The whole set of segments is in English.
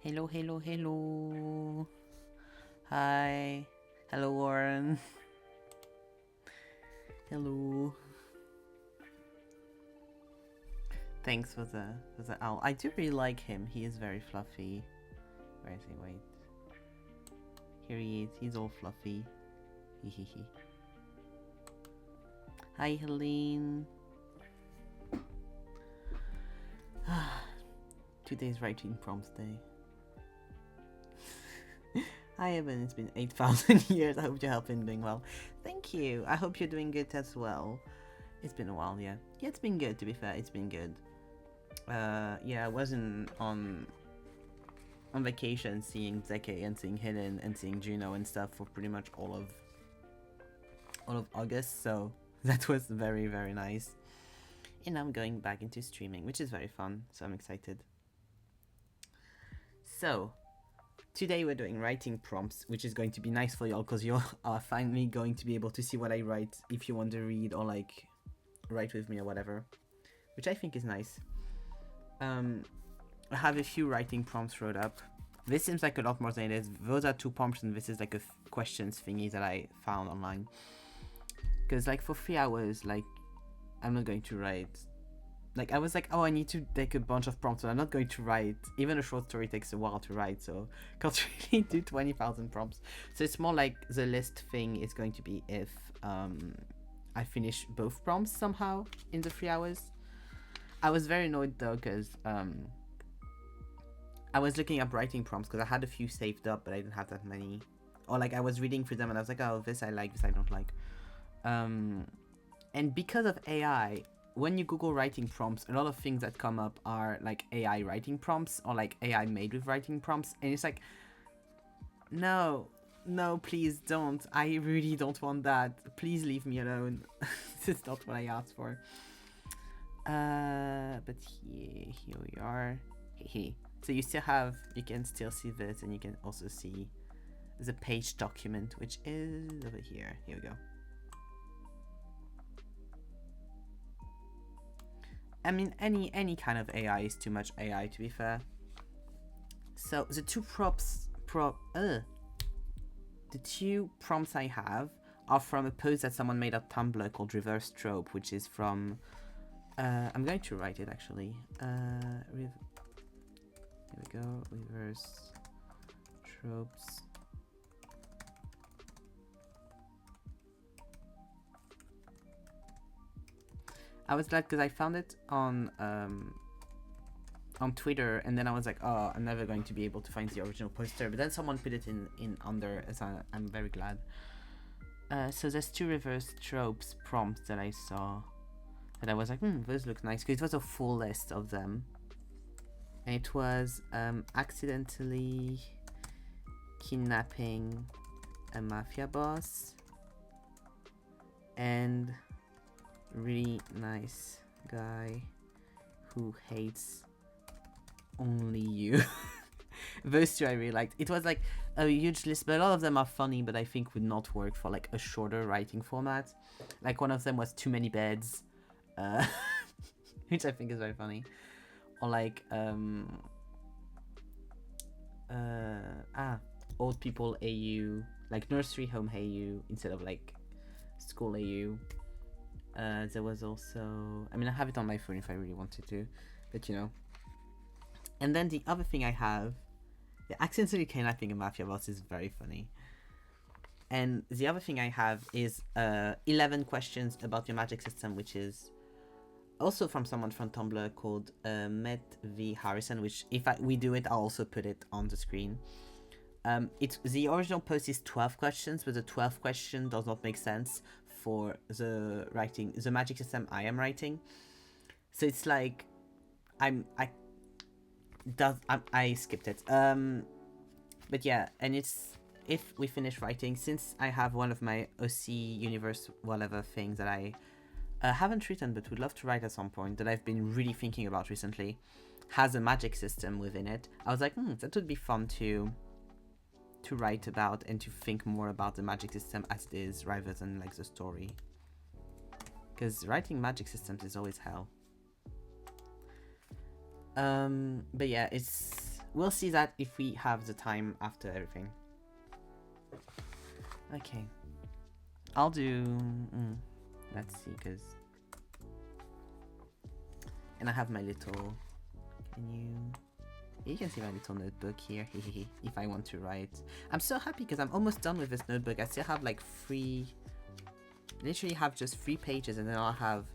Hello, hello, hello. Hi. Hello, Warren. Hello. Thanks for the owl. I do really like him. He is very fluffy. Where is he? Wait. Here he is. He's all fluffy. Hehehe. Hi, Helene. Today's writing prompts day. Hi Evan, it's been 8,000 years. I hope you're doing well. Thank you. I hope you're doing good as well. It's been a while, yeah. Yeah, it's been good, to be fair. It's been good. Yeah, I wasn't on vacation seeing Zeke and seeing Helen and seeing Juno and stuff for pretty much all of August, so that was very, very nice. And I'm going back into streaming, which is very fun, so I'm excited. So, today we're doing writing prompts, which is going to be nice for y'all because you are finally going to be able to see what I write if you want to read or like write with me or whatever, which I think is nice. I have a few writing prompts wrote up. This seems like a lot more than it is. Those are 2 prompts and this is like a questions thingy that I found online. Because like for 3 hours, like I'm not going to write. Like I was like, oh, I need to take a bunch of prompts, but I'm not going to write. Even a short story takes a while to write, so can't really do 20,000 prompts. So it's more like the list thing is going to be if I finish both prompts somehow in the 3 hours. I was very annoyed though because I was looking up writing prompts because I had a few saved up, but I didn't have that many. Or like I was reading through them and I was like, oh, this I like, this I don't like. And because of AI, when you Google writing prompts, a lot of things that come up are like AI writing prompts or like AI made with writing prompts. And it's like, no, please don't. I really don't want that. Please leave me alone. This is not what I asked for. But yeah, here we are. Hey. So you can still see this, and you can also see the page document, which is over here. Here we go. I mean, any kind of AI is too much AI, to be fair. So the 2 prompts I have are from a post that someone made on Tumblr called Reverse Trope, which is from I'm going to write it actually. Here we go. Reverse tropes. I was glad because I found it on Twitter, and then I was like, oh, I'm never going to be able to find the original poster. But then someone put it in under, so I'm very glad. So there's 2 reverse tropes prompts that I saw that I was like, those look nice, because it was a full list of them. And it was accidentally kidnapping a mafia boss and really nice guy who hates only you. Those 2 I really liked. It was like a huge list, but a lot of them are funny, but I think would not work for like a shorter writing format. Like one of them was too many beds, which I think is very funny. Or like old people AU, like nursery home AU instead of like school AU. There was also, I mean, I have it on my phone if I really wanted to, but you know. And then the other thing I have, the accidentally kidnapping a mafia boss is very funny. And the other thing I have is 11 questions about your magic system, which is also from someone from Tumblr called Met V Harrison, which if we do it, I'll also put it on the screen. It's the original post is 12 questions, but the 12th question does not make sense for the magic system I am writing. So it's like I skipped it. But yeah, and it's if we finish writing, since I have one of my OC universe whatever things that I haven't written but would love to write at some point, that I've been really thinking about recently, has a magic system within it. I was like, that would be fun to write about and to think more about the magic system as it is rather than like the story, because writing magic systems is always hell. But yeah, it's we'll see that if we have the time after everything. Okay. I'll do... let's see, because... And I have my little... Can you... You can see my little notebook here, if I want to write. I'm so happy because I'm almost done with this notebook. I still have like literally have just 3 pages, and then I'll have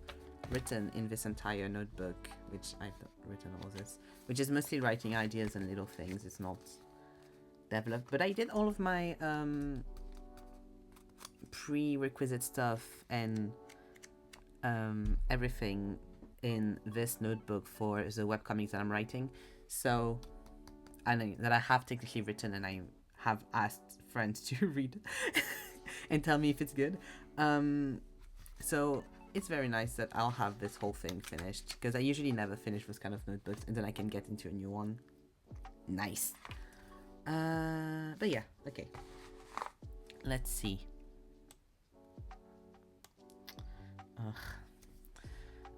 written in this entire notebook, which I've written all this, which is mostly writing ideas and little things. It's not developed, but I did all of my prerequisite stuff and everything in this notebook for the webcomics that I'm writing. So, that I have technically written, and I have asked friends to read and tell me if it's good. So it's very nice that I'll have this whole thing finished, because I usually never finish this kind of notebooks, and then I can get into a new one. Nice. But yeah, okay. Let's see.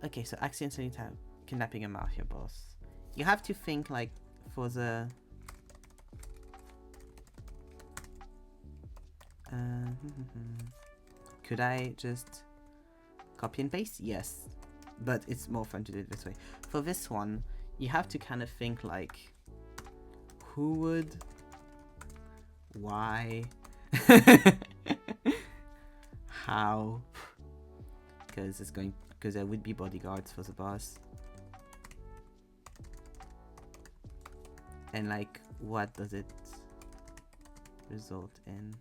Okay, so accidentally kidnapping a mafia boss. You have to think, like, for the... Could I just copy and paste? Yes. But it's more fun to do it this way. For this one, you have to kind of think, like, who would... Why? How? Because there would be bodyguards for the boss. And like, what does it result in?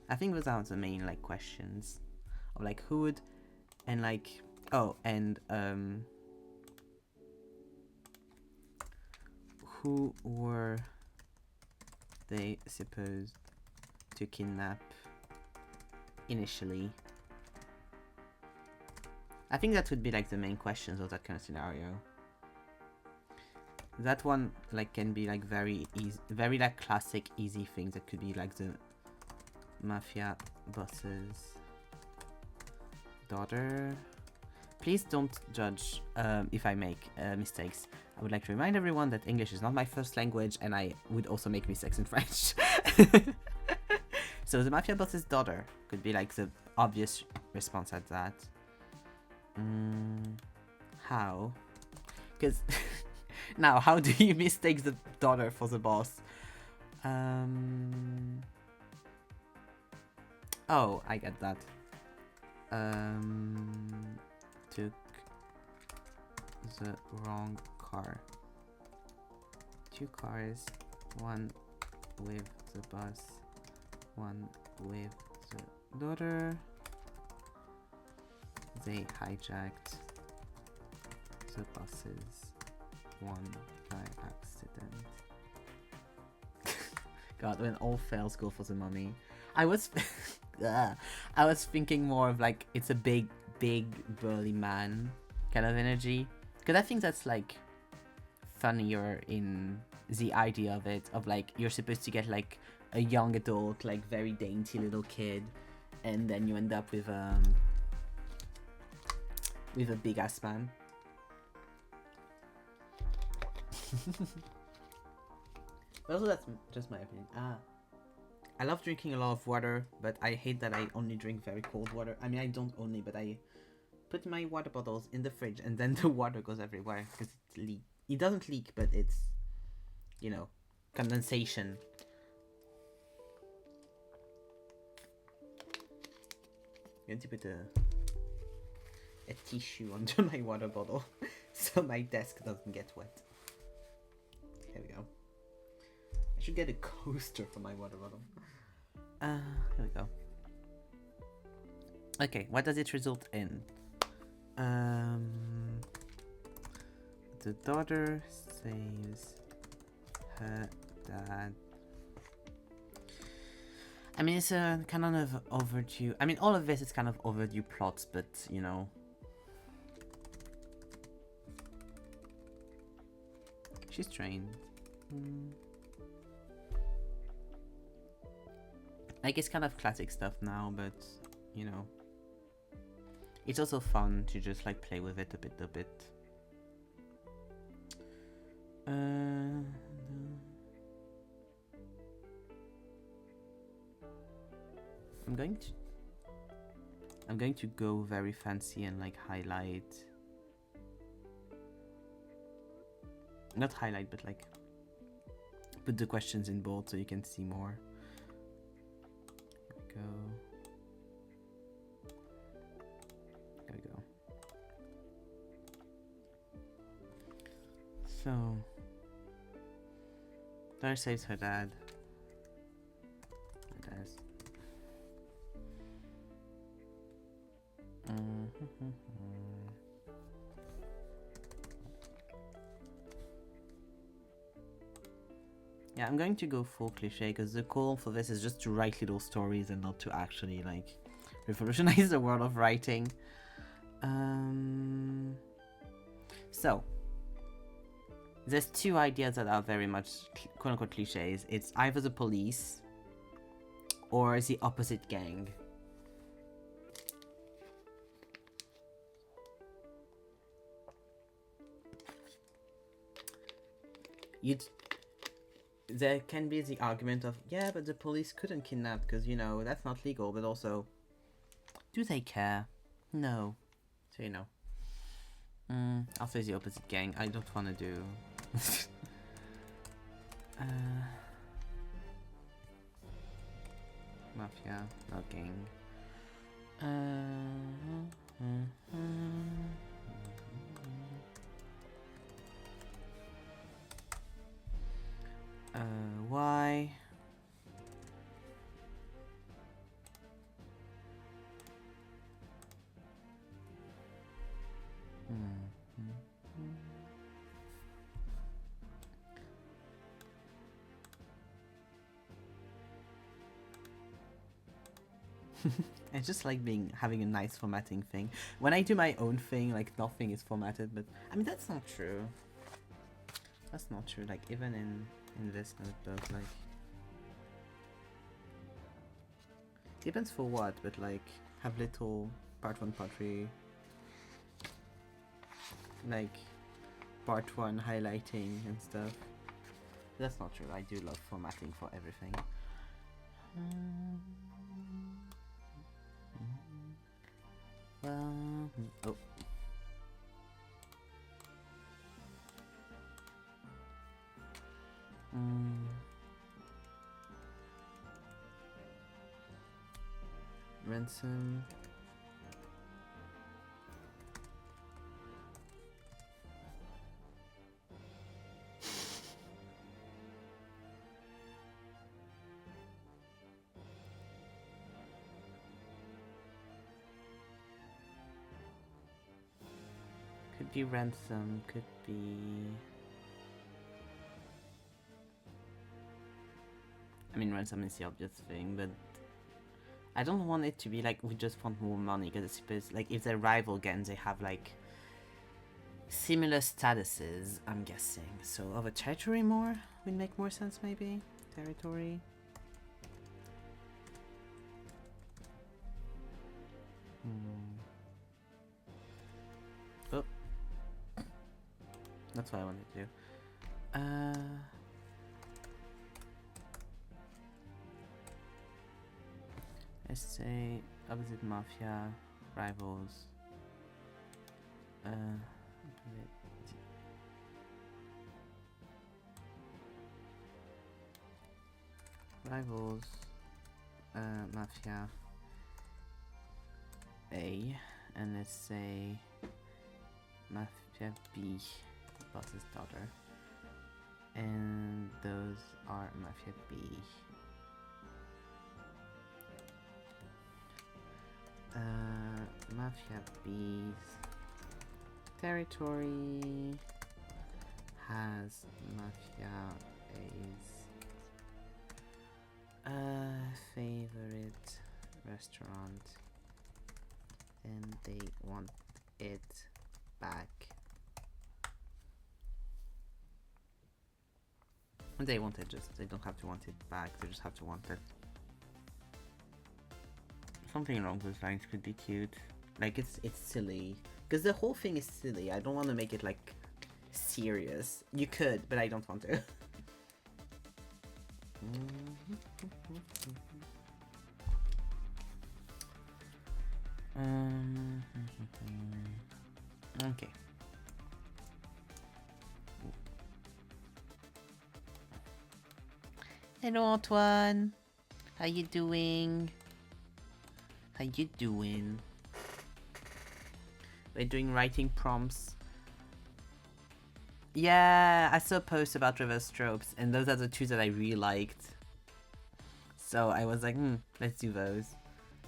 I think those are the main like questions of like who would, and like, oh, and who were they supposed to kidnap initially? I think that would be like the main questions of that kind of scenario. That one like can be like very easy, very like classic easy things that could be like the mafia boss's daughter. Please don't judge if I make mistakes. I would like to remind everyone that English is not my first language, and I would also make mistakes in French. So the mafia boss's daughter could be like the obvious response at that. How? Because now, how do you mistake the daughter for the boss? Oh, I get that. Took the wrong car. 2 cars, one with the boss, one with the daughter. They hijacked the buses, one by accident. God, when all fails, go for the money. I was I was thinking more of like it's a big burly man kind of energy, because I think that's like funnier in the idea of it, of like you're supposed to get like a young adult, like very dainty little kid, and then you end up with a big ass man. But also that's just my opinion. I love drinking a lot of water, but I hate that I only drink very cold water. I mean, I don't only, but I put my water bottles in the fridge and then the water goes everywhere because it doesn't leak, but it's, you know, condensation. I'm going to put a tissue under my water bottle so my desk doesn't get wet. Here we go. I should get a coaster for my water bottle. Here we go. Okay, what does it result in? The daughter saves her dad. I mean, it's a kind of overdue. I mean, all of this is kind of overdue plots, but you know. She's trained. Like, it's kind of classic stuff now, but, you know. It's also fun to just, like, play with it a bit. I'm going to go very fancy and like highlight, not highlight, but like put the questions in bold so you can see more. There we go. So Claire saves her dad. It does. Yeah, I'm going to go full cliche because the goal for this is just to write little stories and not to actually like revolutionize the world of writing. So there's two ideas that are very much quote-unquote cliches. It's either the police or the opposite gang. There can be the argument of, yeah, but the police couldn't kidnap because, you know, that's not legal, but also, do they care? No. So, you know. I'll say the opposite gang. I don't want to do... Mafia, not gang. Why? I just like having a nice formatting thing. When I do my own thing, like nothing is formatted, but I mean that's not true. That's not true. Like even in this notebook, like depends for what, but like have little part 1, part 3, like part 1 highlighting and stuff. That's not true. I do love formatting for everything. Oh. Ransom. Could be ransom, could be... I mean, ransom is the obvious thing, but I don't want it to be like we just want more money, because it's supposed, like, if they're rival gangs, they have like similar statuses, I'm guessing. So over territory more would make more sense, maybe. Territory. Oh, that's what I wanted to do. Let's say opposite mafia, rivals. Rivals, mafia A, and let's say mafia B, boss's daughter, and those are mafia B. Mafia B's territory has mafia A's favorite restaurant, and they want it back. They want it, they don't have to want it back, they just have to want it. Something along those lines could be cute. Like it's silly, because the whole thing is silly. I don't want to make it like serious. You could, but I don't want to. Okay. Hello, Antoine. How you doing? How you doing? We're doing writing prompts. Yeah, I saw a post about reverse tropes, and those are the two that I really liked. So I was like, let's do those.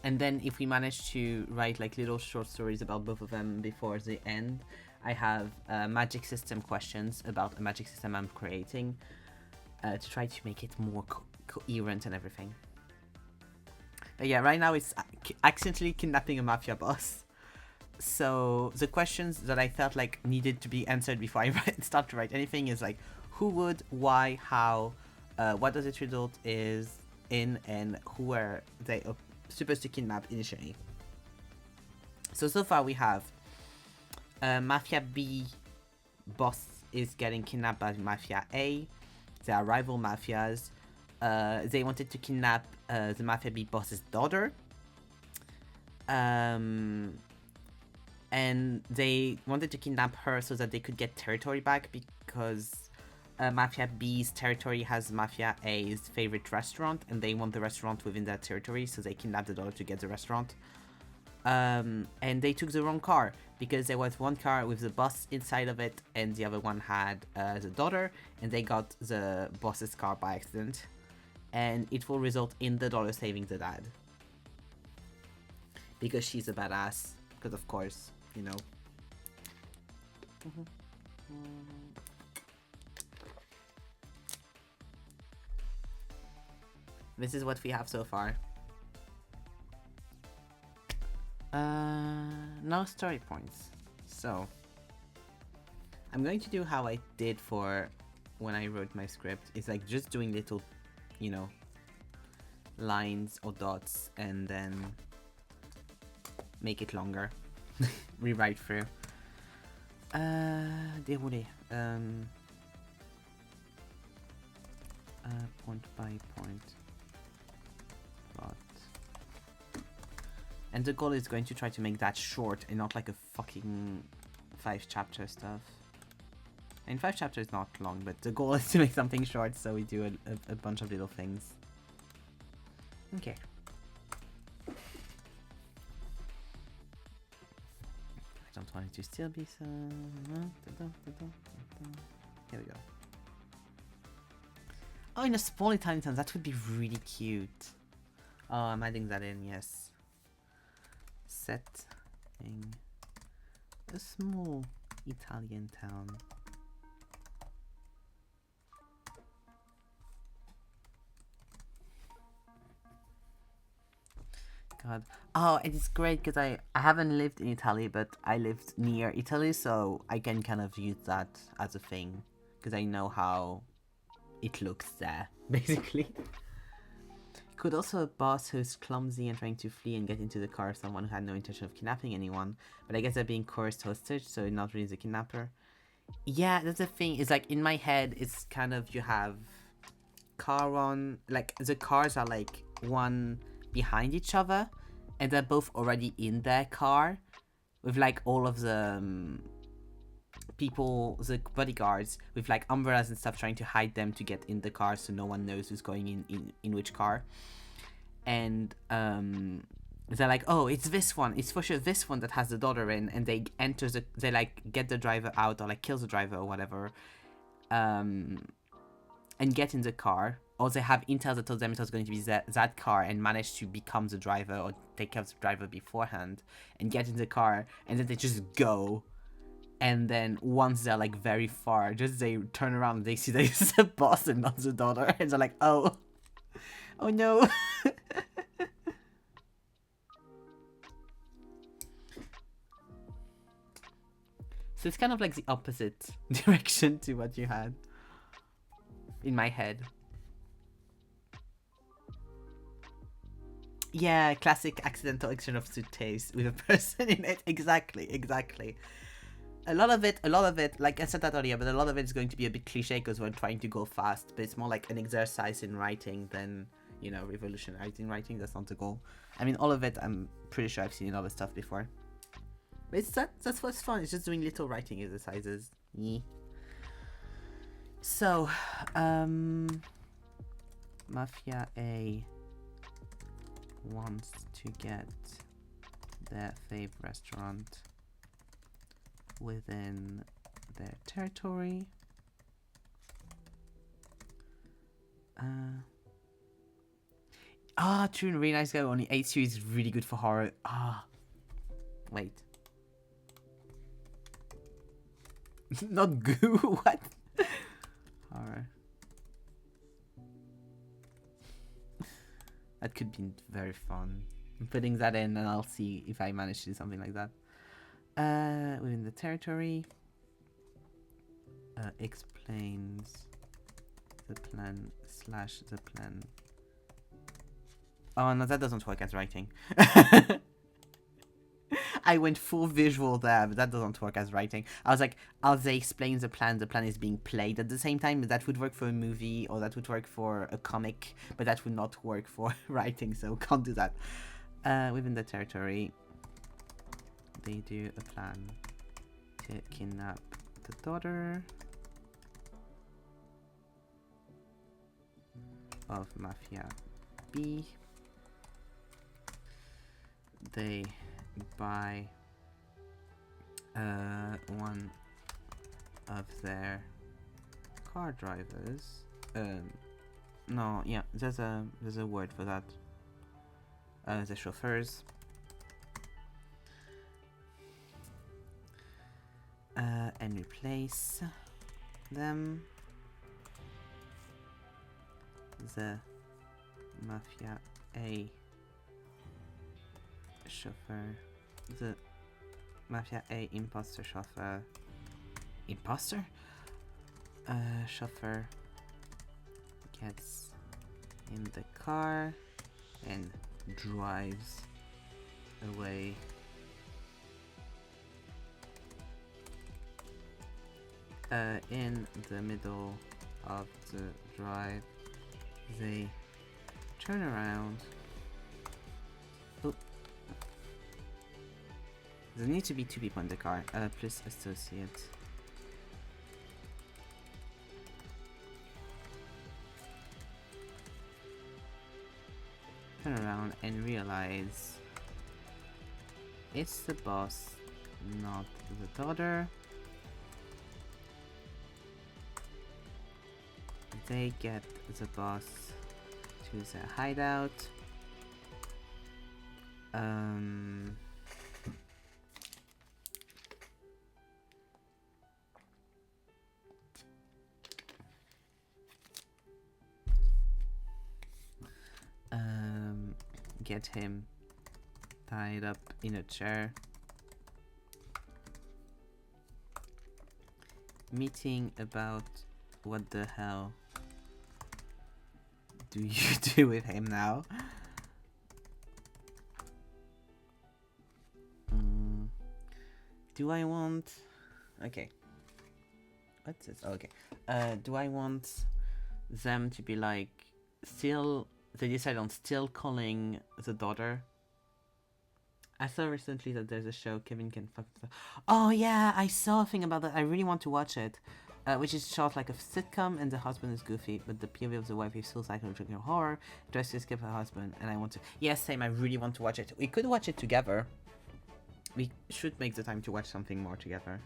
And then if we manage to write like little short stories about both of them before the end, I have magic system questions about a magic system I'm creating to try to make it more coherent and everything. But yeah, right now it's accidentally kidnapping a mafia boss. So the questions that I felt like needed to be answered before I start to write anything is like, who would, why, how, what does it result is in, and who are they supposed to kidnap initially. So far we have Mafia B boss is getting kidnapped by Mafia A. They are rival mafias. They wanted to kidnap the Mafia B boss's daughter. And they wanted to kidnap her so that they could get territory back, because Mafia B's territory has Mafia A's favorite restaurant, and they want the restaurant within that territory, so they kidnapped the daughter to get the restaurant. And they took the wrong car, because there was one car with the boss inside of it, and the other one had the daughter, and they got the boss's car by accident. And it will result in the daughter saving the dad. Because she's a badass. Because of course, you know. This is what we have so far. No story points. So, I'm going to do how I did for when I wrote my script. It's like just doing little, you know, lines or dots and then make it longer. Rewrite through. Dérouler. Point by point. Plot. And the goal is going to try to make that short and not like a fucking 5 chapter stuff. And 5 chapters is not long, but the goal is to make something short, so we do a bunch of little things. Okay. I don't want it to still be so... Here we go. Oh, in a small Italian town, that would be really cute. Oh, I'm adding that in, yes. Setting a small Italian town. God. Oh, and it's great because I haven't lived in Italy, but I lived near Italy, so I can kind of use that as a thing because I know how it looks there, basically. Could also a boss who's clumsy and trying to flee and get into the car of someone who had no intention of kidnapping anyone, but I guess they're being coerced hostage, so not really the kidnapper. Yeah, that's the thing. It's like in my head, it's kind of you have car on, like the cars are like one behind each other, and they're both already in their car with like all of the people, the bodyguards with like umbrellas and stuff trying to hide them to get in the car so no one knows who's going in which car. And they're like, oh, it's this one, it's for sure this one that has the daughter in, and they enter they like get the driver out or like kill the driver or whatever, and get in the car, or they have intel that tells them it was going to be that car and manage to become the driver or take care of the driver beforehand and get in the car, and then they just go. And then once they're like very far, just they turn around and they see that it's the boss and not the daughter, and they're like, oh no. So it's kind of like the opposite direction to what you had in my head. Yeah, classic accidental exchange of toothpaste with a person in it. Exactly. a lot of it, like I said that earlier, but a lot of it is going to be a bit cliche because we're trying to go fast, but it's more like an exercise in writing than, you know, revolutionizing writing. That's not the goal. I mean, all of it, I'm pretty sure I've seen in other stuff before. But that's what's fun. It's just doing little writing exercises. Yeah. So, Mafia A wants to get their fave restaurant within their territory. True, really nice guy. Only 8 series is really good for horror. Wait. Not goo. What? Horror. That could be very fun. I'm putting that in, and I'll see if I manage to do something like that. Within the territory. Explains the plan / the plan. Oh no, that doesn't work as writing. I went full visual there, but that doesn't work as writing. I was like, as they explain the plan is being played at the same time. That would work for a movie, or that would work for a comic, but that would not work for writing, so can't do that. Within the territory, they do a plan to kidnap the daughter of Mafia B. They buy one of their car drivers. No, yeah, there's a word for that. The chauffeurs. And replace them. The Mafia A chauffeur. The Mafia A imposter chauffeur. Imposter? Chauffeur gets in the car and drives away. In the middle of the drive, they turn around. Oh. There need to be 2 people in the car, plus associate. Turn around and realize it's the boss, not the daughter. They get the boss to the hideout. Get him tied up in a chair. Meeting about what the hell do you do with him now? Do I want... Okay. What's this? Oh, okay. Do I want them to be like... Still... They decide on still calling the daughter. I saw recently that there's a show, Kevin Can Fuck... Oh yeah, I saw a thing about that. I really want to watch it. Which is shot like a sitcom, and the husband is goofy, but the POV of the wife is still psychological horror, tries to escape her husband, and I want to... Yes, same, I really want to watch it. We could watch it together. We should make the time to watch something more together.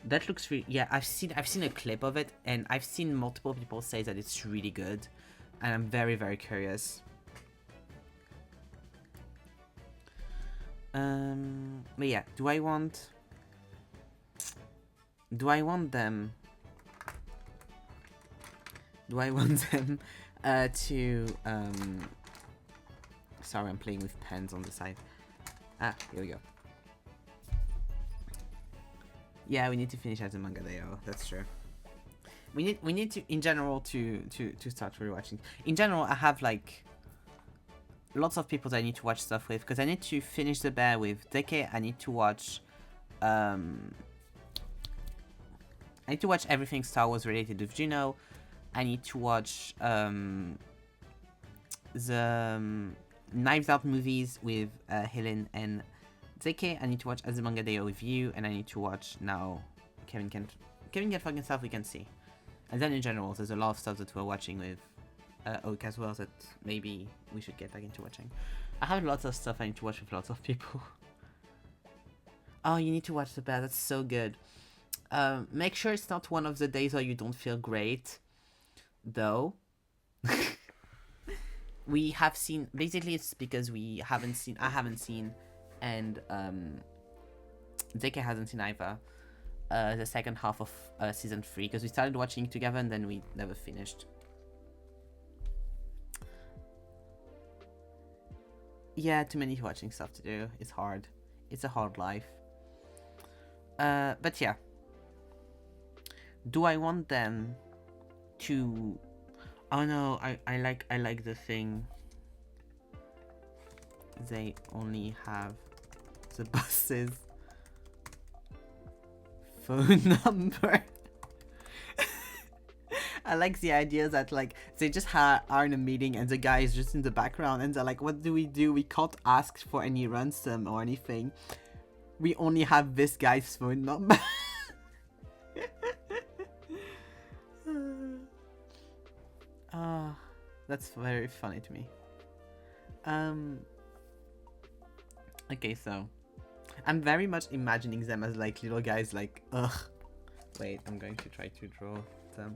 That looks really... Yeah, I've seen a clip of it, and I've seen multiple people say that it's really good, and I'm very, very curious. But yeah, do I want them to sorry, I'm playing with pens on the side. Here we go. Yeah, we need to finish out the manga day. Oh, that's true. We need to, in general, to start rewatching. In general, I have like lots of people that I need to watch stuff with, because I need to finish the bear with Deke. I need to watch I need to watch everything Star Wars related with Juno. I need to watch the Knives Out movies with Helen and Zeke. I need to watch Azumanga Daioh with you, and I need to watch now Kevin Get Fucking Stuff We Can See. And then in general, there's a lot of stuff that we're watching with Oak as well that maybe we should get back into watching. I have lots of stuff I need to watch with lots of people. Oh, you need to watch The Bear. That's so good. Make sure it's not one of the days where you don't feel great, though. We have seen, basically it's because I haven't seen, and Zeke hasn't seen either, the second half of season 3, because we started watching it together and then we never finished. Yeah, too many watching stuff to do. It's hard. It's a hard life. But yeah. Do I want them to... Oh no, I like the thing. They only have the boss's phone number. I like the idea that like they just are in a meeting and the guy is just in the background and they're like, what do? We can't ask for any ransom or anything. We only have this guy's phone number. That's very funny to me. Okay, so I'm very much imagining them as like little guys like, ugh. Wait, I'm going to try to draw them.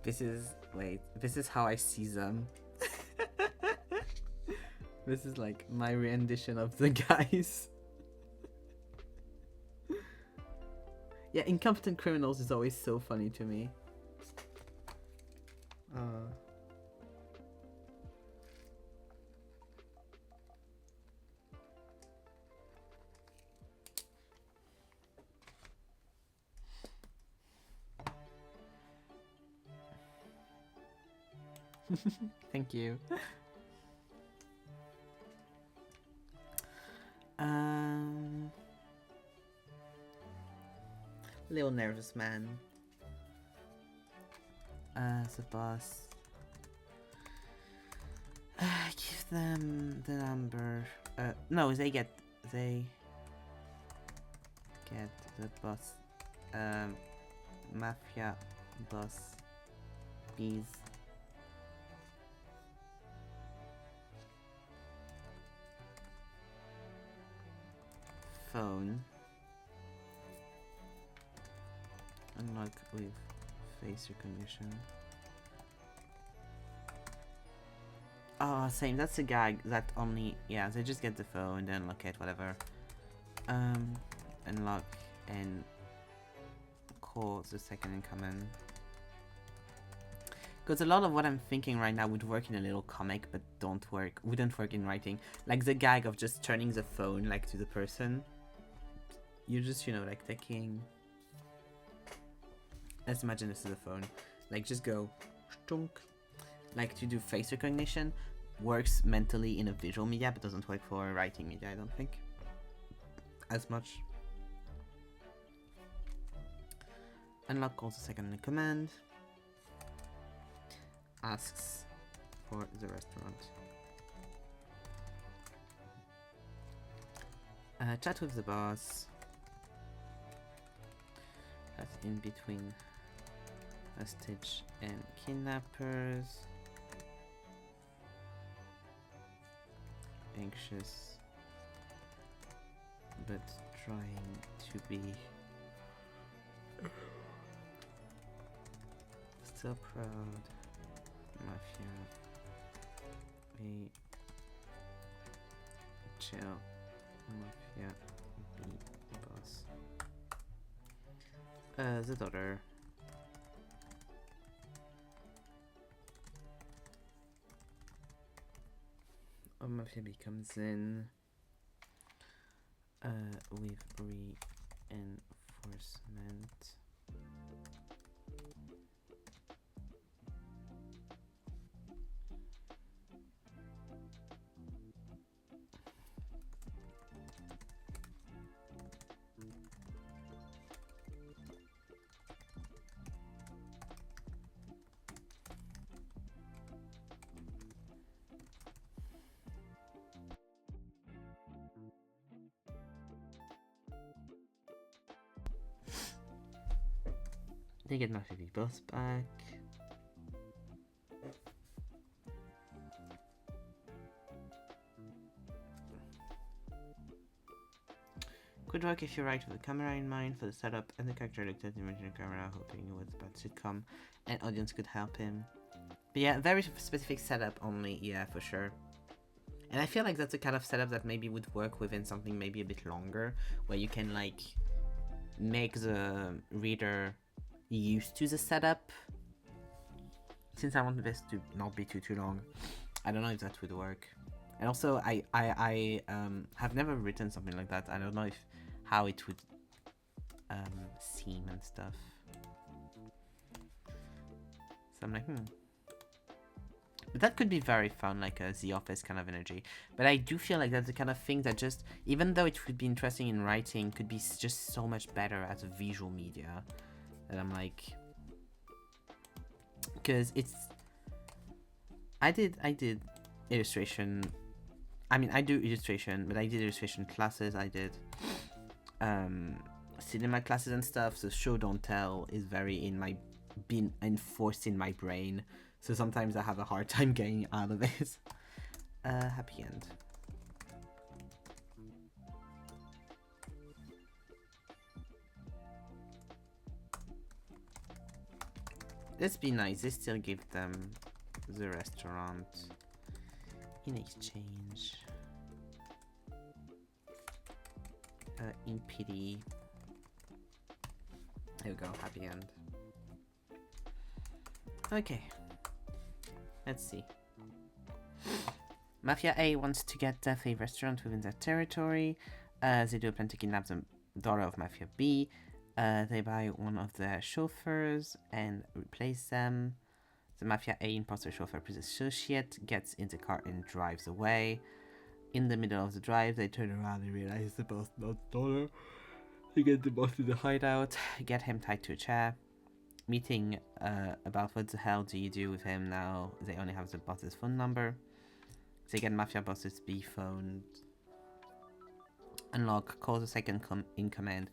This is how I see them. This is like my rendition of the guys. Yeah, Incompetent Criminals is always so funny to me. Thank you. Little nervous man. The boss. Give them the number. No, they get the boss. Mafia boss. Bees. Phone. Unlock with face recognition. Oh, same. That's a gag that only... Yeah, they just get the phone, then unlock it, whatever. Unlock and call the second in command. Because a lot of what I'm thinking right now would work in a little comic, but wouldn't work in writing. Like the gag of just turning the phone like to the person. You just, you know, like taking... Let's imagine this is a phone. Like just go stunk. Like to do face recognition works mentally in a visual media, but doesn't work for writing media, I don't think. As much. Unlock calls the second in command. Asks for the restaurant. Chat with the boss. That's in between hostage and kidnappers. Anxious, but trying to be still proud. Mafia. We chill. Mafia B boss. The daughter. Mafia B comes in with reinforcement. They get Mafia B boss back. Could work if you write with the camera in mind for the setup and the character looked at the original camera hoping it was about sitcom and audience could help him. But yeah, very specific setup only, yeah, for sure. And I feel like that's the kind of setup that maybe would work within something maybe a bit longer, where you can like make the reader used to the setup. Since I want this to not be too long, I don't know if that would work. And also, I have never written something like that. I don't know how it would seem and stuff. So I'm like, But that could be very fun, like a The Office kind of energy. But I do feel like that's the kind of thing that just, even though it would be interesting in writing, could be just so much better as a visual media. That I'm like, because it's, I did illustration. I mean, I do illustration, but I did illustration classes. I did cinema classes and stuff. So show don't tell is very been enforced in my brain. So sometimes I have a hard time getting out of it. Happy end. Let's be nice. They still give them the restaurant in exchange. In pity. There we go. Happy end. Okay. Let's see. Mafia A wants to get a restaurant within their territory. They do plan to kidnap the daughter of Mafia B. They buy one of their chauffeurs and replace them. The Mafia A imposter chauffeur plus associate gets in the car and drives away. In the middle of the drive, they turn around and realize the boss not daughter. They get the boss to the hideout, get him tied to a chair. Meeting about what the hell do you do with him now? They only have the boss's phone number. They get Mafia boss's B phone. Unlock, call the second in command,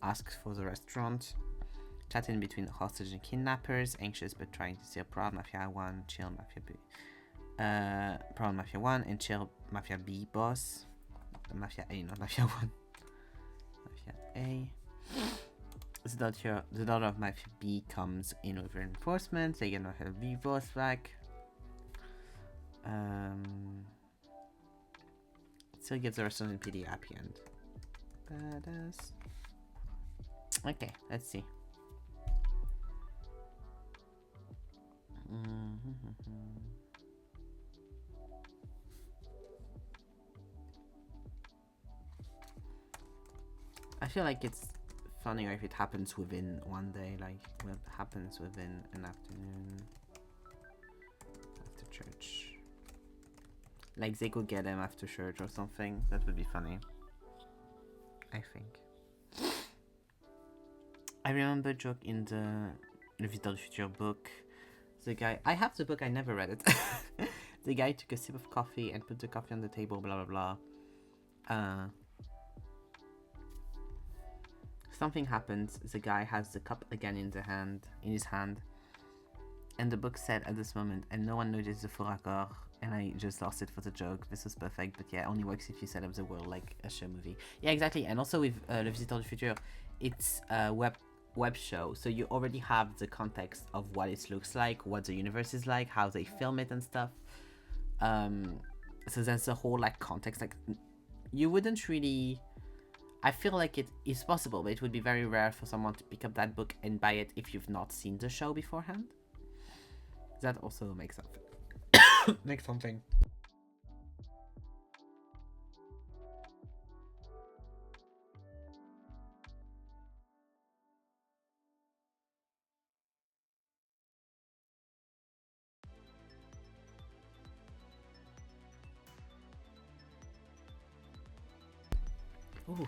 asks for the restaurant. Chatting between the hostage and kidnappers, anxious but trying to steal Proud Mafia 1, chill Mafia B. Proud Mafia 1 and chill Mafia B boss. Mafia A, not Mafia 1. Mafia A. The daughter of Mafia B comes in with reinforcements. They get Mafia B boss back. Still gives the restaurant in PD happy end. Badass. Okay, let's see. I feel like it's funnier if it happens within one day, like when it happens within an afternoon after church. Like they could get him after church or something. That would be funny, I think. I remember a joke in the Le Vital du Futur book. The guy, I have the book, I never read it. The guy took a sip of coffee and put the coffee on the table, blah blah blah. Something happens, the guy has the cup again in his hand. And the book said at this moment, and no one noticed the faux raccord, and I just lost it for the joke. This was perfect, but yeah, it only works if you set up the world like a show movie. Yeah, exactly, and also with Le Visiteur du Futur, it's a web show, so you already have the context of what it looks like, what the universe is like, how they film it and stuff. So there's a whole like context, like you wouldn't really. I feel like it is possible, but it would be very rare for someone to pick up that book and buy it if you've not seen the show beforehand. That also makes something. Makes something. Ooh.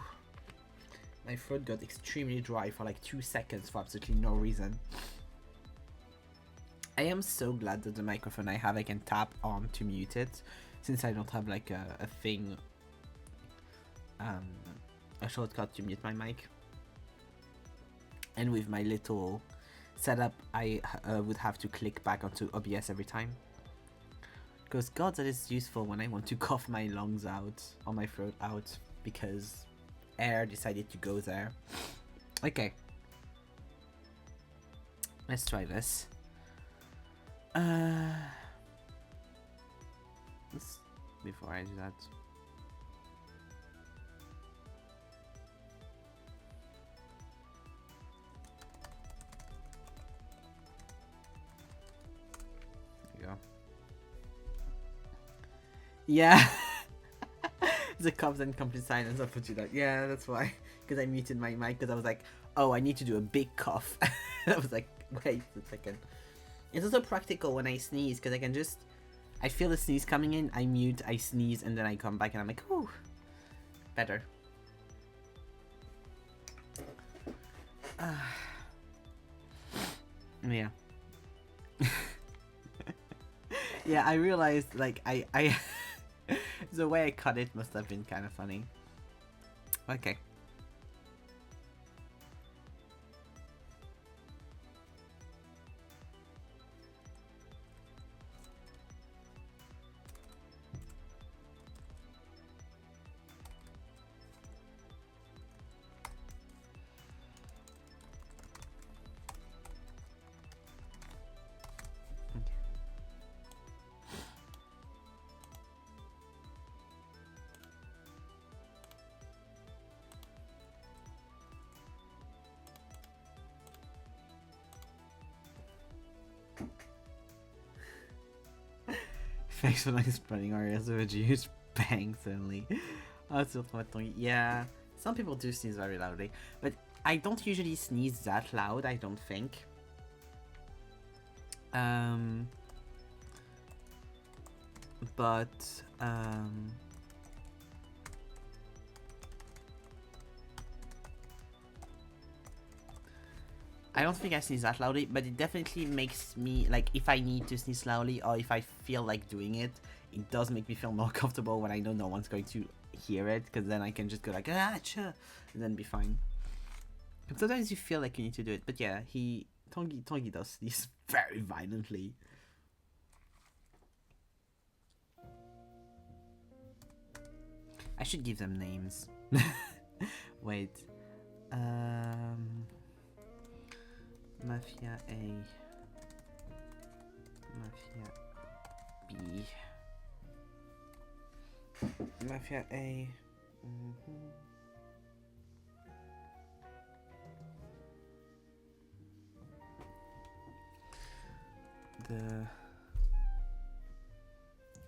My throat got extremely dry for like 2 seconds for absolutely no reason. I am so glad that the microphone I have I can tap on to mute it, since I don't have like a thing, a shortcut to mute my mic. And with my little setup, I would have to click back onto OBS every time. Because god, that is useful when I want to cough my lungs out, or my throat out, because air decided to go there. Okay. Let's try this. Before I do that. There you go. Yeah. The cough then complete silence. I'll put you that. Yeah, that's why. Because I muted my mic because I was like, oh, I need to do a big cough. I was like, wait a second. It's also practical when I sneeze because I can just, I feel the sneeze coming in, I mute, I sneeze, and then I come back and I'm like, whew, better. Yeah. Yeah, I realized, like, I the way I cut it must have been kind of funny. Okay. Thanks for like spreading areas of a huge bang suddenly. Yeah, some people do sneeze very loudly, but I don't usually sneeze that loud, I don't think. But I don't think I sneeze that loudly, but it definitely makes me, like, if I need to sneeze loudly or if I feel like doing it, it does make me feel more comfortable when I know no one's going to hear it, because then I can just go like, ah, cha, and then be fine. But sometimes you feel like you need to do it, but yeah, Tongi does sneeze very violently. I should give them names. Wait. Mafia A. Mafia B. Mafia A.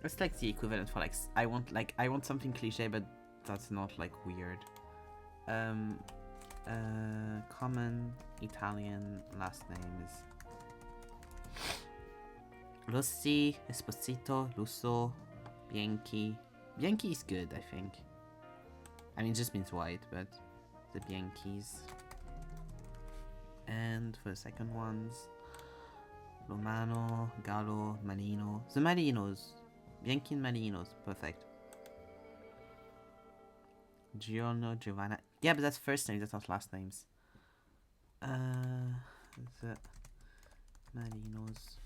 It's like the equivalent for like I want something cliche, but that's not like weird. Common Italian last name is Rossi, Esposito, Lusso, Bianchi. Bianchi is good, I think. I mean, it just means white, but the Bianchis. And for the second ones, Romano, Gallo, Marino. The Marinos. Bianchi and Marinos. Perfect. Giorno, Giovanna. Yeah, but that's first names, that's not last names. The Marinos.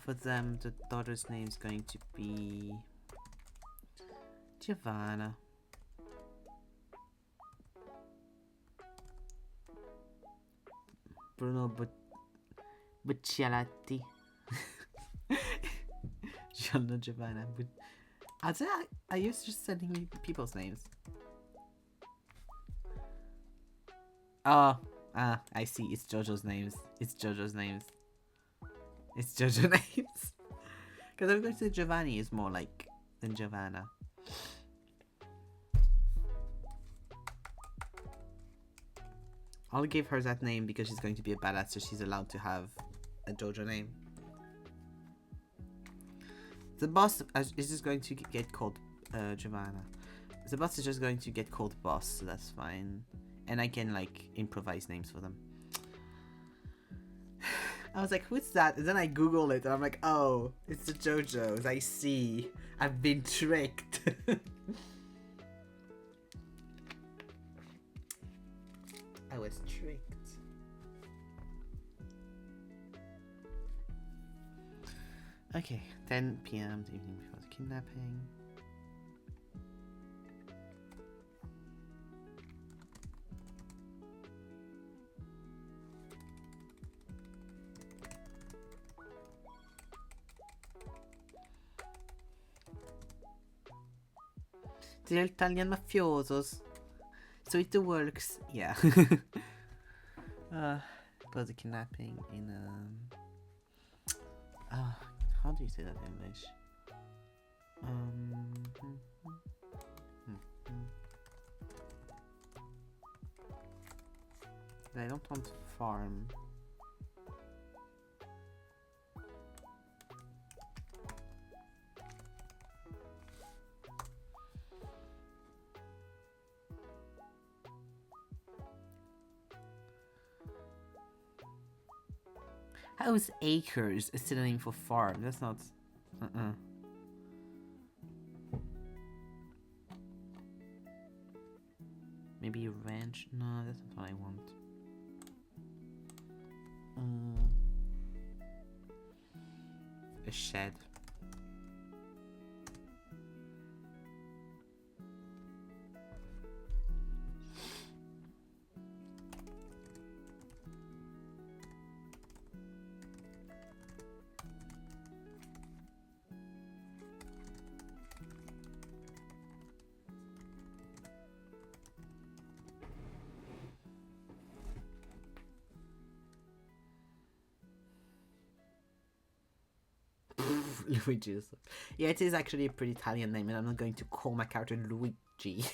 For them, the daughter's name is going to be Giovanna. Bruno Buccialati. Giorno Giovanna I used to just sending you people's names. Oh, I see. It's JoJo's names. It's JoJo's names. It's JoJo names. Because I was going to say Giovanni is more like than Giovanna. I'll give her that name because she's going to be a badass, so she's allowed to have a JoJo name. The boss is just going to get called Giovanna. The boss is just going to get called boss, so that's fine. And I can like improvise names for them. I was like, who's that? And then I Google it and I'm like, oh, it's the JoJo's. I see. I've been tricked. I was tricked. Okay, 10 p.m. the evening before the kidnapping. The Italian mafiosos. So it works. Yeah. About the kidnapping in how do you say that in English? I don't want to farm. How is acres a synonym for farm? That's not. Maybe ranch? No, that's not what I want. A shed. Luigi. Yeah, it is actually a pretty Italian name, and I'm not going to call my character Luigi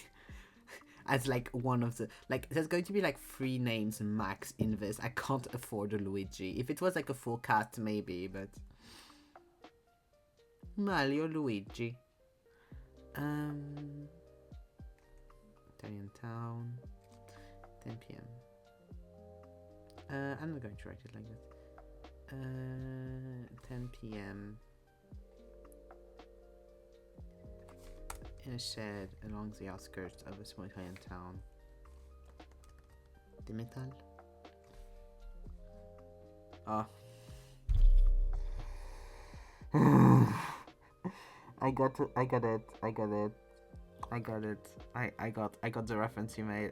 as like one of the like. There's going to be like 3 names max in this. I can't afford a Luigi. If it was like a full cast, maybe, but Mario Luigi. Italian town, 10 p.m. I'm not going to write it like that. 10 p.m. in a shed along the outskirts of a small Italian town. The metal. Oh. I got it. I got the reference you made.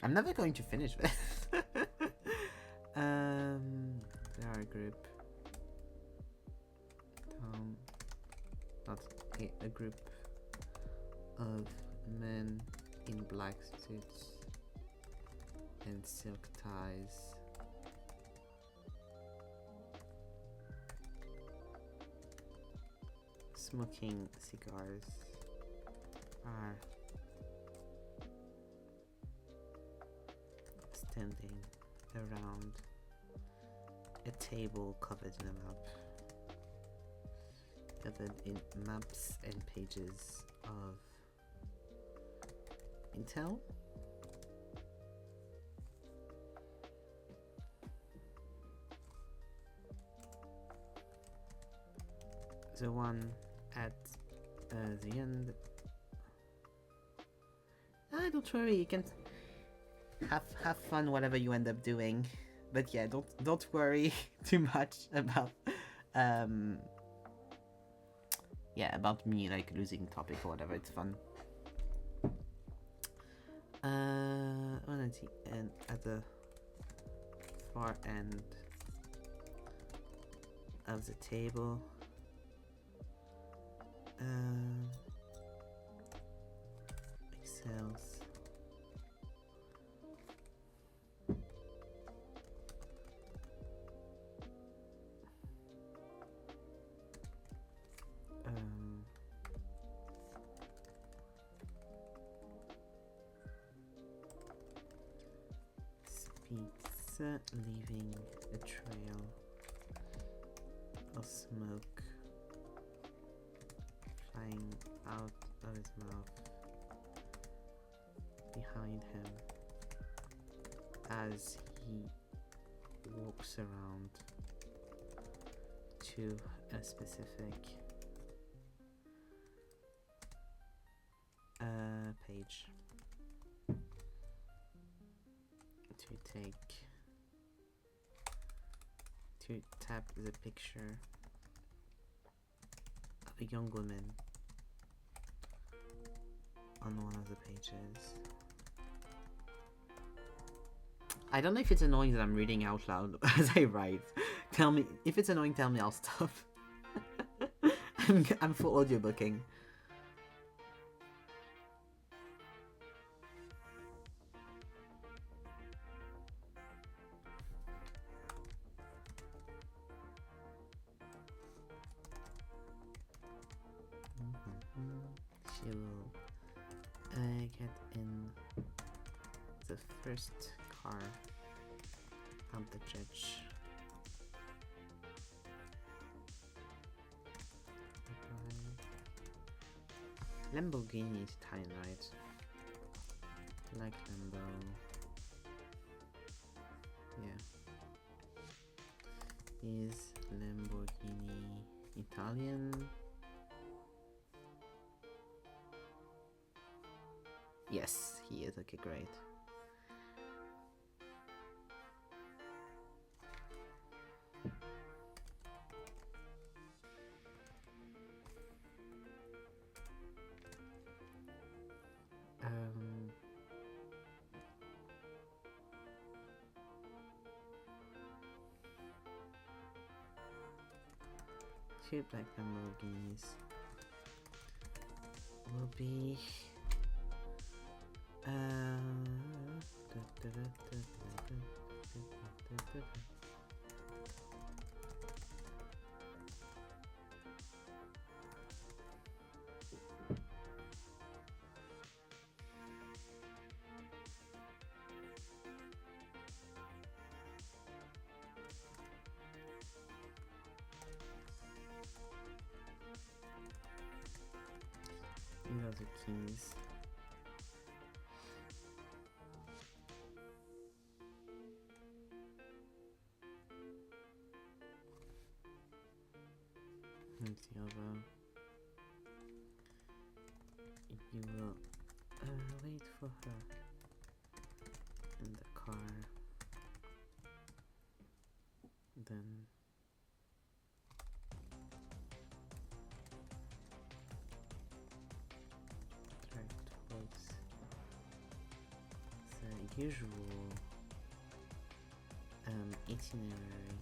I'm never going to finish this. There are a group. Not a group of men in black suits and silk ties. Smoking cigars are standing around a table covered in a map. Covered in maps and pages of intel. The one at the end. Don't worry, you can have fun whatever you end up doing. But yeah, don't worry too much about about me like losing topic or whatever. It's fun. At the far end of the table, Excels. Speaks, leaving a trail of smoke flying out of his mouth behind him as he walks around to a specific page to tap the picture of a young woman on one of the pages. I don't know if it's annoying that I'm reading out loud as I write. Tell me if it's annoying. Tell me, I'll stop. I'm full audiobooking. She will get in the first car of the judge. Lamborghini is Italian, right? Like Lambo. Yeah. Is Lamborghini Italian? Yes, he is. Okay, great. Two black Lamborghinis will be these are the keys. Here's the other. You will wait for her in the car. Then drive towards the usual itinerary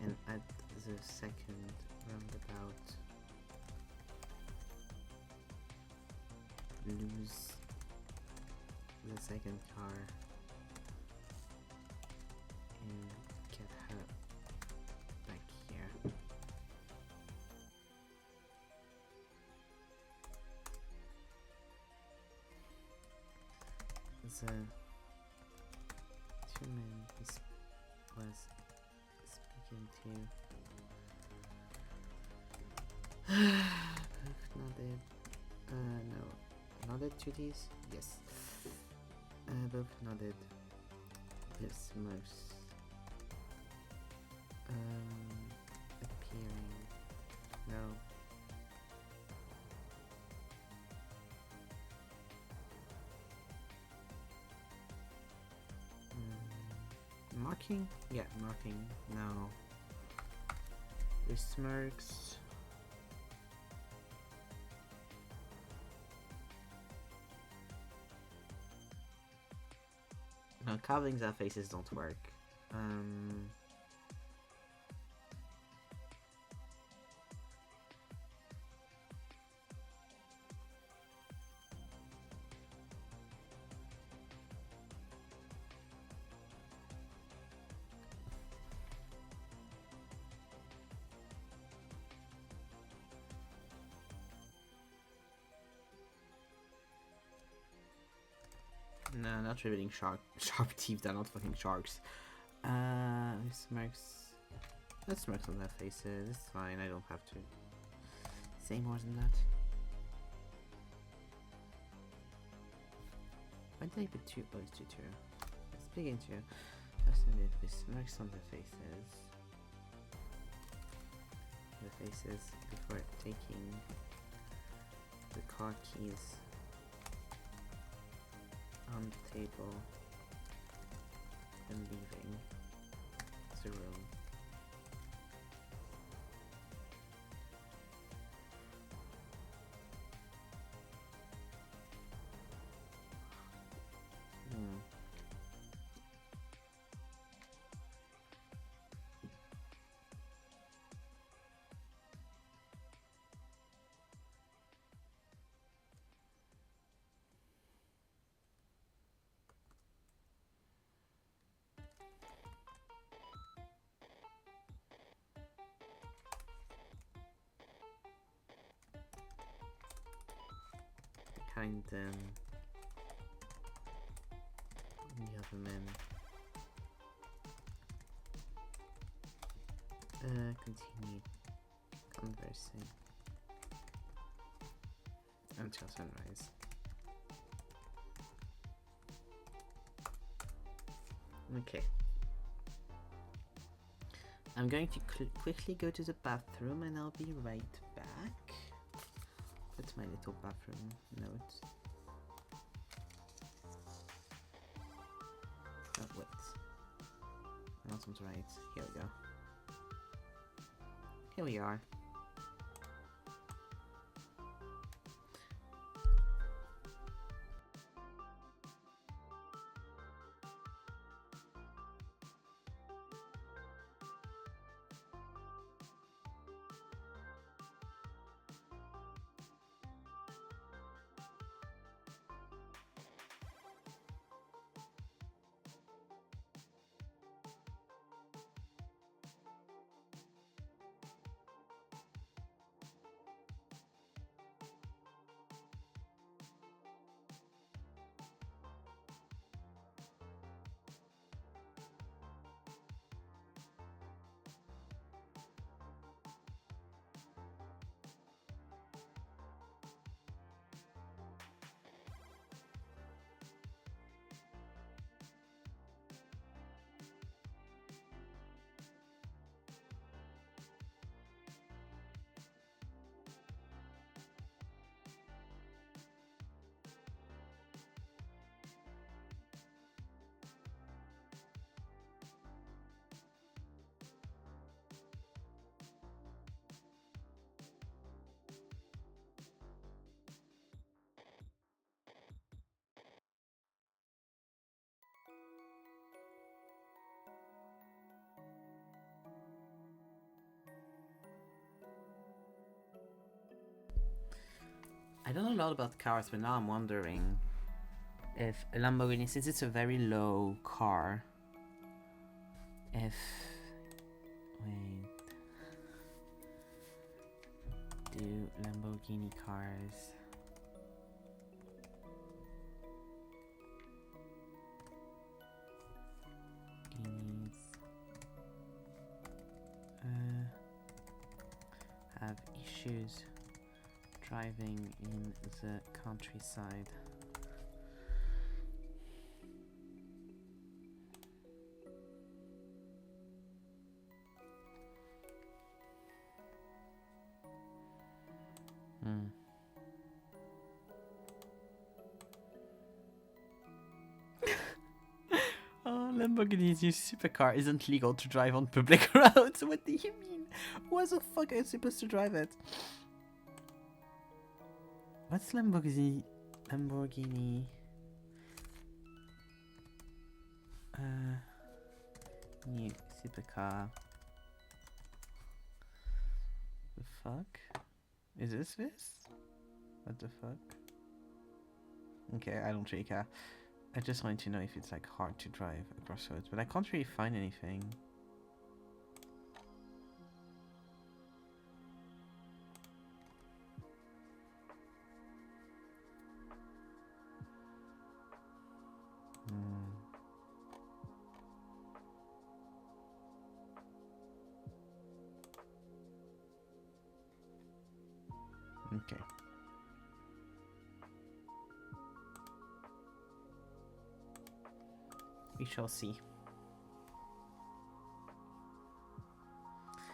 and at the second roundabout lose the second car and get her back here. The two men he was speaking to both nodded. No, nodded to these? Yes. Both nodded with smokes appearing. No. Marking? Yeah, marking. No. With smirks. No, carving their faces don't work. No, not revealing sharp teeth. They're not fucking sharks. Smirks. That smirks on their faces. It's fine. I don't have to say more than that. Why did I put two? Oh, it's 2-2. Let's begin to estimate with smirks on their faces. Before taking the car keys on the table and leaving the room. Behind them, the other men continue conversing until sunrise. Okay. I'm going to quickly go to the bathroom and I'll be right back. That's my little bathroom note. Oh, wait. That sounds right. Here we go. Here we are. I don't know a lot about cars, but now I'm wondering if a Lamborghini, since it's a very low car, if... Wait... Do Lamborghini cars... have issues driving in the countryside? Oh, Lamborghini's new supercar isn't legal to drive on public roads. What do you mean? Why the fuck are you supposed to drive it? What's Lamborghini? New supercar. The fuck? Is this? What the fuck? Okay, I don't really care. I just wanted to know if it's like hard to drive across roads, but I can't really find anything. Hmm. Okay. We shall see.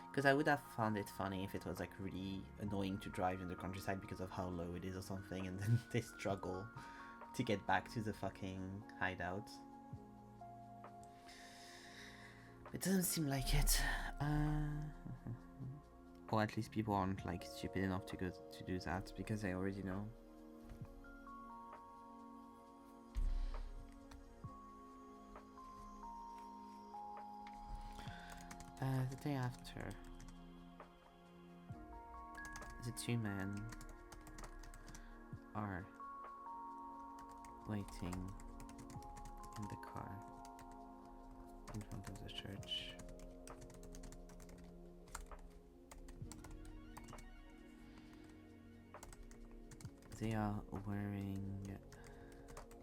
Because I would have found it funny if it was like really annoying to drive in the countryside because of how low it is or something, and then they struggle to get back to the fucking hideout. It doesn't seem like it. Or at least people aren't like stupid enough to go to do that because they already know. The day after, the two men are waiting in the car in front of the church. They are wearing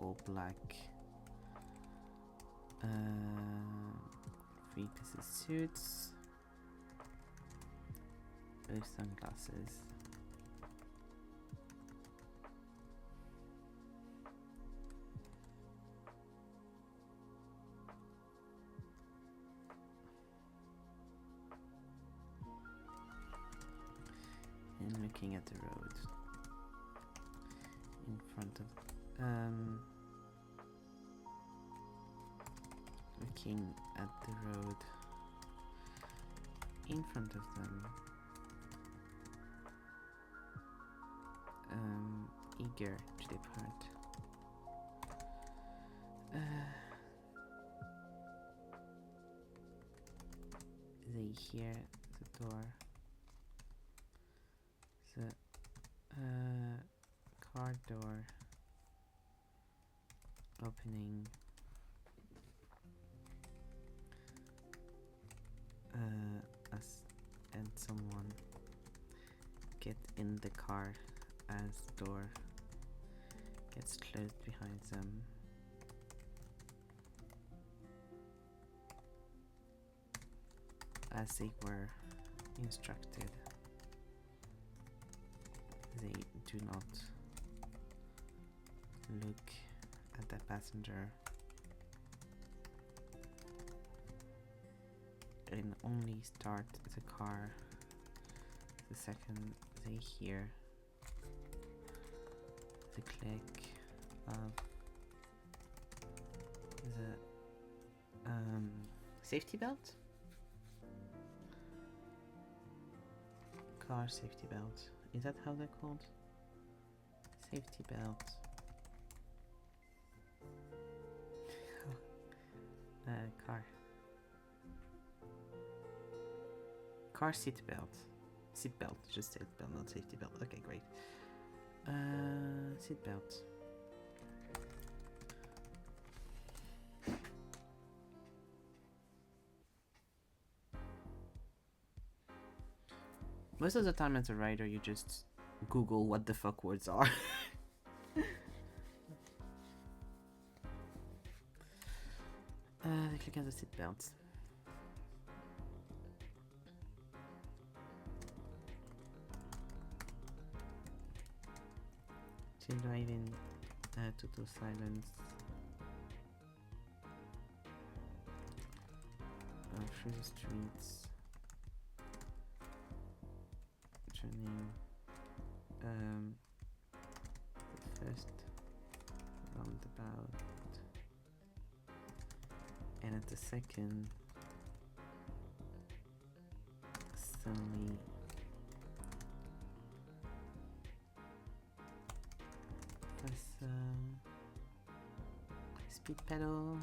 all black three-piece suits, both sunglasses. And looking at the road in front of looking at the road in front of them, eager to depart. They hear the door, the car door opening. And someone get in the car as the door gets closed behind them. As they were instructed, they do not look at the passenger and only start the car the second they hear the click of the safety belt? Car safety belt. Is that how they're called? Safety belt. Car seat belt. Seat belt. Just seat belt, not safety belt. Okay, great. Seat belt. Most of the time as a writer, you just Google what the fuck words are. They click on the seat belt. To drive in total silence. Through the streets. Turning the first roundabout, and at the second suddenly press speed pedal.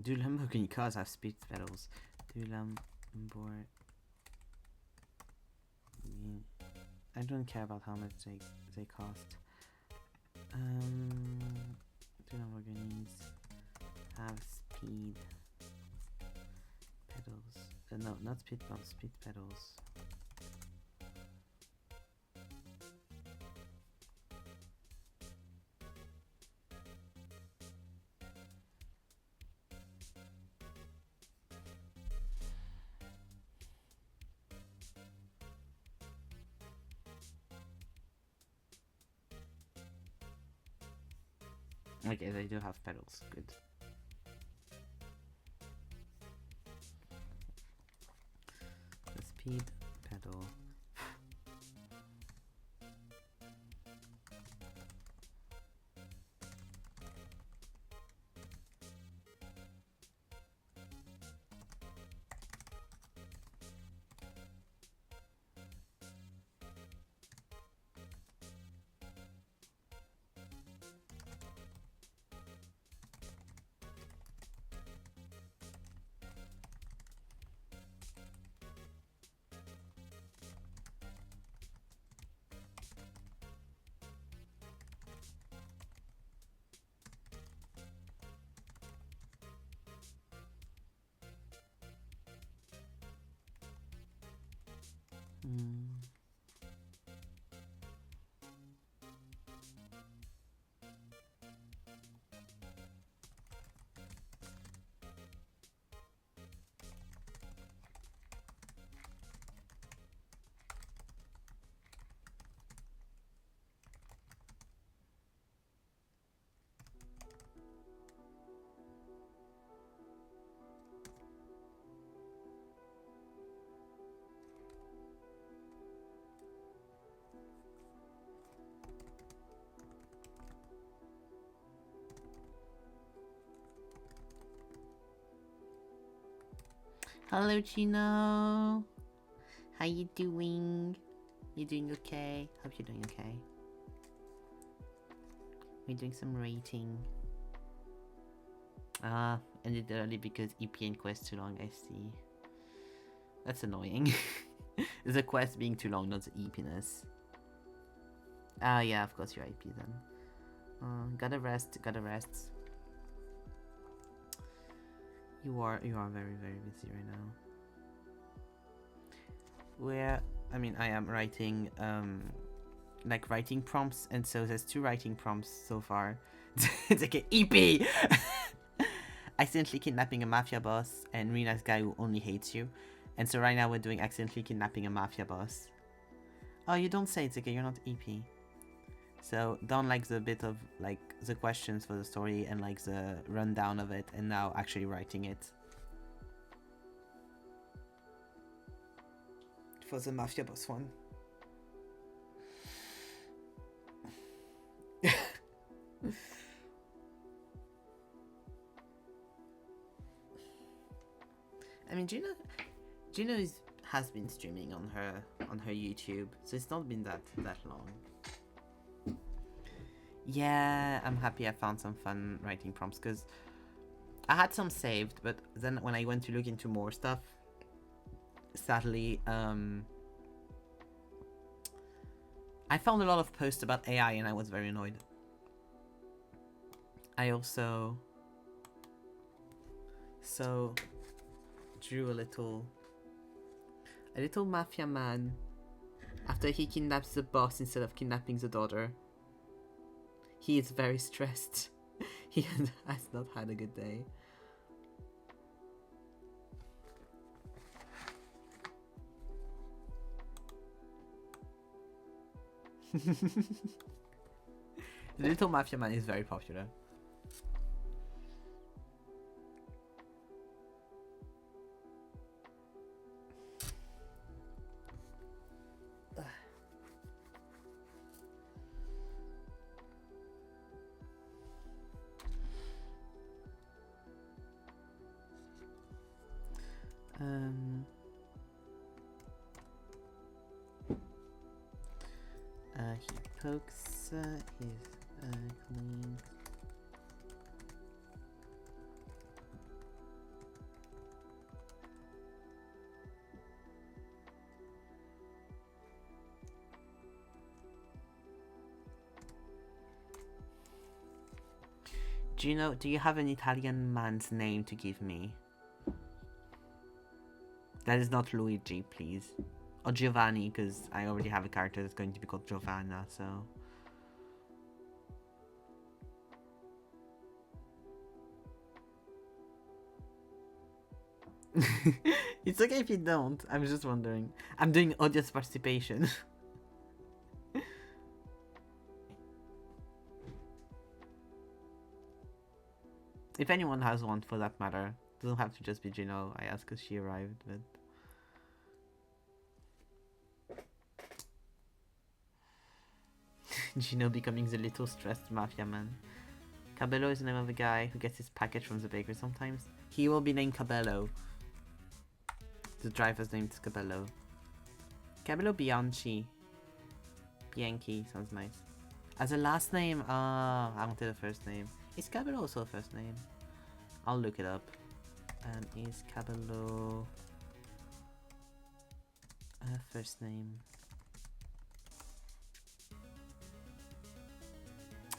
Do Lamborghini cars have speed pedals? Do Lamborghini... I don't care about how much they cost. Do Lamborghinis have speed pedals? No, not speed bumps, speed pedals. Okay, they do have pedals. Good. The speed pedal. Hello, Gino. How you doing? You doing okay? Hope you're doing okay. We're doing some rating. Ended early because EP and quest too long. I see. That's annoying. The quest being too long, not the EPness. Yeah, of course you're EP then. Gotta rest. Gotta rest. You are very busy right now. I am writing like writing prompts, and so there's 2 writing prompts so far. It's like an EP. Accidentally kidnapping a mafia boss and really nice guy who only hates you. And so right now we're doing accidentally kidnapping a mafia boss. Oh, you don't say, it's okay, you're not EP. So done like the bit of like the questions for the story and like the rundown of it, and now actually writing it. For the mafia boss one. I mean, Gino has been streaming on her YouTube, so it's not been that long. Yeah, I'm happy I found some fun writing prompts, because I had some saved, but then when I went to look into more stuff, sadly, I found a lot of posts about AI and I was very annoyed. I also drew a little mafia man after he kidnaps the boss instead of kidnapping the daughter. He is very stressed. He has not had a good day. The little mafia man is very popular. He pokes his clean. Gino, do you have an Italian man's name to give me? That is not Luigi, please. Or Giovanni, because I already have a character that's going to be called Giovanna, so... It's okay if you don't, I'm just wondering. I'm doing audience participation. If anyone has one for that matter, doesn't have to just be Gino. I asked because she arrived, but Gino becoming the little stressed mafia man. Cabello is the name of a guy who gets his package from the bakery sometimes. He will be named Cabello. The driver's name is Cabello. Cabello Bianchi. Bianchi sounds nice. As a last name, I wanted a first name. Is Cabello also a first name? I'll look it up. Is Cabello a first name?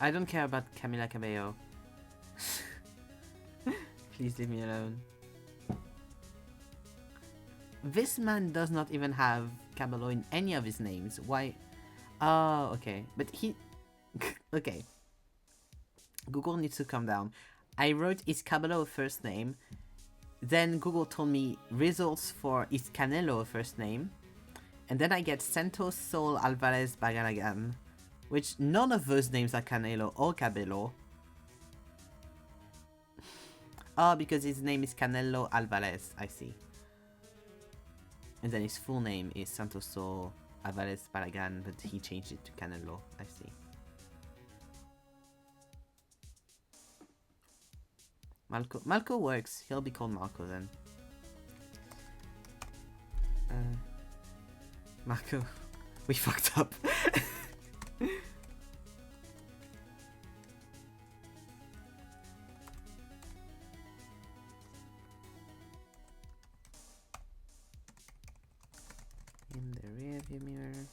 I don't care about Camila Cabello. Please leave me alone. This man does not even have Cabello in any of his names. Why? Oh, okay. But he... okay. Google needs to calm down. I wrote, is Cabello a first name? Then Google told me results for is Canelo a first name? And then I get Santos Sol Alvarez Bagaragan, which none of those names are Canelo or Cabello. Oh, because his name is Canelo Alvarez, I see. And then his full name is Santos Sol Alvarez Barragan, but he changed it to Canelo, I see. Malco works, he'll be called Marco then. Marco, we fucked up. In the rear view mirror.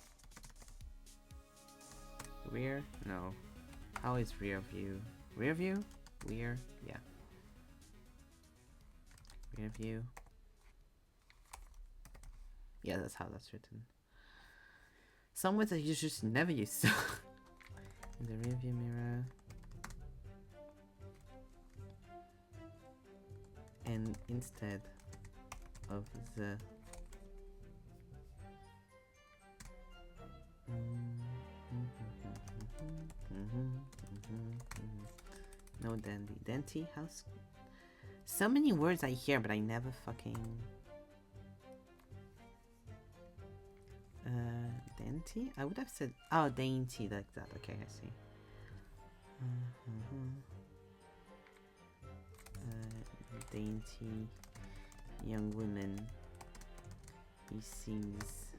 Rear? No. How is rear view? Rear view? Rear? Yeah. Rear view. Yeah, that's how that's written. Some words that you just never use. So in the rear view mirror. And instead of the no dandy. Danty house. So many words I hear, but I never fucking. Dainty? I would have said. Oh, dainty, like that. Okay, I see. Dainty young woman. He sees.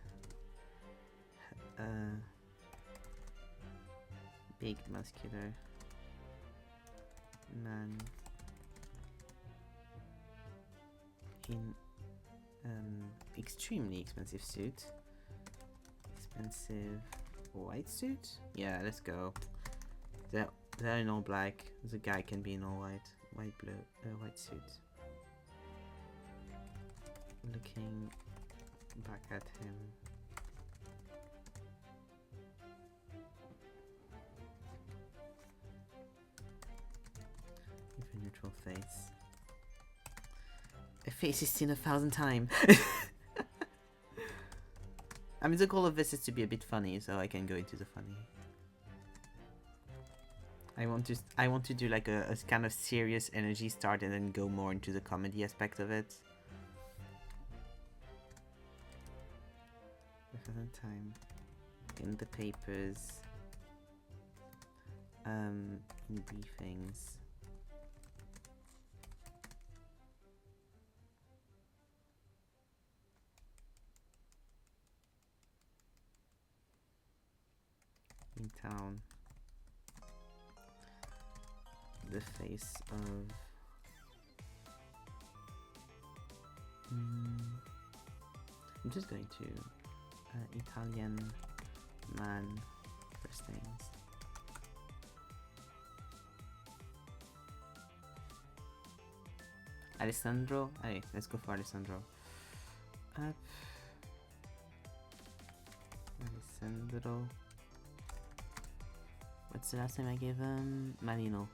Big muscular man in extremely expensive suit. Expensive white suit? Yeah, let's go. They're in all black. The guy can be in all white. White suit. Looking back at him. With a neutral face. A face is seen 1,000 times. I mean, the goal of this is to be a bit funny, so I can go into the funny. I want to do like a kind of serious energy start and then go more into the comedy aspect of it. 1,000 times in the papers, in briefings. In town, the face of I'm just going to Italian man first names. Alessandro. Hey, let's go for Alessandro. Alessandro. What's the last time I gave him? Marino.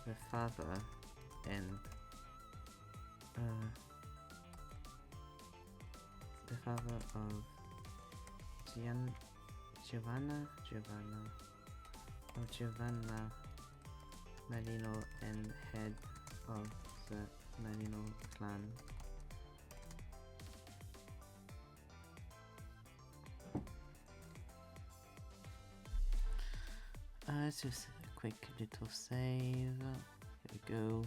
The father and the father of Giovanna Marino and head of the Marino clan. Let's just a quick little save. Here we go.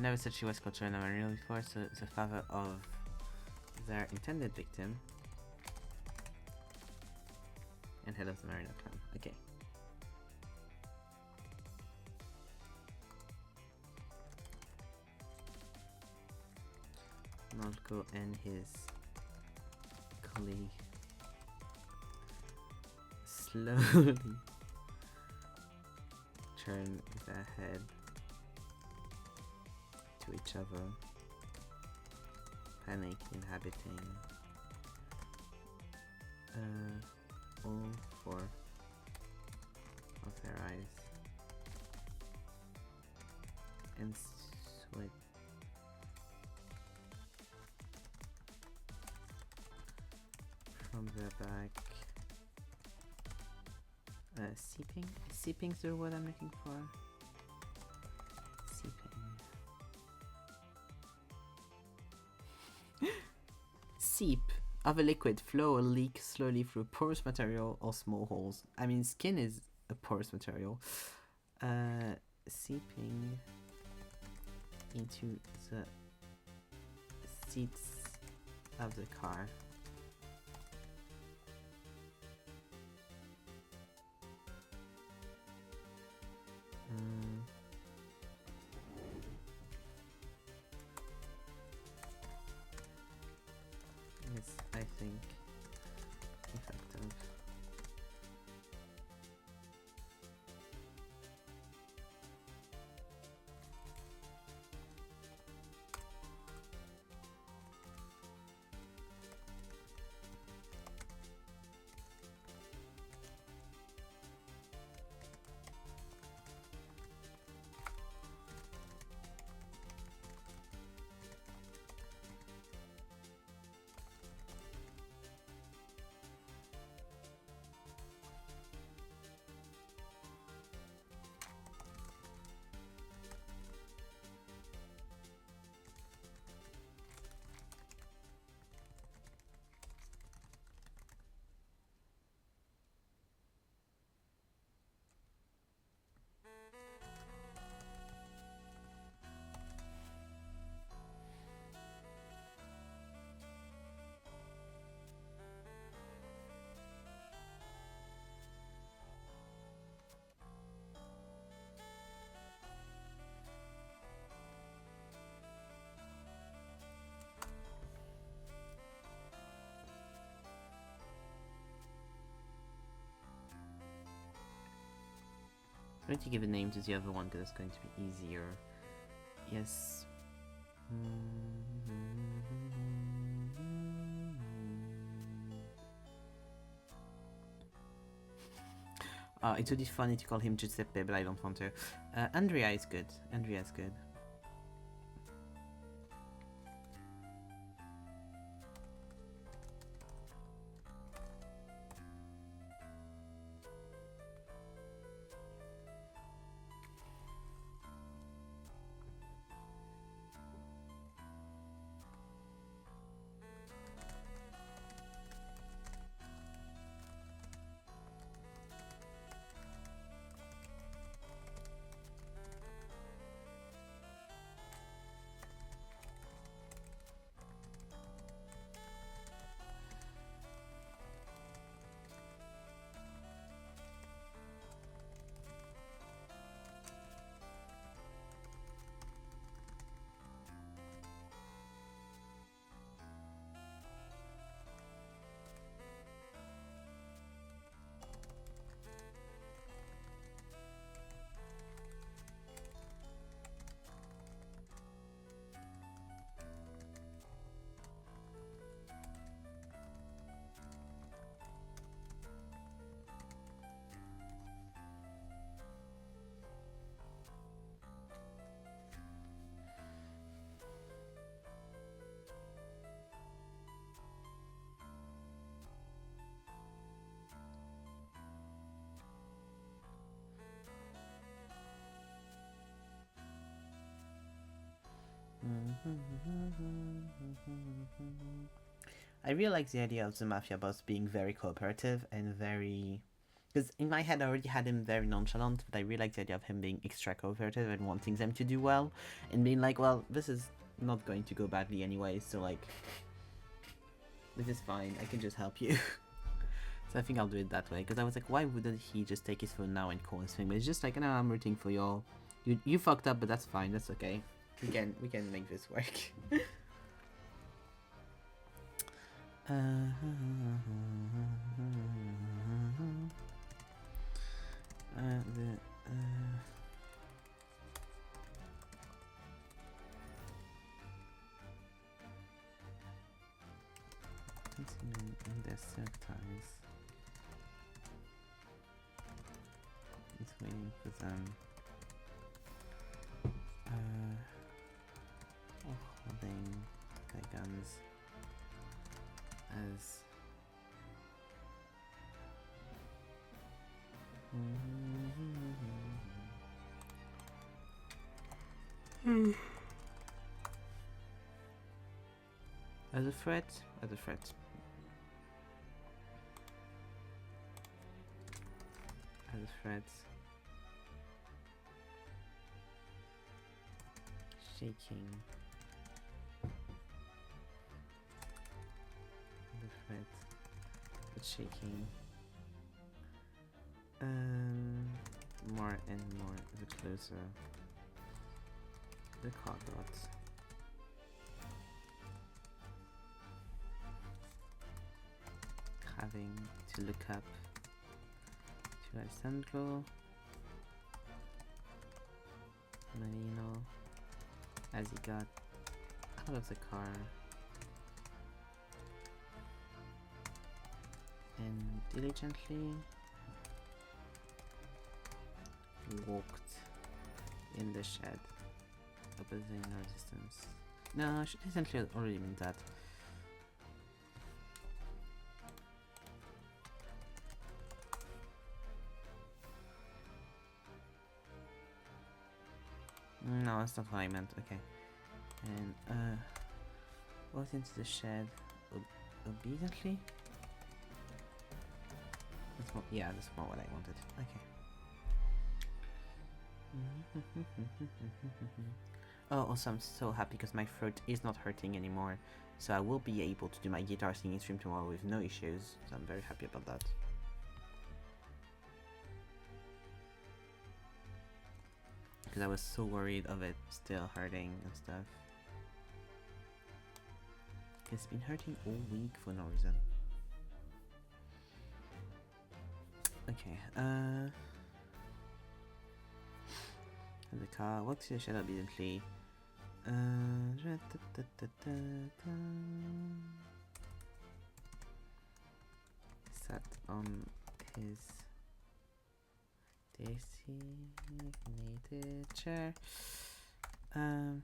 Never said she was cultural Marino before, so the father of their intended victim and head of the Marino clan. Okay. Malco and his colleague slowly turn their head to each other, panic inhabiting all four of their eyes, and sweat from their back, seeping through what I'm looking for. Seep of a liquid flow or leak slowly through porous material or small holes. I mean, skin is a porous material. Seeping into the seats of the car. Yes, I think effective. I'm going to give a name to the other one because it's going to be easier. Yes. It would be funny to call him Giuseppe, but I don't want to. Andrea is good. Andrea is good. I really like the idea of the mafia boss being very cooperative and very... Because in my head I already had him very nonchalant, but I really like the idea of him being extra cooperative and wanting them to do well, and being like, well, this is not going to go badly anyway, so like, this is fine, I can just help you. So I think I'll do it that way, because I was like, why wouldn't he just take his phone now and call his thing? But it's just like, no, I'm rooting for y'all. You fucked up, but that's fine, that's okay. We can make this work. In their ties. It's waiting for them. Holding their guns as as a threat, as a threat. As a threat. Shaking. The threat. But shaking. More and more the closer the car got. Having to look up to Alessandro Marino as he got out of the car and diligently walked in the shed, opposing no distance. No, I should essentially already mean that. No, that's not what I meant. Okay. And walked into the shed obediently. That's more, yeah, that's more what I wanted. Okay. Oh, also I'm so happy because my throat is not hurting anymore, so I will be able to do my guitar singing stream tomorrow with no issues, so I'm very happy about that. Because I was so worried of it still hurting and stuff. It's been hurting all week for no reason. Okay, the car walks to the shed obediently. Sat on his designated chair. Sat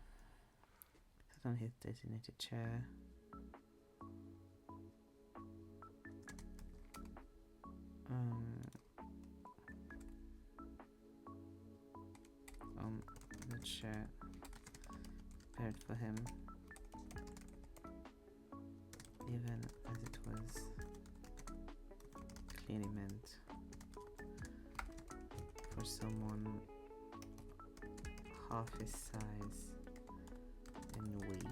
on his designated chair. On the chair prepared for him, even as it was clearly meant for someone half his size and weight.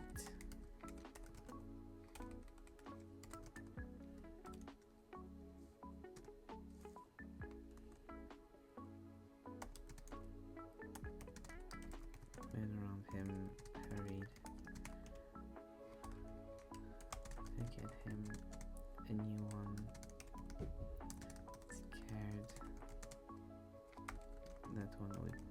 Men around him hurried to get him a new one, scared that one would break.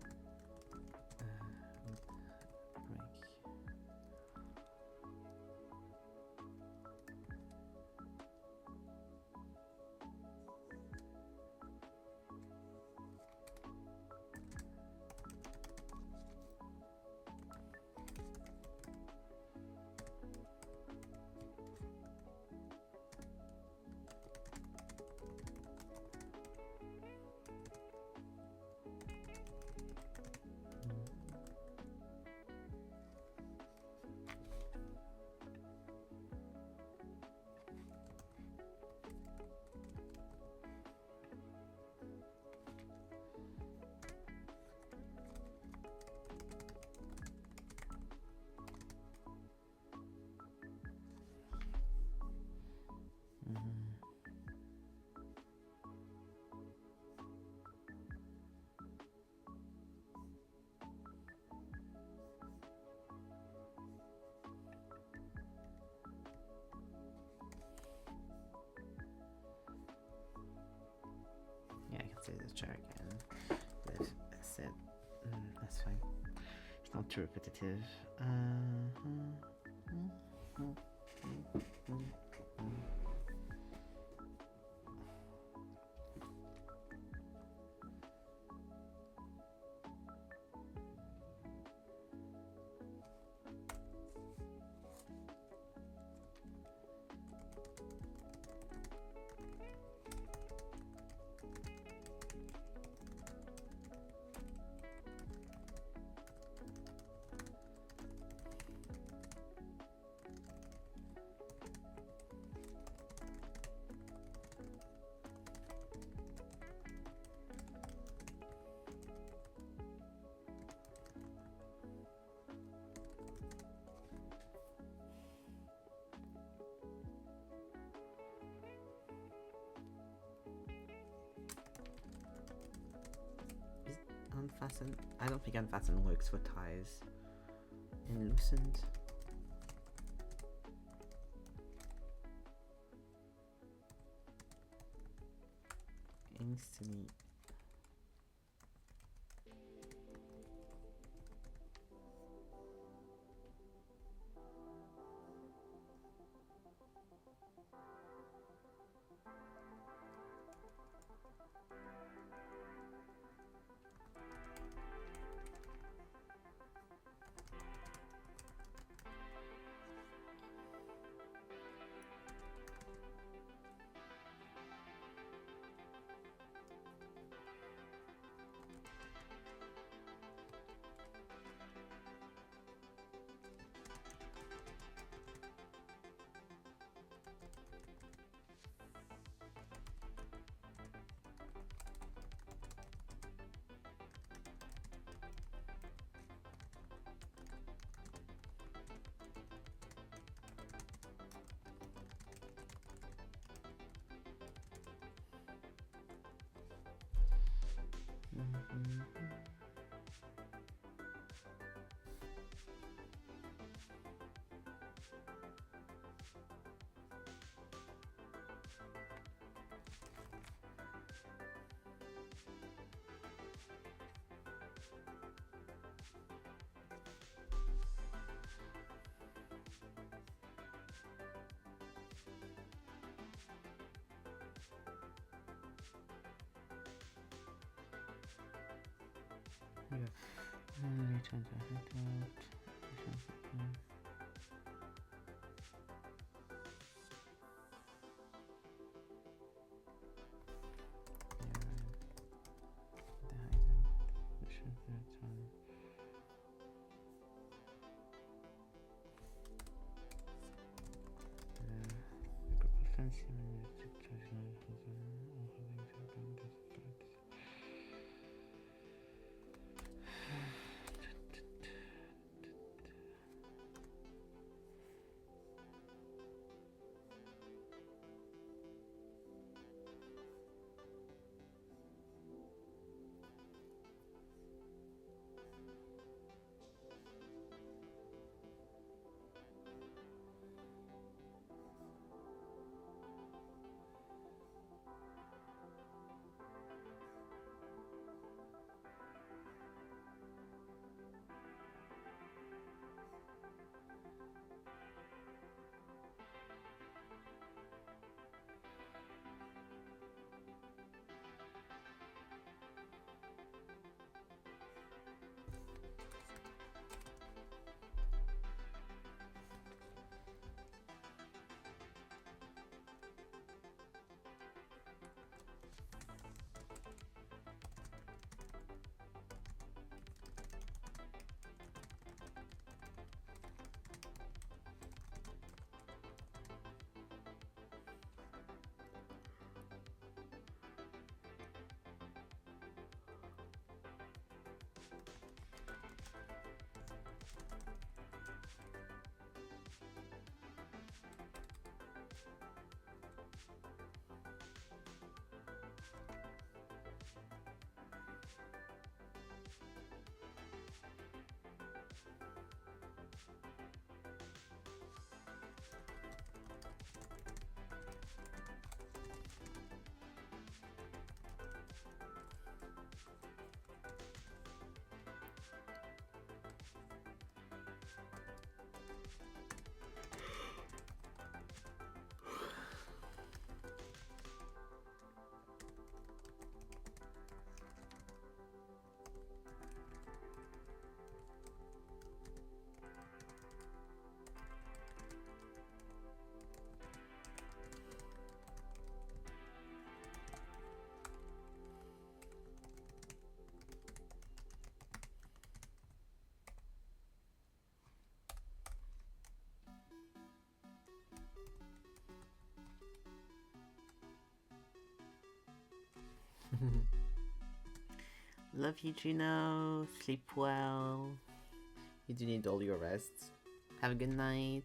the chair again. But I said, that's fine. It's not too repetitive. Unfasten. I don't think unfasten works for ties. And loosened. Instantly. Yeah. Return to headout. Love you, Juno. Sleep well. You do need all your rest. Have a good night.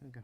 we go.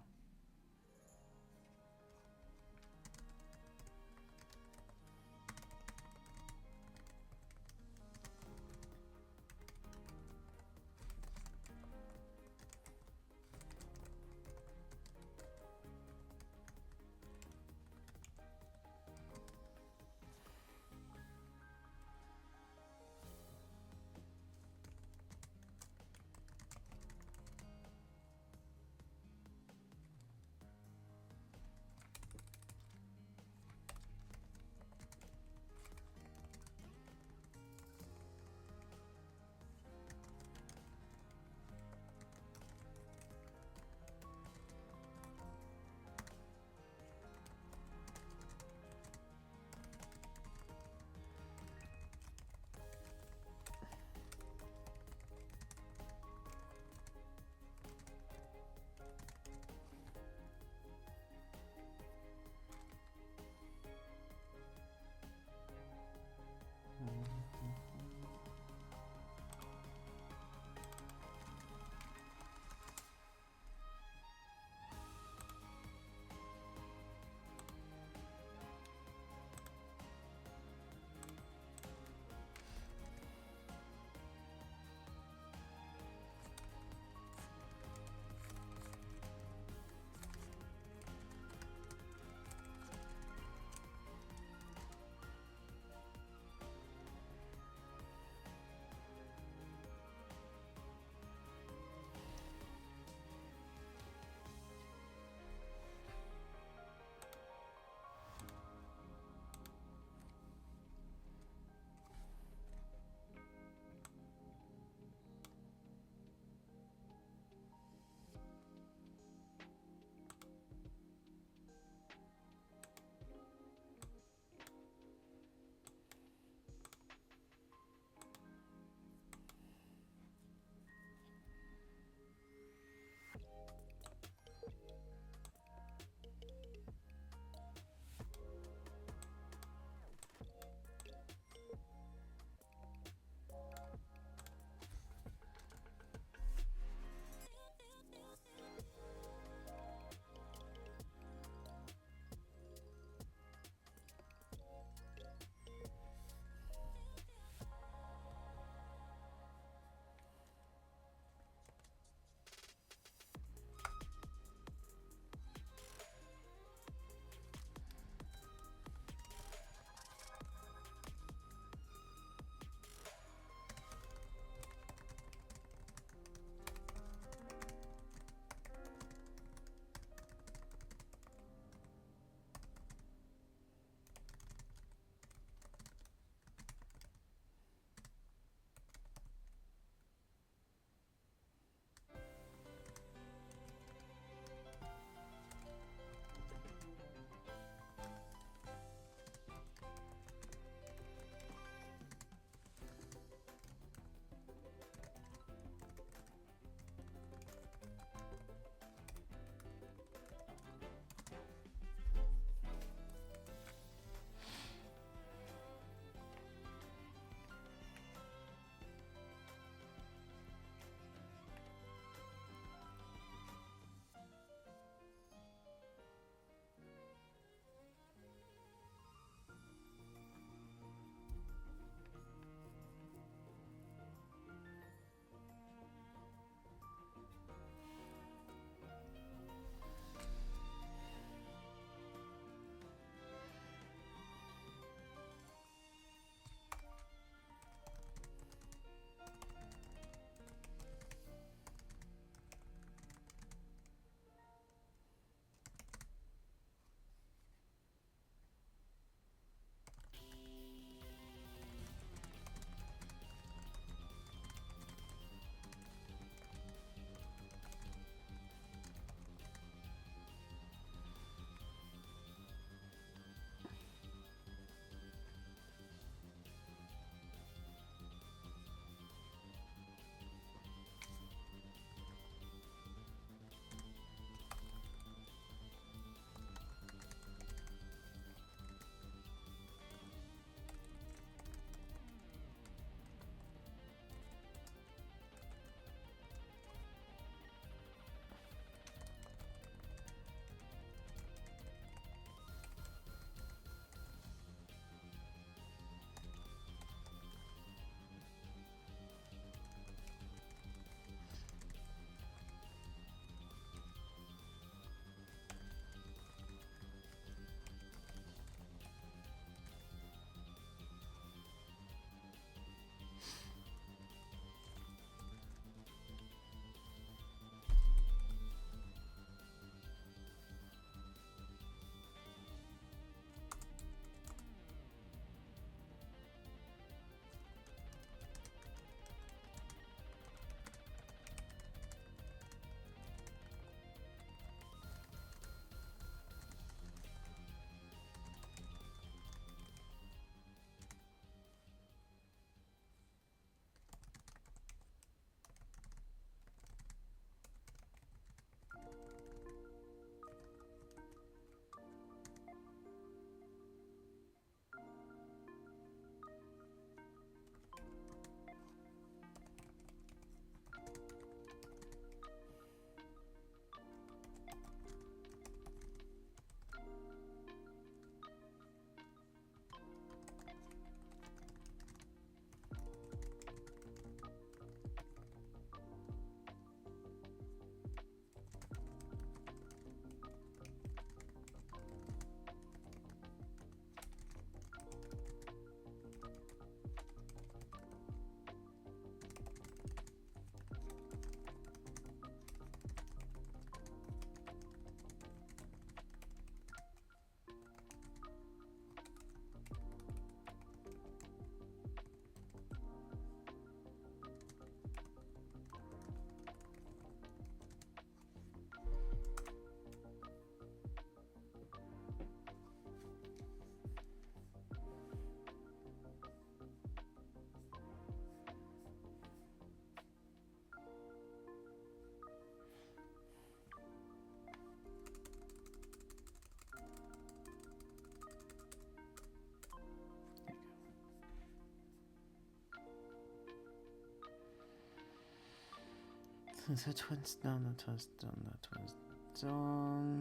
That one's done, that was done, that was done.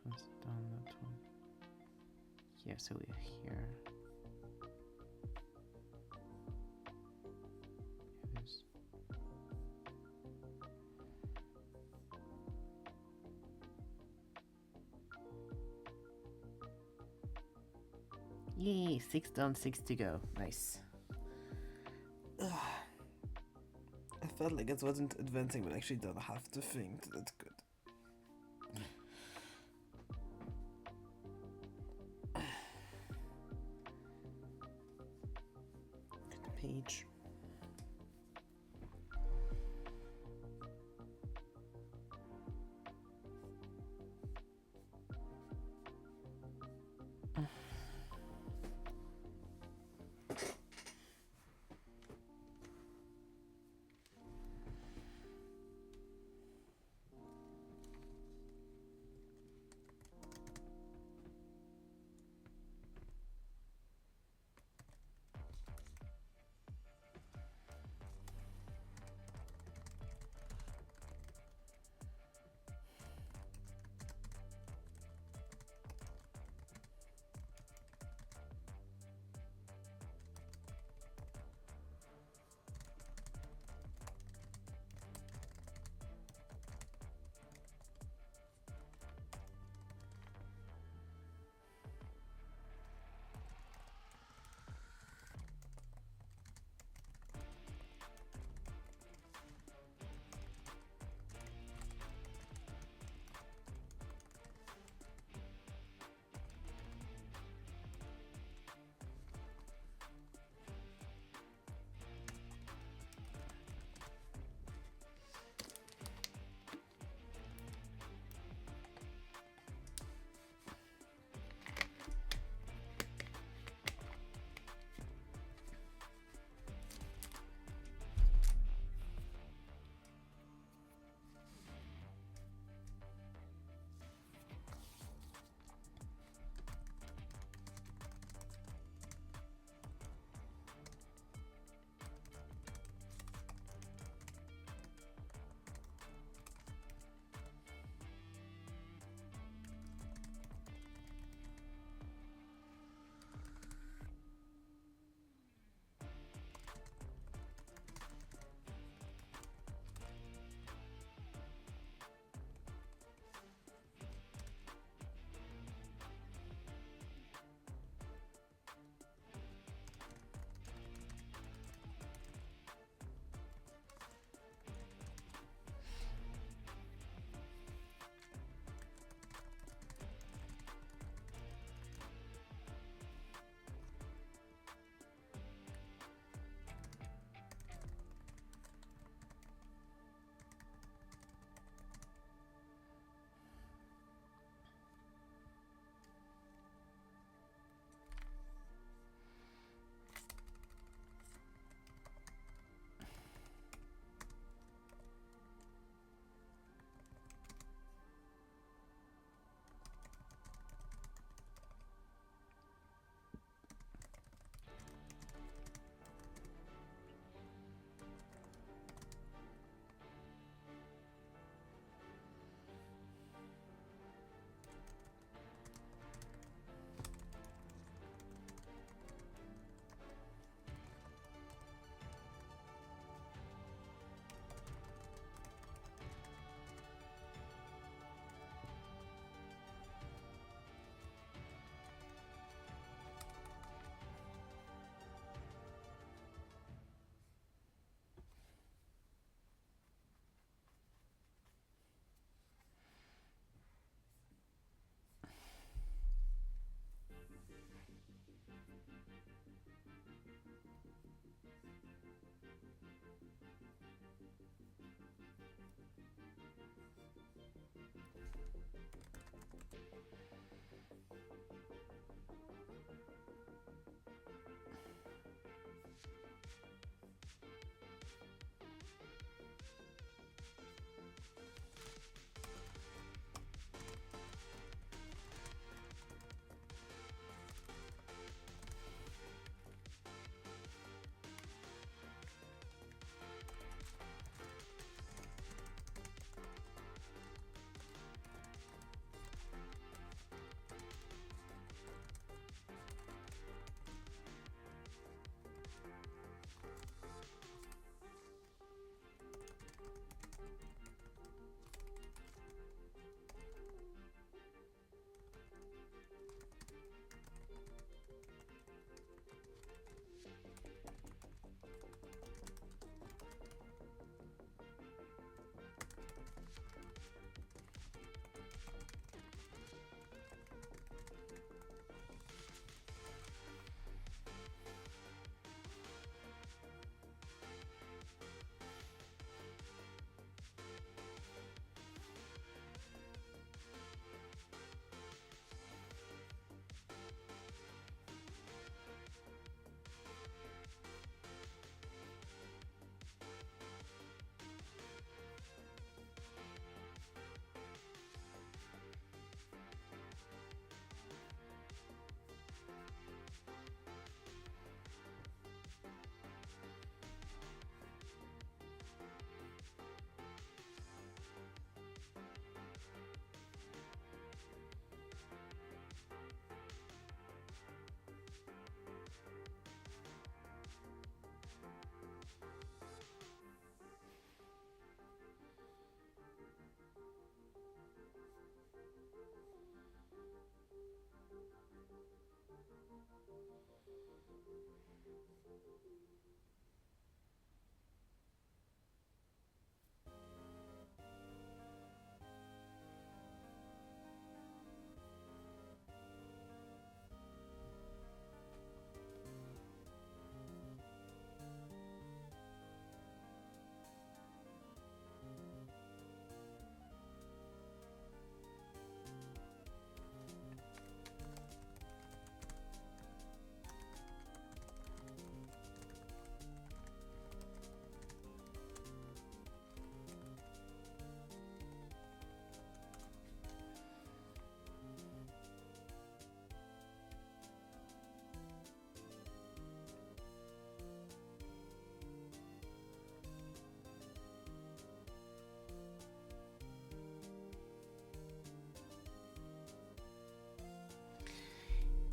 That was done, that one. Yeah, so we're here. Here it is. Yay, 6 done, 6 to go. Nice. Ugh. I felt like it wasn't advancing, but actually done half the thing, so that's good. Good page.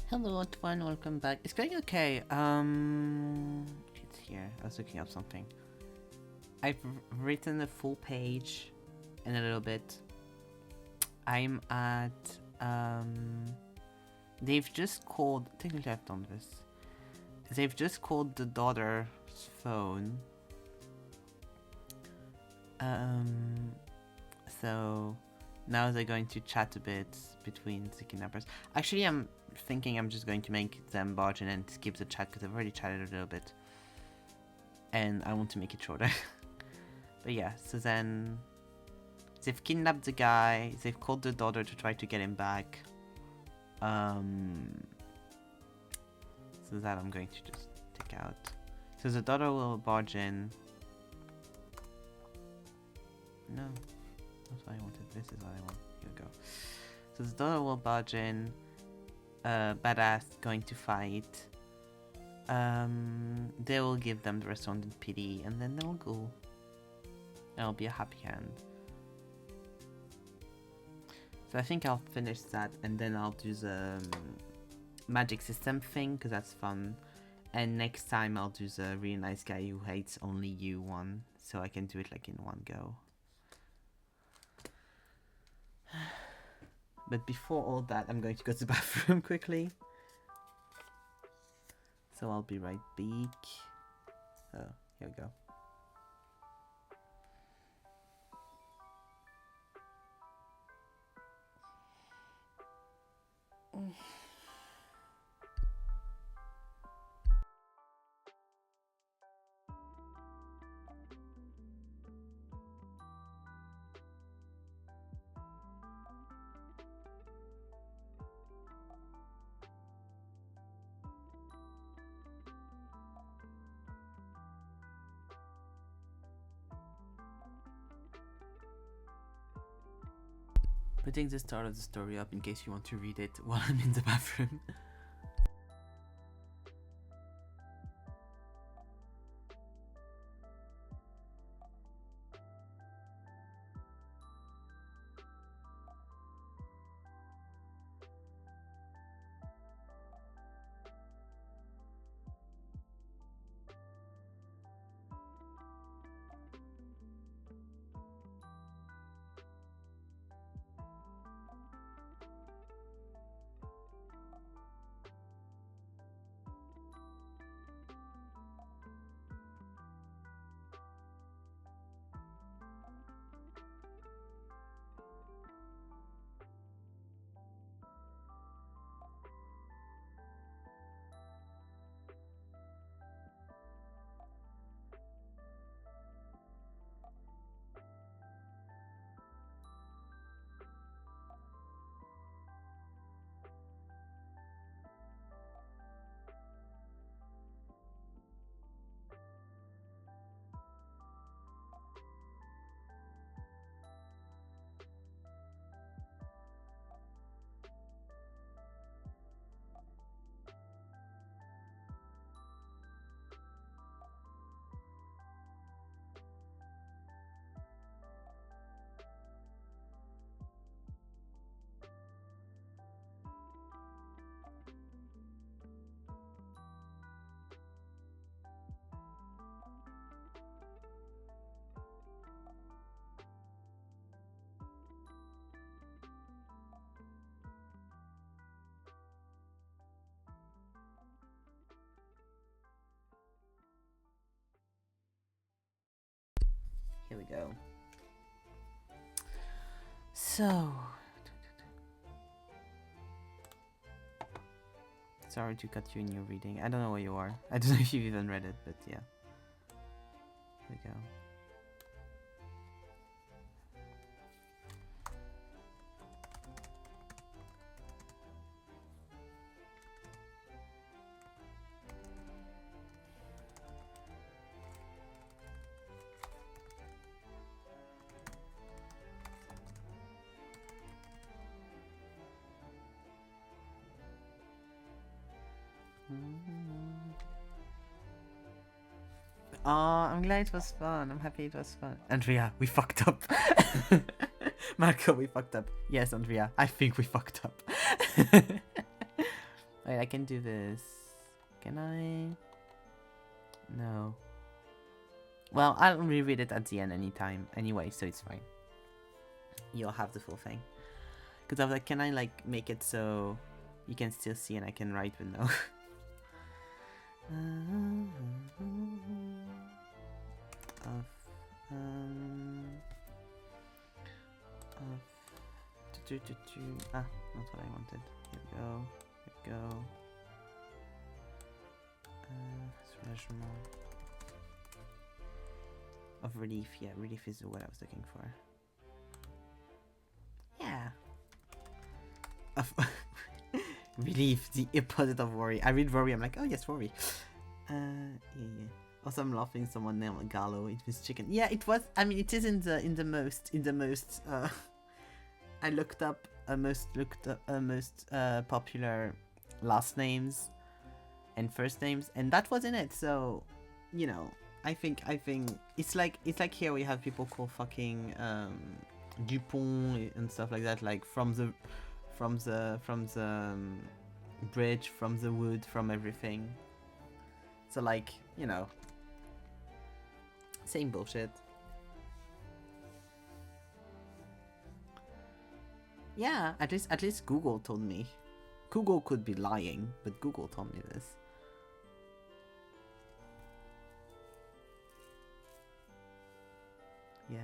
Hello, Antoine. Welcome back. It's going okay. It's here. I was looking up something. I've written a full page in a little bit. I'm at they've just called. Technically, I've done this. They've just called the daughter's phone. So now they're going to chat a bit between the kidnappers. Actually, I'm thinking I'm just going to make them barge in and skip the chat because I've already chatted a little bit. And I want to make it shorter. But yeah, so then they've kidnapped the guy, they've called the daughter to try to get him back. So that I'm going to just take out. So the daughter will barge in. No, that's what I wanted. This is what I want. Here we go. So the daughter will barge in. Badass going to fight. They will give them the resplendent pity, and then they'll go. It'll be a happy end. So I think I'll finish that, and then I'll do the magic system thing, because that's fun. And next time I'll do the really nice guy who hates only you one, so I can do it like in one go. But before all that, I'm going to go to the bathroom quickly. So I'll be right back. Oh, here we go. Putting the start of the story up in case you want to read it while I'm in the bathroom. Here we go. So, sorry to cut you in your reading. I don't know where you are. I don't know if you've even read it, but yeah. Here we go. Oh, I'm glad it was fun. I'm happy it was fun. Andrea, we fucked up. Marco, we fucked up. Yes, Andrea, I think we fucked up. Wait, I can do this. Can I? No. Well, I'll reread it at the end anytime anyway, so it's fine. You'll have the full thing. Because I was like, can I like make it so you can still see and I can write with no? Not what I wanted. Here we go. Here we go. Soulagement. Of relief. Yeah, relief is what I was looking for. Yeah. Relief, the opposite of worry. I read worry, I'm like, oh yes, worry. Yeah. Also, I'm laughing. Someone named Gallo. It was chicken. Yeah, it was. I mean, it is in the most. I looked up most popular last names and first names, and that was in it. So, you know, I think it's like here we have people call fucking Dupont and stuff like that, like from the bridge, from the wood, from everything. So like, you know, same bullshit. Yeah, at least Google told me. Google could be lying, but Google told me this. Yeah.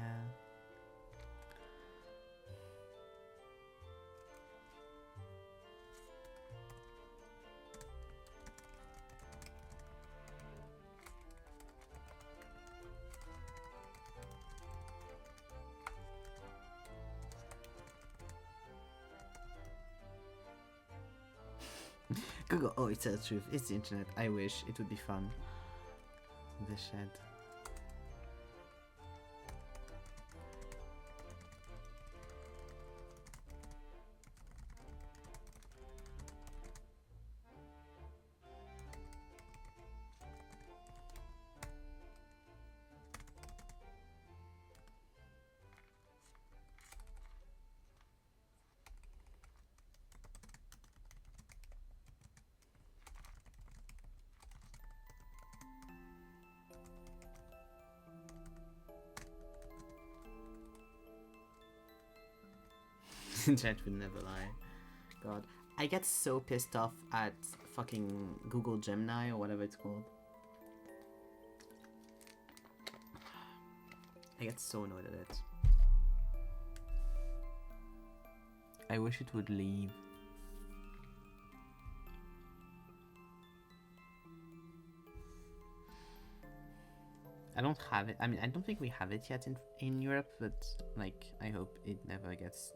Google, oh, it's the truth. It's the internet. I wish it would be fun. The shed. Internet would never lie. God, I get so pissed off at fucking Google Gemini or whatever it's called. I get so annoyed at it. I wish it would leave. I don't have it. I mean, I don't think we have it yet in Europe, but like, I hope it never gets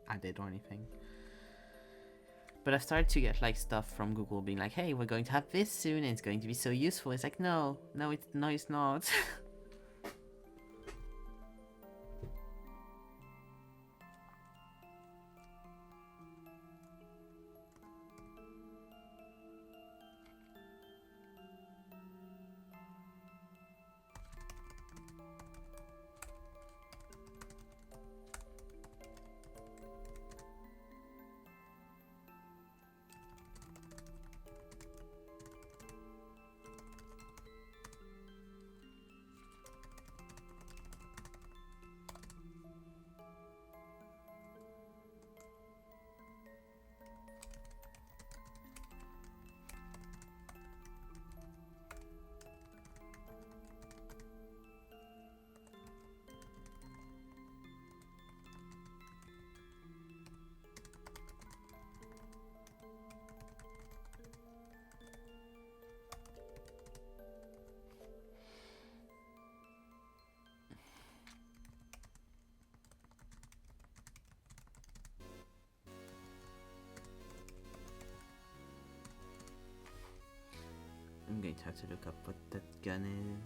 added or anything. But I've started to get like stuff from Google being like, "Hey, we're going to have this soon, and it's going to be so useful." It's like, no, it's not. going to have to look up what that gun is.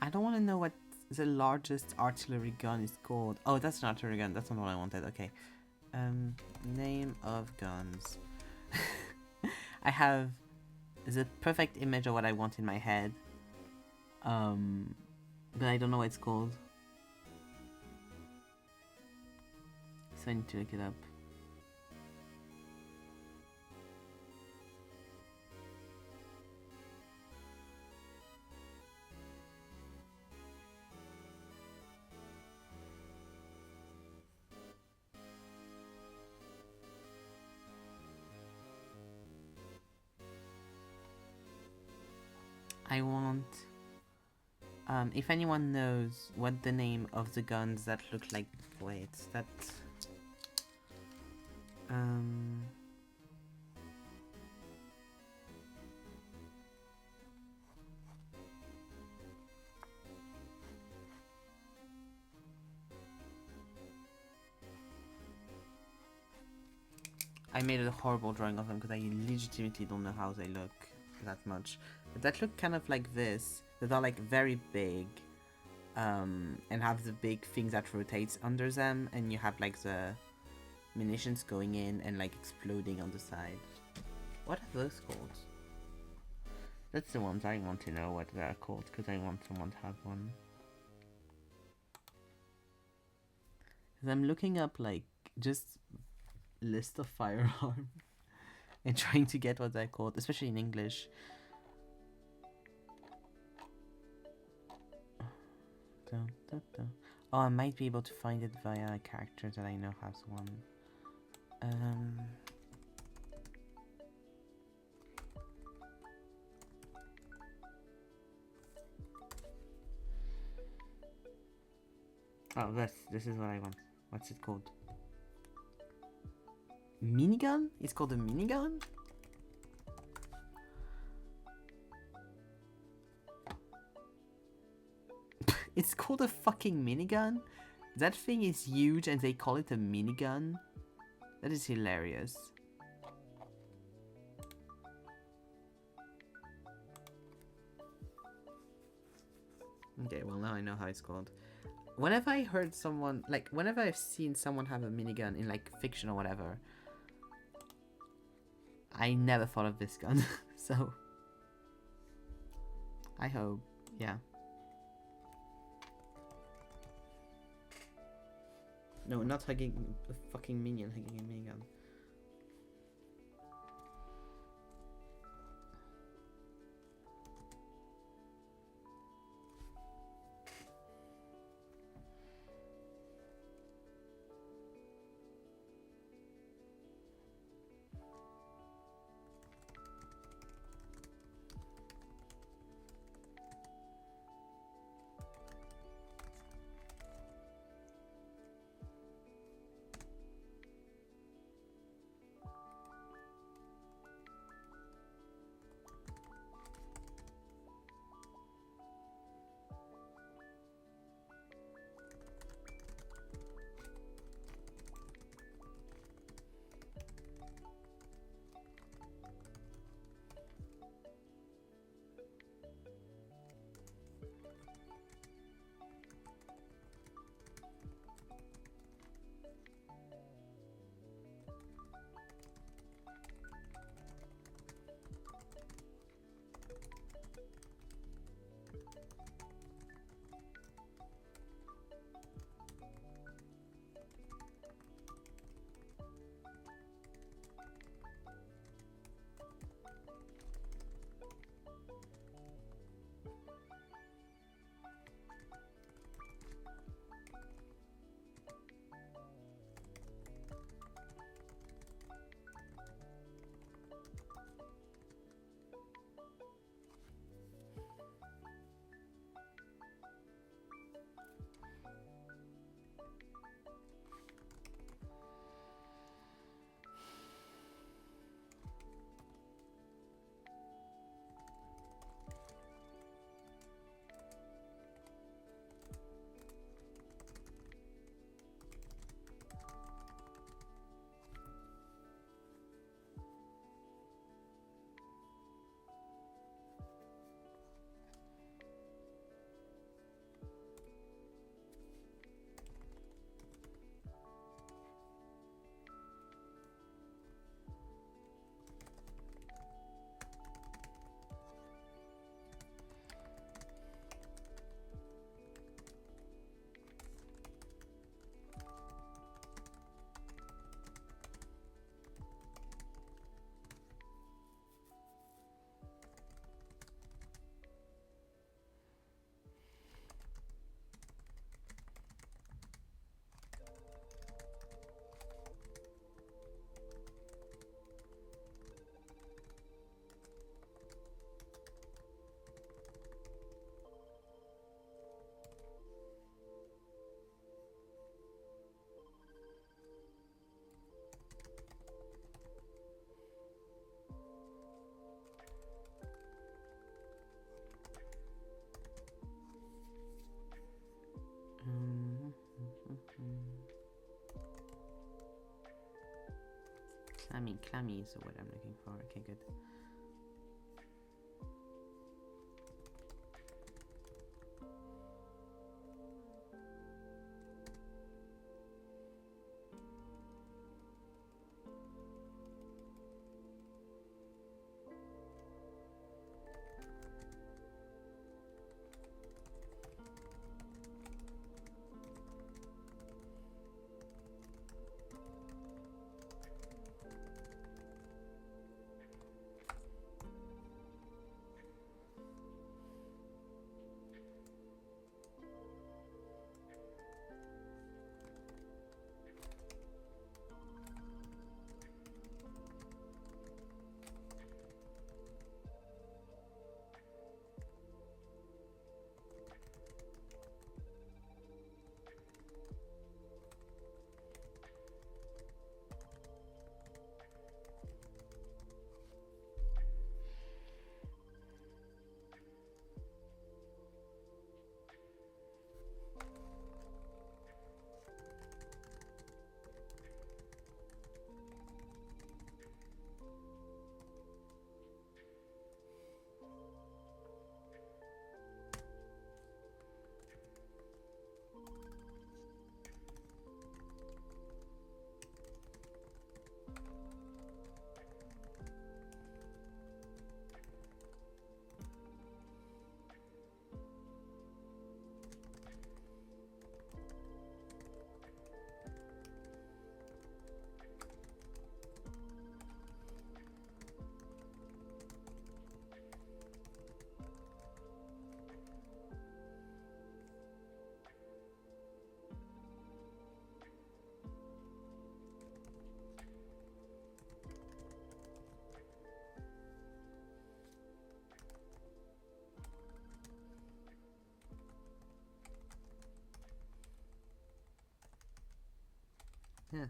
I don't want to know what the largest artillery gun is called. Oh, that's an artillery gun. That's not what I wanted. Okay. Name of guns. I have the perfect image of what I want in my head. But I don't know what it's called. So I need to look it up. I want... if anyone knows what the name of the guns that look like... Wait, that... I made a horrible drawing of them because I legitimately don't know how they look that much. But that look kind of like this. That are like very big. And have the big things that rotates under them. And you have like the munitions going in and like exploding on the side. What are those called? That's the ones I want to know what they're called because I want someone to have one. Because I'm looking up like just list of firearms and trying to get what they're called, especially in English. Oh, I might be able to find it via a character that I know has one. Oh, this is what I want. What's it called? Minigun? It's called a minigun? It's called a fucking minigun? That thing is huge and they call it a minigun? That is hilarious. Okay, well now I know how it's called. Whenever I heard someone, like, whenever I've seen someone have a minigun in, like, fiction or whatever, I never thought of this gun, so I hope, yeah. No, not hugging a fucking minion, hugging a minigun. Clammy is the word I'm looking for. Okay, good. Yeah.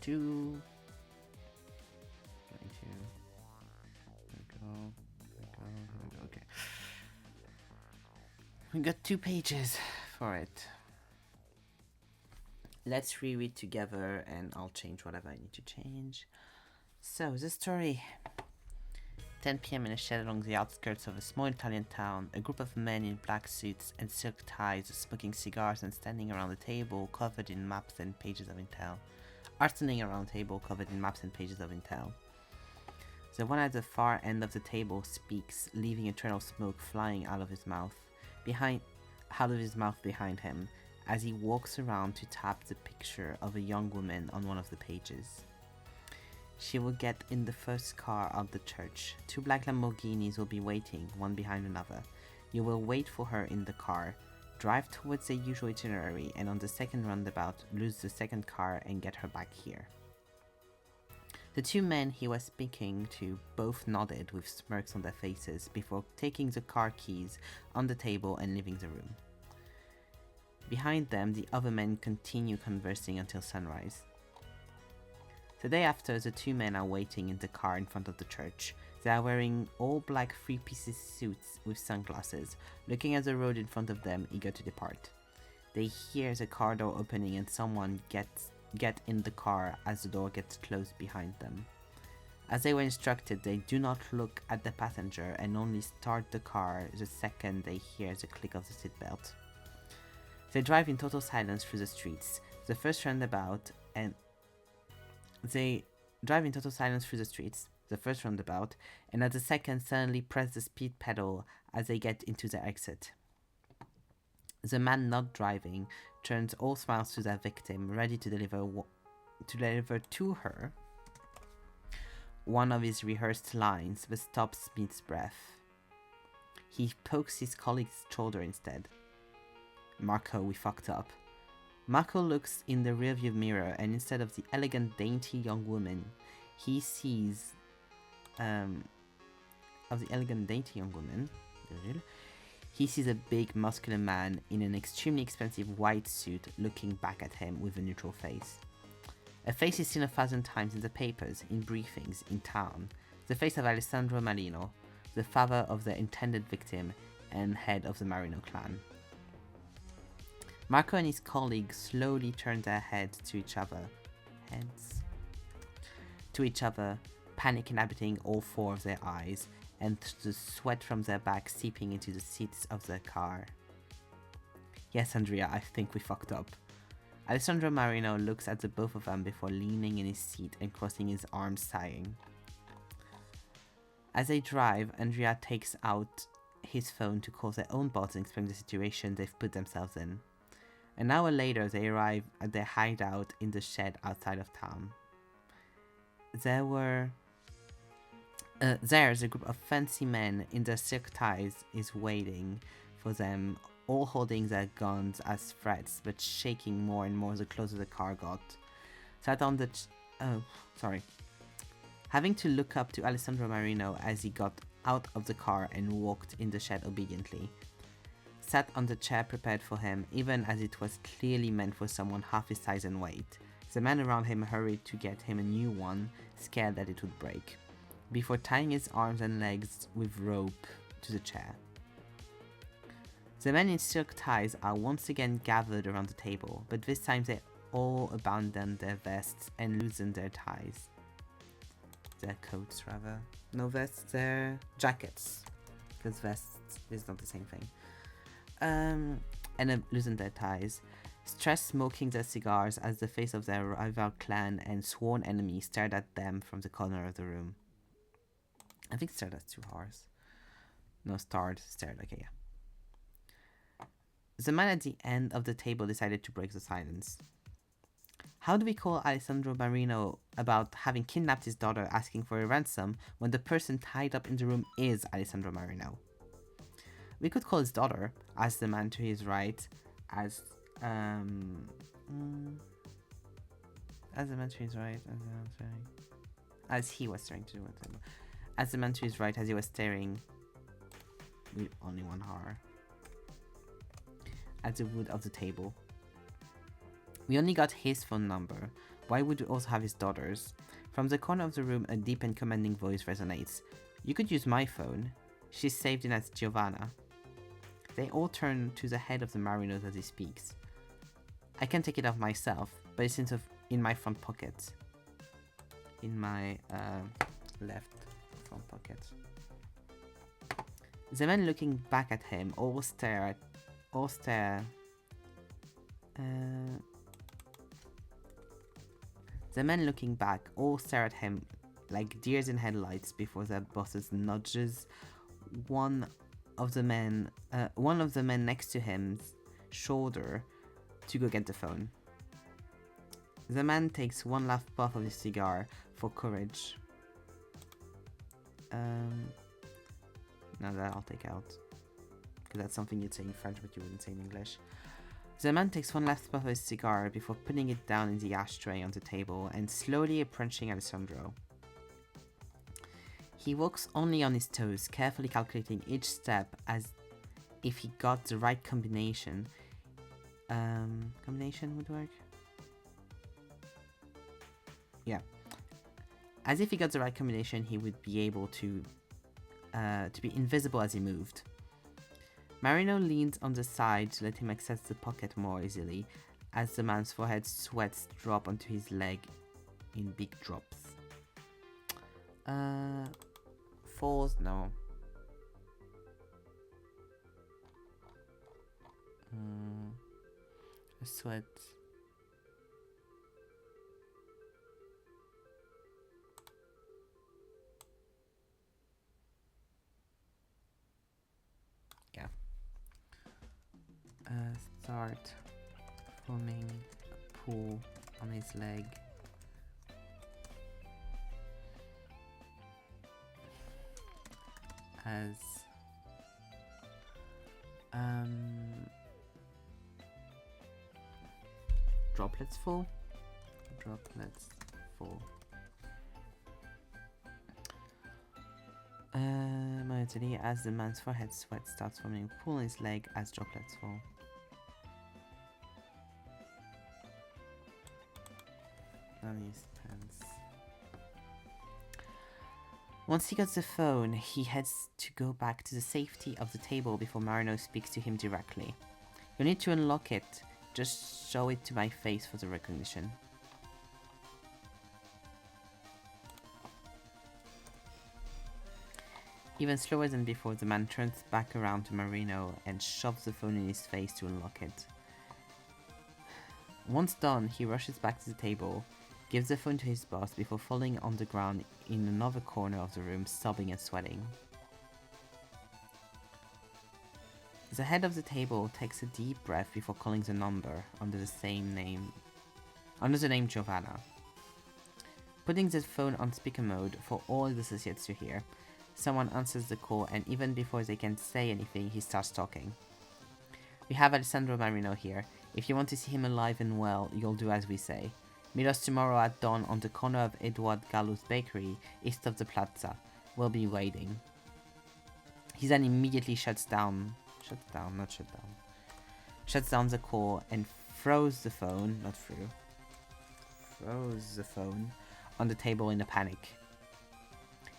22. 22. There we go. There we go. Okay. We got 2 pages for it. Let's reread together and I'll change whatever I need to change. So, the story. 10 p.m. in a shed along the outskirts of a small Italian town, a group of men in black suits and silk ties, smoking cigars and standing around a table covered in maps and pages of intel. Are standing around a table covered in maps and pages of intel. The one at the far end of the table speaks, leaving a trail of smoke flying out of his mouth behind him, as he walks around to tap the picture of a young woman on one of the pages. She will get in the first car out the church. 2 black Lamborghinis will be waiting, one behind another. You will wait for her in the car, drive towards the usual itinerary, and on the second roundabout, lose the second car and get her back here. The 2 men he was speaking to both nodded with smirks on their faces before taking the car keys on the table and leaving the room. Behind them, the other men continue conversing until sunrise. The day after, the 2 men are waiting in the car in front of the church. They are wearing all black 3-piece suits with sunglasses, looking at the road in front of them, eager to depart. They hear the car door opening and someone get in the car as the door gets closed behind them. As they were instructed, they do not look at the passenger and only start the car the second they hear the click of the seatbelt. They drive in total silence through the streets. The first roundabout, and at the second suddenly press the speed pedal as they get into the exit. The man not driving turns all smiles to their victim, ready to deliver to her one of his rehearsed lines, but stops mid-breath. He pokes his colleague's shoulder instead. "Marco, we fucked up." Marco looks in the rearview mirror, and instead of the elegant, dainty young woman, he sees he sees a big, muscular man in an extremely expensive white suit looking back at him with a neutral face. A face he's seen 1,000 times in the papers, in briefings, in town. The face of Alessandro Marino, the father of the intended victim and head of the Marino clan. Marco and his colleague slowly turn their heads to each other, panic inhabiting all 4 of their eyes, and the sweat from their back seeping into the seats of their car. "Yes, Andrea, I think we fucked up." Alessandro Marino looks at the both of them before leaning in his seat and crossing his arms, sighing. As they drive, Andrea takes out his phone to call their own boss and explain the situation they've put themselves in. An hour later, they arrive at their hideout in the shed outside of town. There's a group of fancy men in their silk ties is waiting for them, all holding their guns as threats, but shaking more and more the closer the car got. Having to look up to Alessandro Marino as he got out of the car and walked in the shed obediently. Sat on the chair prepared for him, even as it was clearly meant for someone half his size and weight. The men around him hurried to get him a new one, scared that it would break, before tying his arms and legs with rope to the chair. The men in silk ties are once again gathered around the table, but this time they all abandon their vests and loosen their ties. Their coats, rather. No vests, their jackets. Because vests is not the same thing. And loosen their ties. Stressed, smoking their cigars as the face of their rival clan and sworn enemy stared at them from the corner of the room. I think stared as 2 R's. No, stared, okay, yeah. The man at the end of the table decided to break the silence. "How do we call Alessandro Marino about having kidnapped his daughter asking for a ransom when the person tied up in the room is Alessandro Marino?" "We could call his daughter," asked the man to his right, as the man to his right, as he was staring to the table. As the man to his right, as he was staring with only 1 R at the wood of the table. "We only got his phone number. Why would we also have his daughters? From the corner of the room, a deep and commanding voice resonates. You could use my phone. She's saved in as Giovanna. They all turn to the head of the Marinos as he speaks. I can take it off myself, but it's in my front pocket. In my left front pocket. The men looking back at him all stare. The men looking back all stare at him like deers in headlights before their bosses nudges one of the men next to him's shoulder to go get the phone. The man takes one last puff of his cigar for courage. No, that I'll take out. Because that's something you'd say in French, but you wouldn't say in English. The man takes one last puff of his cigar before putting it down in the ashtray on the table and slowly approaching Alessandro. He walks only on his toes, carefully calculating each step as if he got the right combination. Combination would work? Yeah. As if he got the right combination, he would be able to be invisible as he moved. Marino leans on the side to let him access the pocket more easily, as the man's forehead sweats drop onto his leg in big drops. Falls? No. Sweat. Yeah. Start forming a pool on his leg. As droplets fall. Momentarily, as the man's forehead sweat starts forming a pool on his leg as droplets fall. On his pants. Once he gets the phone, he heads to go back to the safety of the table before Marino speaks to him directly. You need to unlock it. Just show it to my face for the recognition. Even slower than before, the man turns back around to Marino and shoves the phone in his face to unlock it. Once done, he rushes back to the table, gives the phone to his boss before falling on the ground in another corner of the room, sobbing and sweating. The head of the table takes a deep breath before calling the number under the name Giovanna. Putting the phone on speaker mode for all the associates to hear, someone answers the call, and even before they can say anything, he starts talking. We have Alessandro Marino here. If you want to see him alive and well, you'll do as we say. Meet us tomorrow at dawn on the corner of Edward Gallo's bakery, east of the plaza. We'll be waiting. He then immediately shuts down the call and throws the phone on the table in a panic.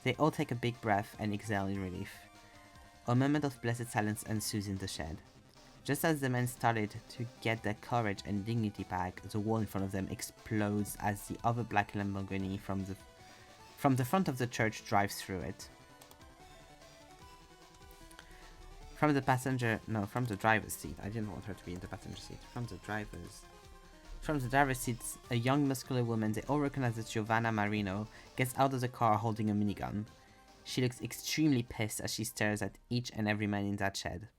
They all take a big breath and exhale in relief. A moment of blessed silence ensues in the shed. Just as the men started to get their courage and dignity back, the wall in front of them explodes as the other black Lamborghini from the front of the church drives through it. From the driver's seat. I didn't want her to be in the passenger seat. From the driver's seat, a young muscular woman they all recognize as Giovanna Marino gets out of the car holding a minigun. She looks extremely pissed as she stares at each and every man in that shed.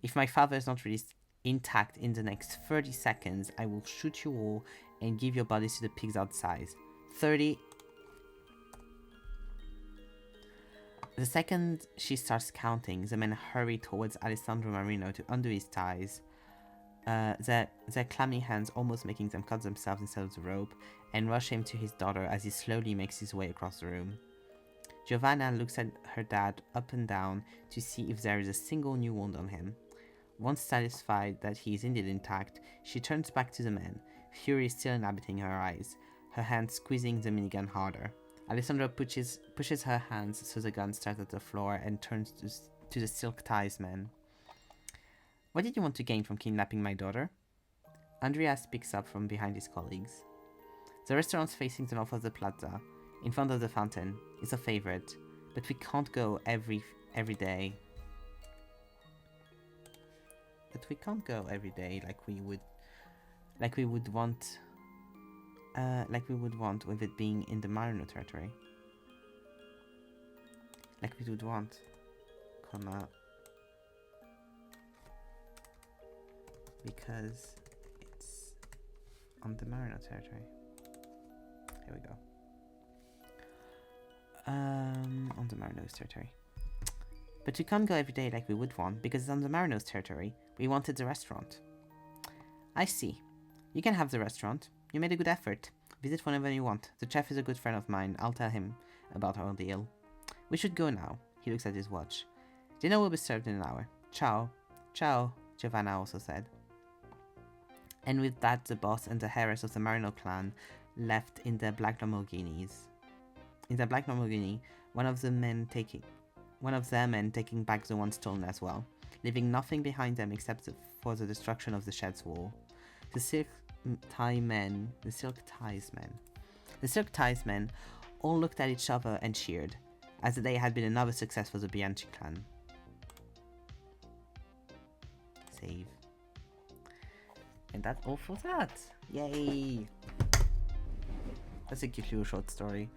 If my father is not released intact in the next 30 seconds, I will shoot you all and give your bodies to the pigs outside. 30. The second she starts counting, the men hurry towards Alessandro Marino to undo his ties, their clammy hands almost making them cut themselves instead of the rope, and rush him to his daughter as he slowly makes his way across the room. Giovanna looks at her dad up and down to see if there is a single new wound on him. Once satisfied that he is indeed intact, she turns back to the men, fury still inhabiting her eyes, her hand squeezing the minigun harder. Alessandra pushes her hands so the gun starts at the floor and turns to the silk ties man. What did you want to gain from kidnapping my daughter? Andreas picks up from behind his colleagues. The restaurant facing the north of the plaza, in front of the fountain, is a favorite, but we can't go every day. But we can't go every day like we would want with it being in the Marino territory. Like we would want, comma, because it's on the Marino territory. Here we go. On the Marino's territory. But we can't go every day like we would want, because it's on the Marino's territory. We wanted the restaurant. I see. You can have the restaurant. You made a good effort. Visit whenever you want. The chef is a good friend of mine. I'll tell him about our deal. We should go now. He looks at his watch. Dinner will be served in an hour. Ciao. Ciao, Giovanna also said. And with that, the boss and the heiress of the Marino clan left in their black Lamborghinis. In the black Lamborghini, one of their men taking back the one stolen as well, leaving nothing behind them except for the destruction of the shed's wall. The silk ties men all looked at each other and cheered, as the day had been another success for the Bianchi clan. Save. And that's all for that. Yay! That's a cute little short story.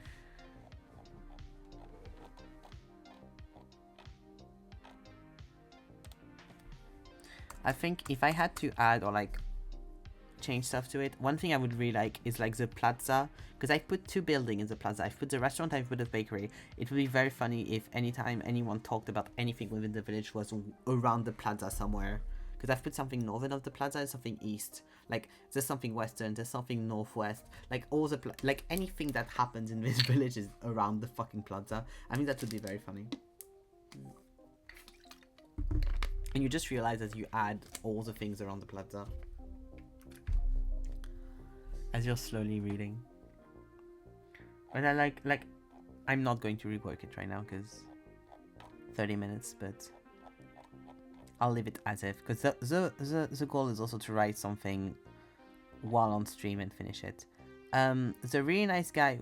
I think if I had to add or like change stuff to it, one thing I would really like is like the plaza, because I put two buildings in the plaza. I've put the restaurant, I've put the bakery. It would be very funny if anytime anyone talked about anything within the village was around the plaza somewhere. Because I've put something northern of the plaza and something east. Like there's something western, there's something northwest. Like all the like anything that happens in this village is around the fucking plaza. I think that would be very funny. And you just realize as you add all the things around the plaza. As you're slowly reading. But I like I'm not going to rework it right now because 30 minutes, but I'll leave it as if, because the goal is also to write something while on stream and finish it. The really nice guy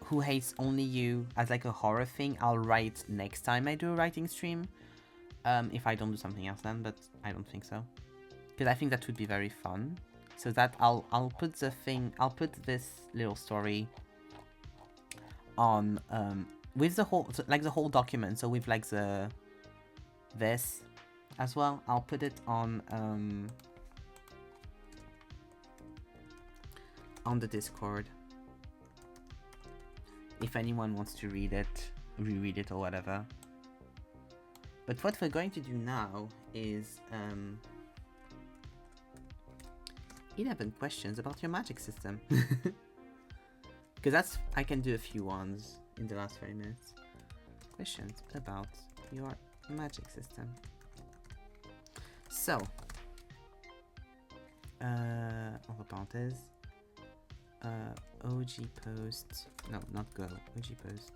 who hates only you as like a horror thing, I'll write next time I do a writing stream. If I don't do something else then, but I don't think so, because I think that would be very fun. So that I'll put this little story on with the whole document. So with like this as well, I'll put it on the Discord if anyone wants to read it, reread it or whatever. But what we're going to do now is 11 questions about your magic system. Because I can do a few ones in the last 30 minutes. Questions about your magic system. So, entre parenthèses, OG post, no, not go, OG post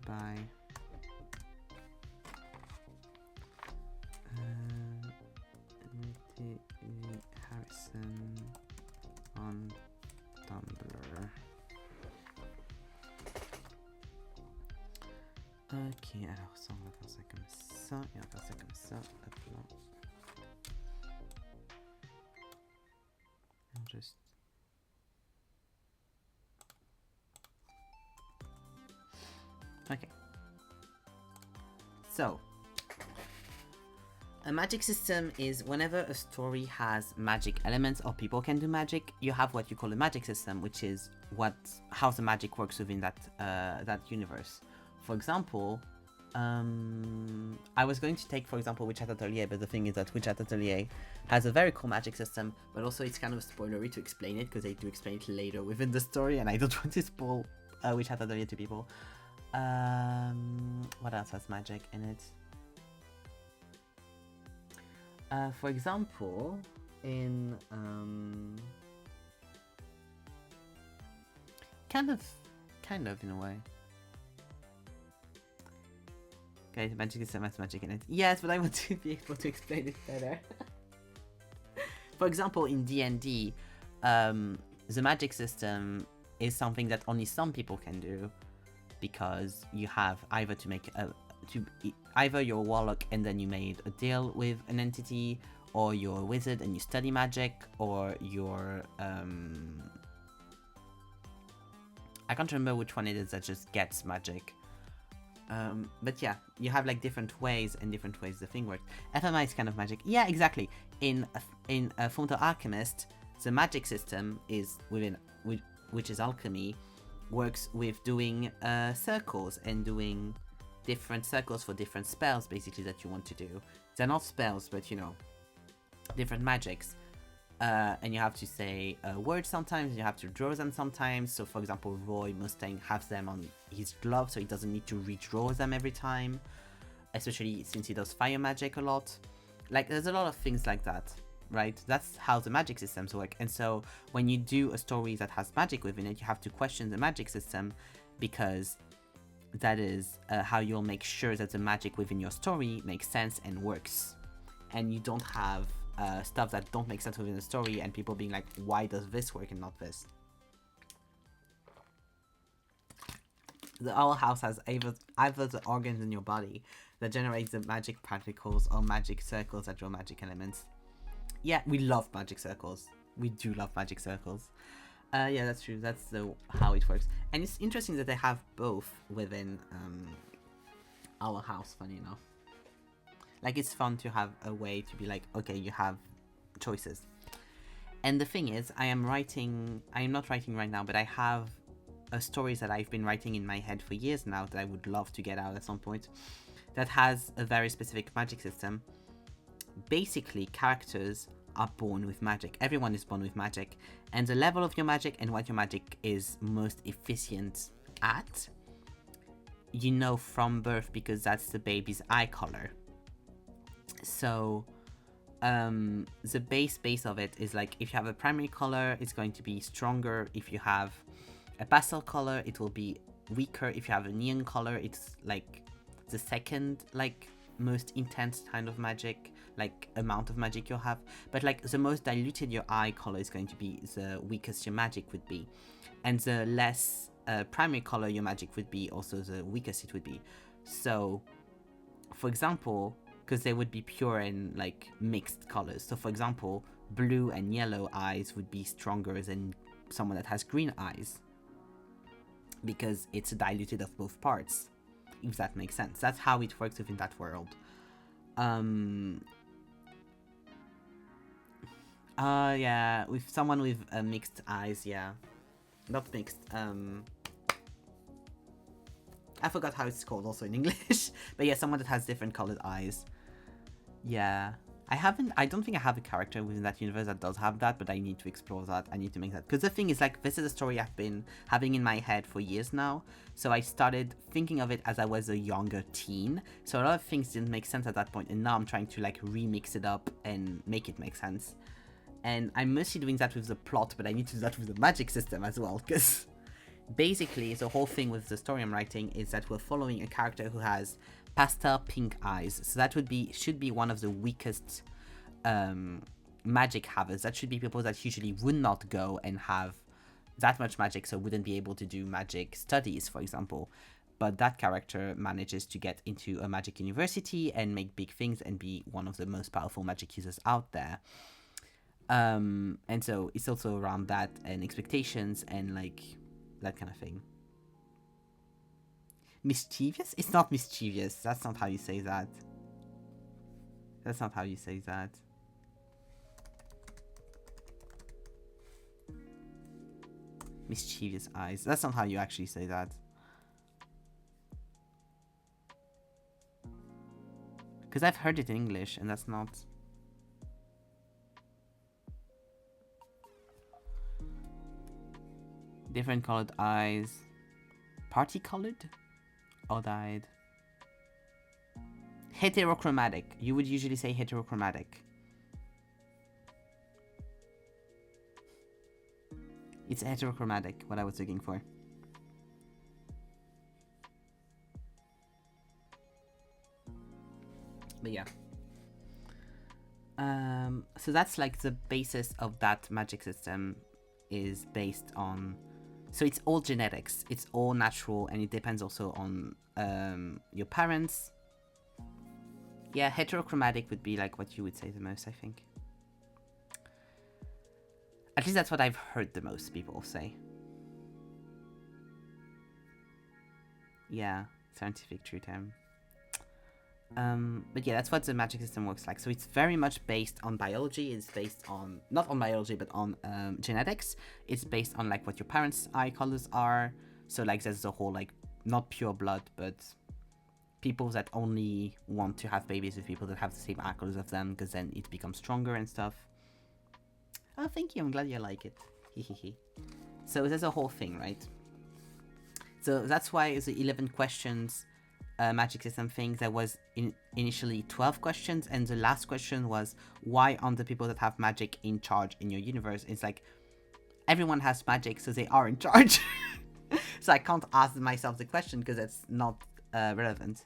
by Harrison on Tumblr. Ok, alors ça on va faire ça comme ça, et on va faire ça comme ça, hop là. Just... Okay. So, a magic system is whenever a story has magic elements or people can do magic, you have what you call a magic system, which is how the magic works within that universe. For example, I was going to take, for example, Witch Hat Atelier, but the thing is that Witch Hat Atelier has a very cool magic system, but also it's kind of spoilery to explain it, because they do explain it later within the story, and I don't want to spoil Witch Hat Atelier to people. What else has magic in it? For example, in kind of in a way. Okay, magic is math magic in it. Yes, but I want to be able to explain it better. For example, in D&D, the magic system is something that only some people can do, because you have either to make either you're a warlock and then you made a deal with an entity, or you're a wizard and you study magic, or you're I can't remember which one it is that just gets magic. But yeah, you have like different ways the thing works. FMI is kind of magic. Yeah, exactly. In Fullmetal Alchemist, the magic system is within, which is alchemy, works with doing circles and doing different circles for different spells, basically, that you want to do. They're not spells, but you know, different magics. And you have to say words sometimes, you have to draw them sometimes. So for example, Roy Mustang has them on his glove, so he doesn't need to redraw them every time, especially since he does fire magic a lot. Like, there's a lot of things like that, right? That's how the magic systems work. And so when you do a story that has magic within it, you have to question the magic system, because that is how you'll make sure that the magic within your story makes sense and works. And you don't have stuff that don't make sense within the story and people being like, why does this work and not this? The owl house has either the organs in your body that generate the magic particles or magic circles that draw magic elements. Yeah, we love magic circles. We do love magic circles. Yeah, that's true. That's how it works. And it's interesting that they have both within our house, funny enough. Like, it's fun to have a way to be like, okay, you have choices. And the thing is, I am not writing right now, but I have stories that I've been writing in my head for years now that I would love to get out at some point, that has a very specific magic system. Basically, characters are born with magic. Everyone is born with magic. And the level of your magic and what your magic is most efficient at, you know from birth, because that's the baby's eye color. So the base of it is like, if you have a primary color, it's going to be stronger. If you have a pastel color, it will be weaker. If you have a neon color, it's like the second like most intense kind of magic, like amount of magic you'll have. But like the most diluted your eye color is going to be, the weakest your magic would be, and the less primary color your magic would be, also the weakest it would be. So for example, because they would be pure and like mixed colors. So for example, blue and yellow eyes would be stronger than someone that has green eyes, because it's diluted of both parts, if that makes sense. That's how it works within that world. Yeah, with someone with mixed eyes, yeah. Not mixed, I forgot how it's called also in English. But yeah, someone that has different colored eyes. Yeah. I don't think I have a character within that universe that does have that, but I need to explore that. I need to make that. Because the thing is, like, this is a story I've been having in my head for years now. So I started thinking of it as I was a younger teen. So a lot of things didn't make sense at that point, and now I'm trying to, like, remix it up and make it make sense. And I'm mostly doing that with the plot, but I need to do that with the magic system as well, because basically the whole thing with the story I'm writing is that we're following a character who has pastel pink eyes. So that should be one of the weakest magic havers. That should be people that usually would not go and have that much magic, so wouldn't be able to do magic studies, for example. But that character manages to get into a magic university and make big things and be one of the most powerful magic users out there. And so it's also around that and expectations and like that kind of thing. Mischievous? It's not mischievous. That's not how you say that. That's not how you say that. Mischievous eyes. That's not how you actually say that. Because I've heard it in English and that's not... Different colored eyes. Party colored? Odd-eyed. Heterochromatic. You would usually say heterochromatic. It's heterochromatic, what I was looking for. But yeah. So that's like the basis of that magic system is based on... So it's all genetics, it's all natural, and it depends also on your parents. Yeah, heterochromatic would be like what you would say the most, I think. At least that's what I've heard the most people say. Yeah, scientific true term. But yeah, that's what the magic system works like. So it's very much based on biology. It's based on, not on biology, but on genetics. It's based on like what your parents' eye colors are. So like there's the whole like, not pure blood, but people that only want to have babies with people that have the same eye colors of them, because then it becomes stronger and stuff. Oh, thank you. I'm glad you like it. Hehehe. So there's a whole thing, right? So that's why the 11 questions magic system thing, there was initially 12 questions, and the last question was, why aren't the people that have magic in charge in your universe? It's like, everyone has magic, so they are in charge. So I can't ask myself the question because it's not relevant.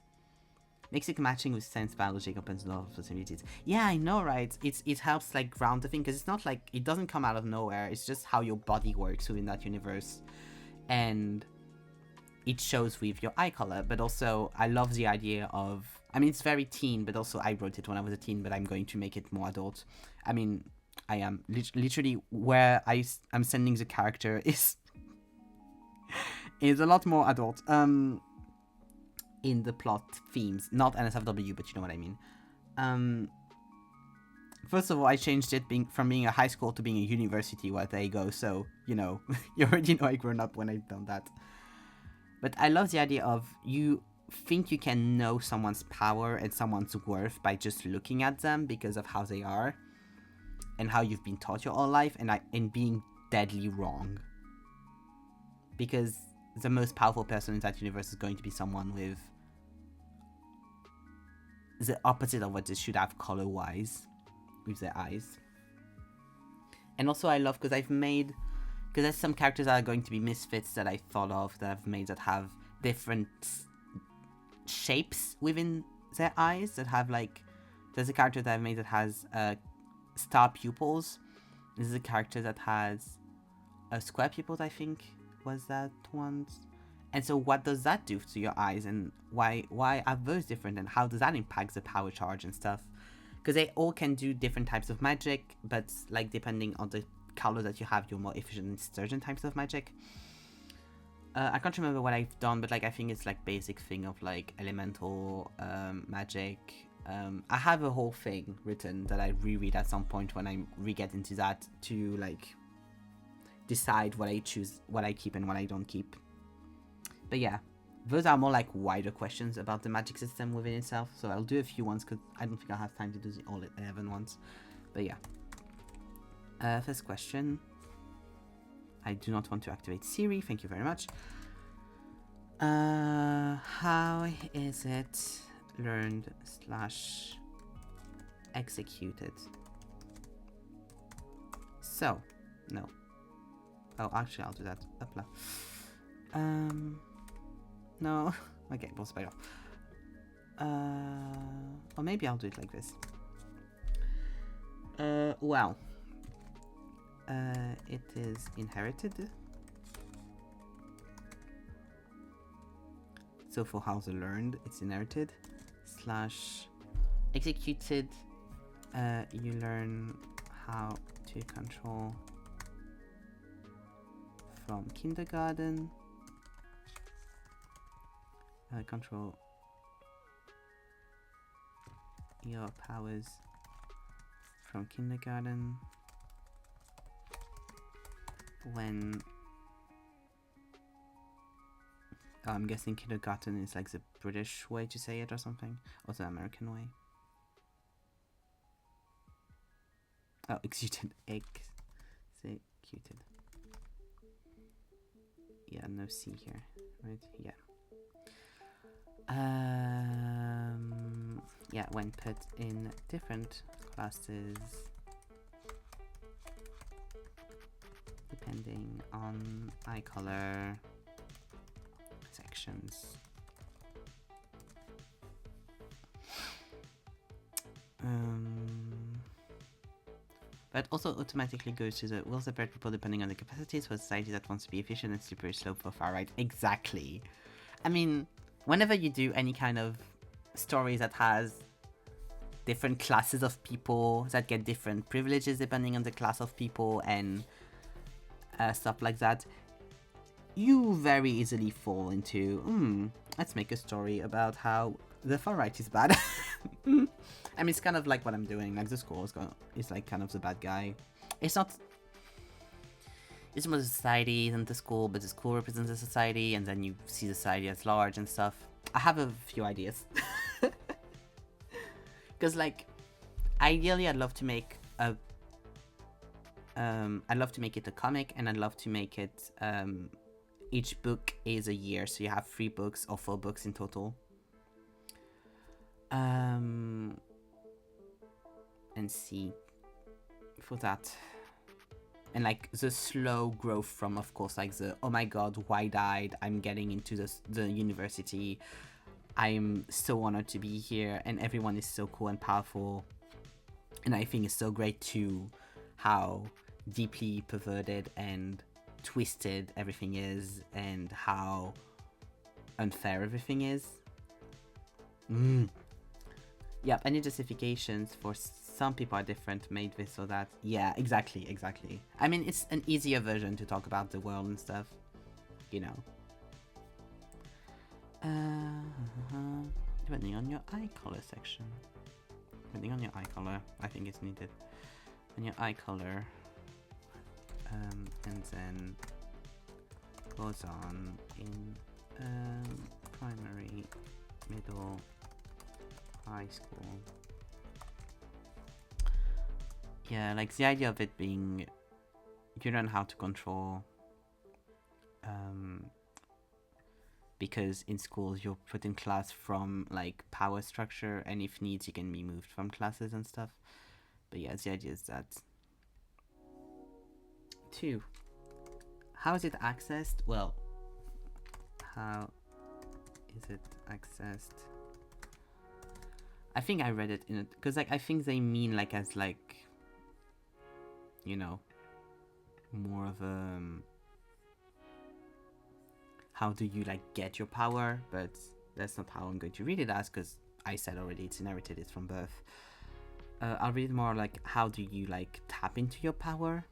Mixing matching with science biology opens a lot of possibilities. Yeah, I know, right? It helps like ground the thing, because it's not like, it doesn't come out of nowhere. It's just how your body works within that universe, and it shows with your eye color. But also, I love the idea of, I mean, it's very teen, but also I wrote it when I was a teen, but I'm going to make it more adult. I mean, I am literally where I'm sending the character is a lot more adult. In the plot themes, not NSFW, but you know what I mean. First of all, I changed it from being a high school to being a university. Well, there you go. So, you know, you already know I grown up when I've done that. But I love the idea of, you think you can know someone's power and someone's worth by just looking at them because of how they are and how you've been taught your whole life, and being deadly wrong. Because the most powerful person in that universe is going to be someone with the opposite of what they should have color-wise with their eyes. And also I love, because there's some characters that are going to be misfits that I thought of, that I've made, that have different shapes within their eyes, that have like, there's a character that I've made that has star pupils. This is a character that has square pupils, I think was that one. And so what does that do to your eyes, and why are those different, and how does that impact the power charge and stuff? Because they all can do different types of magic, but like depending on the color that you have, you're more efficient in certain types of magic. I can't remember what I've done, but like I think it's like basic thing of like elemental magic. I have a whole thing written that I reread at some point when I re-get into that, to like decide what I choose, what I keep and what I don't keep. But yeah, those are more like wider questions about the magic system within itself. So I'll do a few ones because I don't think I'll have time to do all 11 ones. But yeah. First question. I do not want to activate Siri. Thank you very much. How is it learned / executed? So, no. Oh, actually, I'll do that. Upla. No. Okay, boss spider. Or maybe I'll do it like this. Well. It is inherited. So for how they learned, it's inherited. / executed. You learn how to control from kindergarten. Control your powers from kindergarten. When I'm guessing kindergarten is like the British way to say it or something, or the American way. Oh, executed. Yeah, no C here, right? Yeah. Yeah, when put in different classes depending on eye color sections. But also automatically goes to the will separate people depending on the capacities for society that wants to be efficient and slippery slope for far right. Exactly. I mean, whenever you do any kind of stories that has different classes of people that get different privileges depending on the class of people and stuff like that, you very easily fall into, let's make a story about how the far right is bad. I mean, it's kind of like what I'm doing. Like, the school is like kind of the bad guy. It's not. It's more the society than the school, but the school represents the society, and then you see the society as large and stuff. I have a few ideas. Because, like, ideally, I'd love to make a. I'd love to make it a comic, and I'd love to make it. Each book is a year, so you have 3 books or 4 books in total. And see for that, and like the slow growth from, of course, like the oh my god, wide-eyed, I'm getting into the university, I'm so honored to be here, and everyone is so cool and powerful, and I think it's so great too how deeply perverted and twisted everything is, and how unfair everything is. Yep, any justifications for some people are different, made this or that. Yeah, exactly. I mean, it's an easier version to talk about the world and stuff, you know. Depending on your eye color section. Depending on your eye color, I think it's needed. And your eye color, and then goes on in primary, middle, high school. Yeah, like the idea of it being you learn how to control, because in schools you're put in class from like power structure, and if needs you can be moved from classes and stuff. But yeah, the idea is that. 2. How is it accessed? Well, how is it accessed? I think I read it in it because like I think they mean like as like, you know, more of a how do you like get your power, but that's not how I'm going to read it as, because I said already it's inherited, it's from birth. I'll read more like how do you like tap into your power.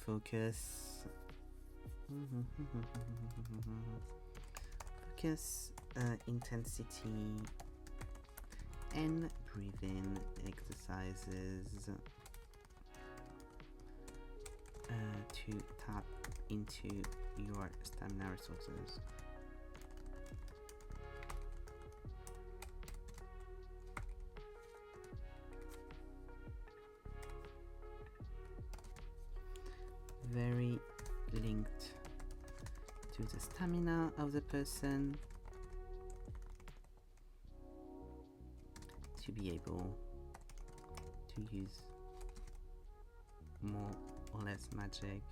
Focus. Focus, intensity, and breathing exercises to tap into your stamina resources. Very linked to the stamina of the person to be able to use more or less magic,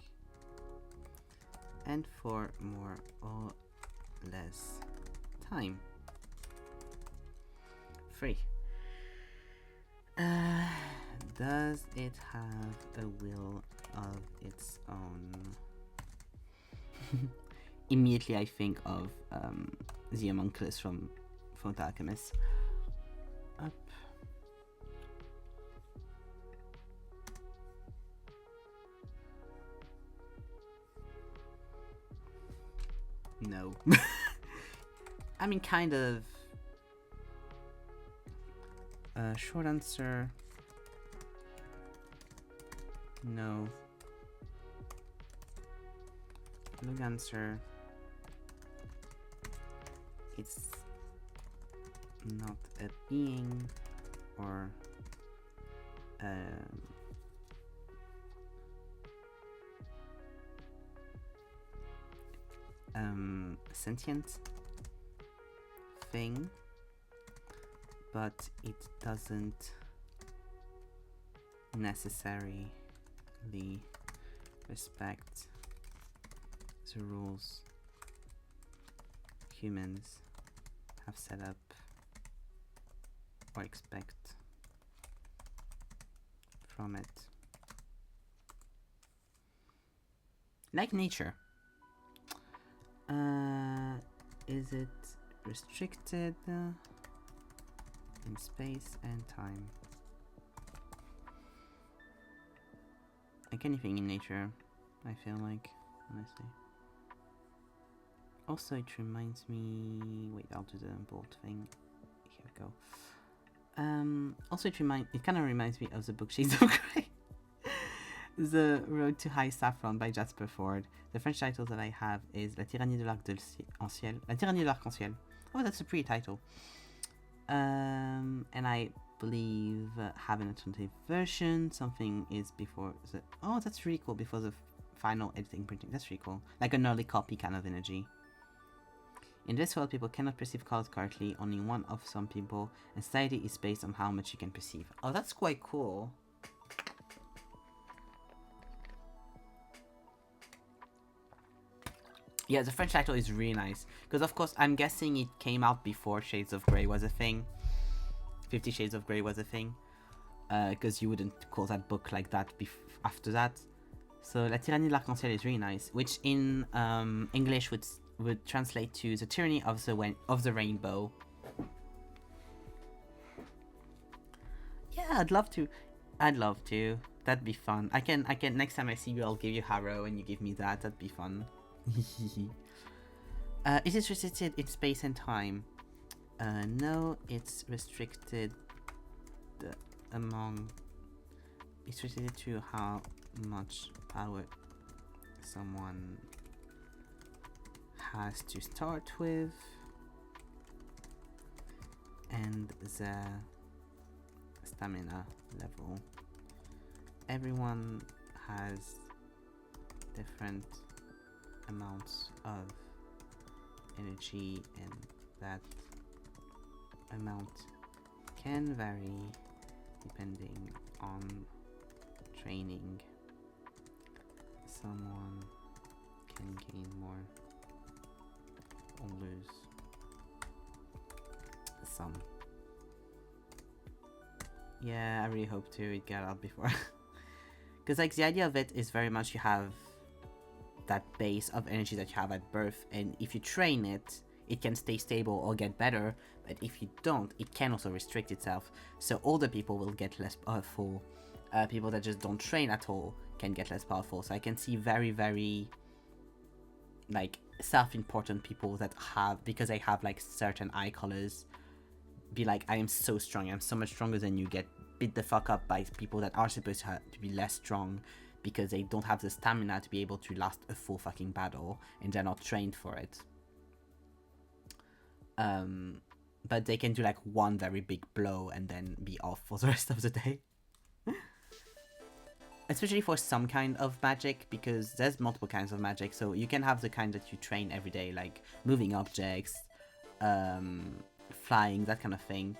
and for more or less time. 3. Does it have a will of its own? Immediately I think of the homunculus from the Alchemist. Up. No. I mean, kind of. Short answer. No. Long answer. It's not a being or sentient thing, but it doesn't necessarily respect the rules humans have set up or expect from it. Like nature. Is it restricted in space and time? Like anything in nature, I feel like, honestly. Also, it reminds me... Wait, I'll do the bold thing. Here we go. Also, it kind of reminds me of the book Shades of Grey. The Road to High Saffron by Jasper Fforde. The French title that I have is La Tyrannie de l'Arc-en-Ciel. La Tyrannie de l'Arc-en-Ciel. Oh, that's a pretty title. And I believe have an alternative version. Something is before the... Oh, that's really cool. Before the final editing printing. That's really cool. Like an early copy kind of energy. In this world, people cannot perceive colors correctly. Only one of some people. And society is based on how much you can perceive. Oh, that's quite cool. Yeah, the French title is really nice. Because, of course, I'm guessing it came out before Shades of Grey was a thing. 50 Shades of Grey was a thing. Because you wouldn't call that book like that after that. So, La Tyrannie de l'Arc-en-Ciel is really nice. Which in English would translate to The Tyranny of the Rainbow. Yeah, I'd love to. That'd be fun. I can next time I see you, I'll give you Harrow and you give me that. That'd be fun. Is it restricted in space and time? No, it's restricted it's restricted to how much power someone has to start with and the stamina level. Everyone has different amounts of energy, and that amount can vary depending on training. Someone can gain more or lose some. Yeah, I really hope to get out before. Because like the idea of it is very much you have that base of energy that you have at birth, and if you train it, it can stay stable or get better, but if you don't, it can also restrict itself. So older people will get less powerful. People that just don't train at all can get less powerful. So I can see very, very like self-important people that have, because they have like certain eye colors, be like, I am so strong, I'm so much stronger than you, get beat the fuck up by people that are supposed to be less strong, because they don't have the stamina to be able to last a full fucking battle, and they're not trained for it. But they can do like one very big blow and then be off for the rest of the day. Especially for some kind of magic, because there's multiple kinds of magic. So you can have the kind that you train every day, like moving objects, flying, that kind of thing.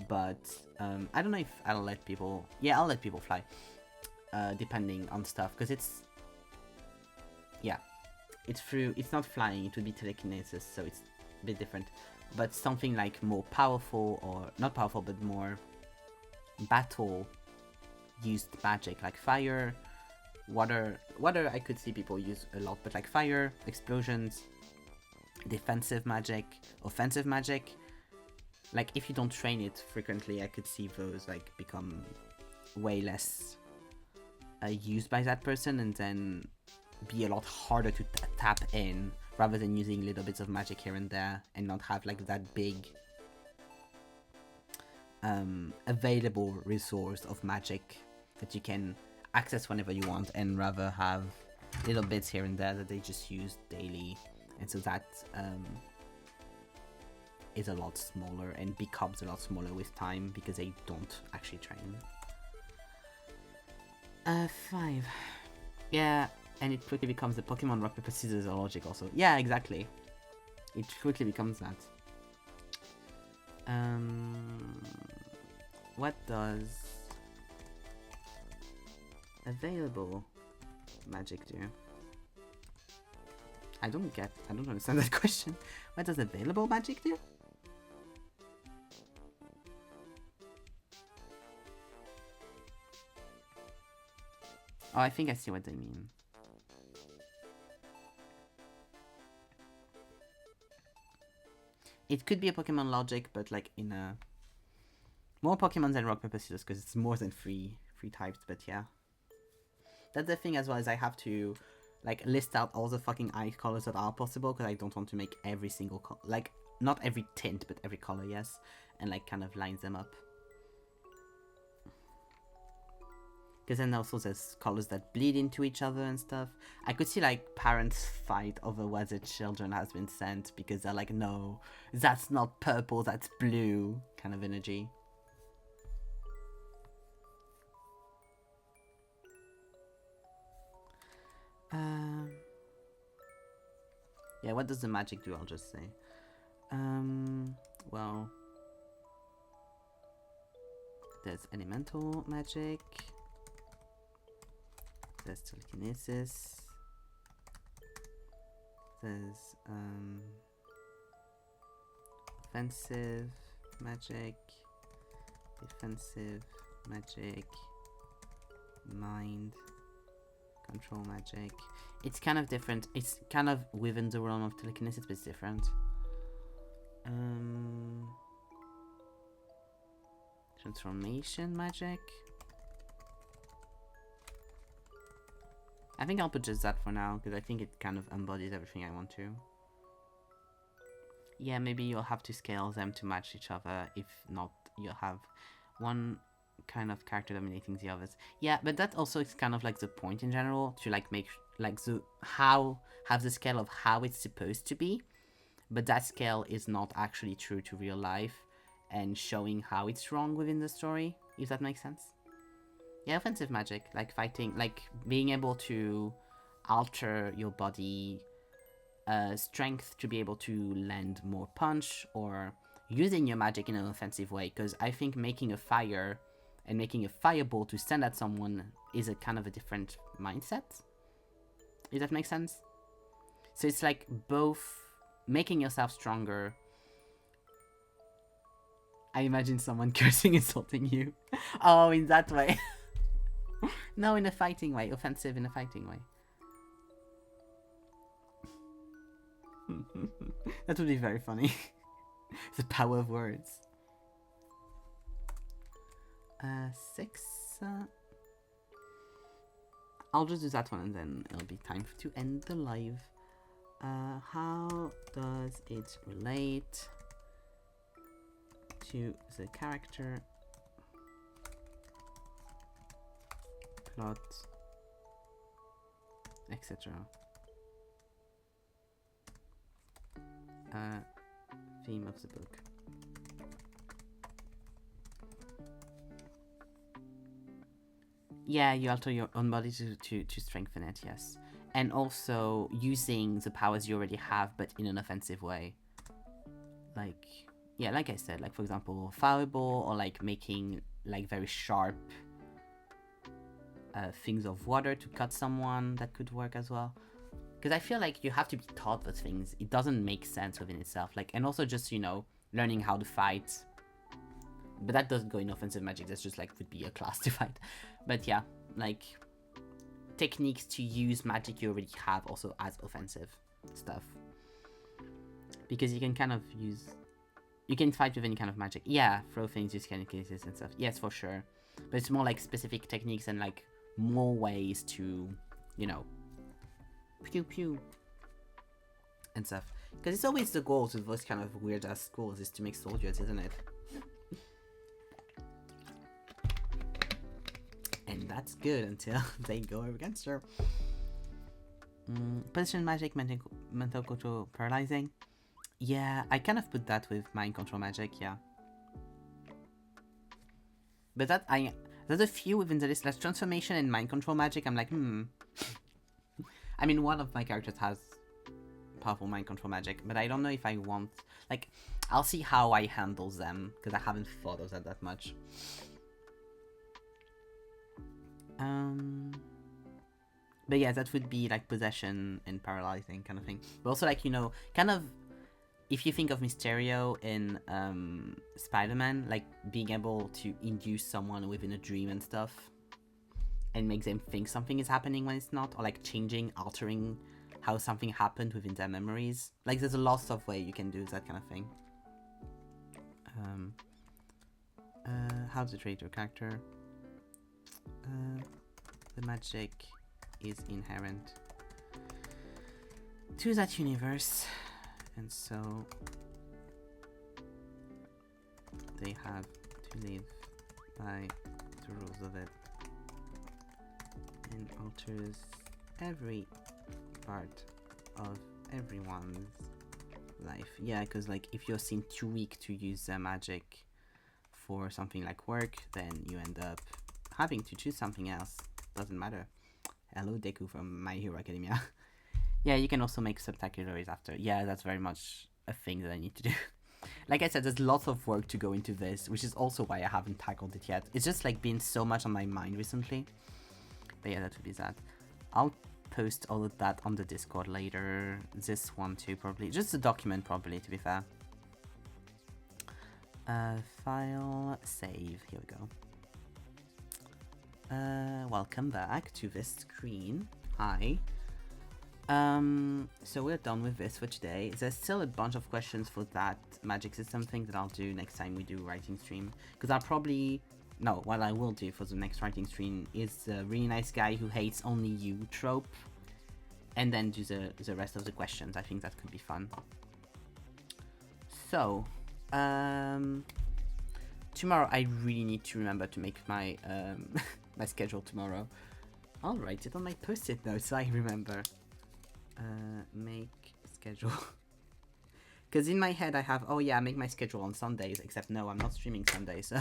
But I don't know if I'll let people... Yeah, I'll let people fly. Depending on stuff, because it's... Yeah. It's not flying, it would be telekinesis, so it's a bit different. But something like more powerful, or not powerful, but more battle used magic, like fire, water. Water I could see people use a lot, but like fire, explosions, defensive magic, offensive magic. Like if you don't train it frequently, I could see those like become way less used by that person, and then be a lot harder to tap in, rather than using little bits of magic here and there and not have like that big available resource of magic that you can access whenever you want, and rather have little bits here and there that they just use daily. And so that is a lot smaller and becomes a lot smaller with time, because they don't actually train. 5. Yeah, and it quickly becomes the Pokemon Rock, Paper, Scissors logic also. Yeah, exactly. It quickly becomes that. What does available magic do? I don't understand that question. What does available magic do? Oh, I think I see what they mean. It could be a Pokemon logic, but like in a more Pokemon than rock paper scissors because it's more than three types. But yeah, that's the thing as well, is I have to like list out all the fucking eye colors that are possible because I don't want to make every single like not every tint but every color, yes, and like kind of lines them up. Because then also there's colors that bleed into each other and stuff. I could see like parents fight over where their children has been sent because they're like, no, that's not purple, that's blue, kind of energy. Yeah, what does the magic do? I'll just say. Well, there's elemental magic. There's telekinesis. There's offensive magic, defensive magic, mind control magic. It's kind of different. It's kind of within the realm of telekinesis, but it's different. Transformation magic. I think I'll put just that for now, because I think it kind of embodies everything I want to. Yeah, maybe you'll have to scale them to match each other. If not, you'll have one kind of character dominating the others. Yeah, but that also is kind of like the point in general, to like make like have the scale of how it's supposed to be, but that scale is not actually true to real life, and showing how it's wrong within the story, if that makes sense. Yeah, offensive magic, like fighting, like being able to alter your body strength to be able to land more punch, or using your magic in an offensive way, because I think making a fire and making a fireball to send at someone is a kind of a different mindset, if that makes sense. So it's like both making yourself stronger. I imagine someone cursing, insulting you. Oh, in that way. No, in a fighting way. Offensive in a fighting way. That would be very funny. The power of words. 6. I'll just do that one and then it'll be time to end the live. How does it relate to the character, plot, etc.? Theme of the book. Yeah, you alter your own body to strengthen it, yes. And also using the powers you already have, but in an offensive way. Like, yeah, like I said, like for example, fireball, or like making like very sharp things of water to cut someone, that could work as well. Because I feel like you have to be taught those things. It doesn't make sense within itself. Like, and also just, you know, learning how to fight. But that doesn't go in offensive magic. That's just like would be a class to fight. But yeah, like techniques to use magic you already have also as offensive stuff. Because you can kind of use, you can fight with any kind of magic. Yeah, throw things, use telekinesis and stuff. Yes, for sure. But it's more like specific techniques and like more ways to, you know, pew pew and stuff. Because it's always the goals with those kind of weird ass schools is to make soldiers, isn't it? And that's good until they go against her. Position magic, mental control, paralyzing. Yeah, I kind of put that with mind control magic, yeah. But that there's a few within the list, like transformation and mind control magic. I'm like, I mean, one of my characters has powerful mind control magic, but I don't know if I want, like, I'll see how I handle them, because I haven't thought of that much. But yeah, that would be like possession and paralyzing kind of thing. But also like, you know, kind of if you think of Mysterio in Spider-Man, like being able to induce someone within a dream and stuff and make them think something is happening when it's not, or like changing, altering how something happened within their memories. Like there's a lot of way you can do that kind of thing. How to trade your character. The magic is inherent to that universe, and so they have to live by the rules of it, and alters every part of everyone's life. Yeah, because like if you're seen too weak to use magic for something like work, then you end up having to choose something else. Doesn't matter. Hello, Deku from My Hero Academia. Yeah, you can also make subtacularies after. Yeah, that's very much a thing that I need to do. Like I said, there's lots of work to go into this, which is also why I haven't tackled it yet. It's just like been so much on my mind recently. But yeah, that would be that. I'll post all of that on the Discord later. This one too, probably. Just the document, probably, to be fair. File, save. Here we go. Welcome back to this screen. Hi. So we're done with this for today. There's still a bunch of questions for that magic system thing that I'll do next time we do writing stream. Because I'll probably... No, what I will do for the next writing stream is the really nice guy who hates only you trope. And then do the rest of the questions. I think that could be fun. So, tomorrow I really need to remember to make my my schedule tomorrow. I'll write it on my post-it notes so I remember. Make schedule. Because in my head I have, oh yeah, make my schedule on Sundays, except no, I'm not streaming Sundays, so.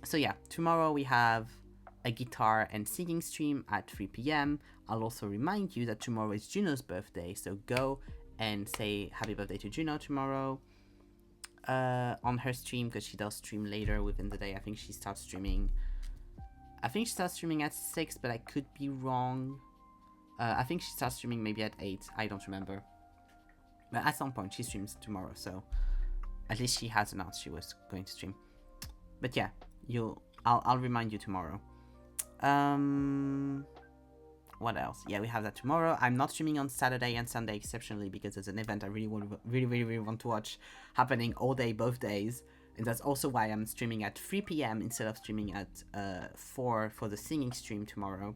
So yeah, tomorrow we have a guitar and singing stream at 3 p.m. I'll also remind you that tomorrow is Juno's birthday, so go and say happy birthday to Juno tomorrow on her stream, because she does stream later within the day. I think she starts streaming at 6, but I could be wrong. I think she starts streaming maybe at 8, I don't remember. But at some point she streams tomorrow, so at least she has announced she was going to stream. But yeah, I'll remind you tomorrow. What else? Yeah, we have that tomorrow. I'm not streaming on Saturday and Sunday exceptionally because there's an event I really want to watch happening all day, both days. And that's also why I'm streaming at 3 p.m. instead of streaming at 4 for the singing stream tomorrow.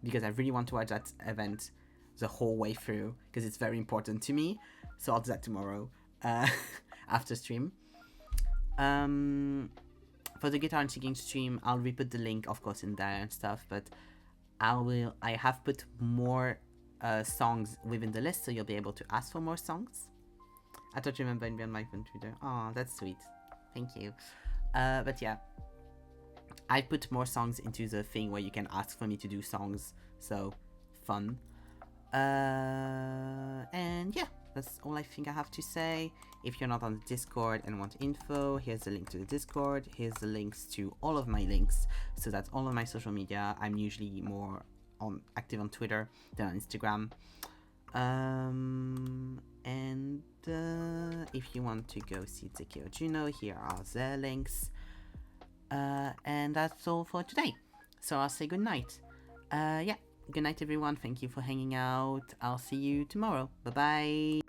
Because I really want to watch that event the whole way through, because it's very important to me. So I'll do that tomorrow after stream. For the guitar and singing stream, I'll re-put the link, of course, in there and stuff. But I have put more songs within the list, so you'll be able to ask for more songs. I thought you remembered me on my phone Twitter. Oh, that's sweet. Thank you. But yeah, I put more songs into the thing where you can ask for me to do songs. So fun. And yeah, that's all I think I have to say. If you're not on the Discord and want info, here's the link to the Discord. Here's the links to all of my links. So that's all of my social media. I'm usually more active on Twitter than on Instagram. And if you want to go see Zeki or Juno, here are their links. And that's all for today. So I'll say good night. Yeah, good night everyone. Thank you for hanging out. I'll see you tomorrow. Bye bye.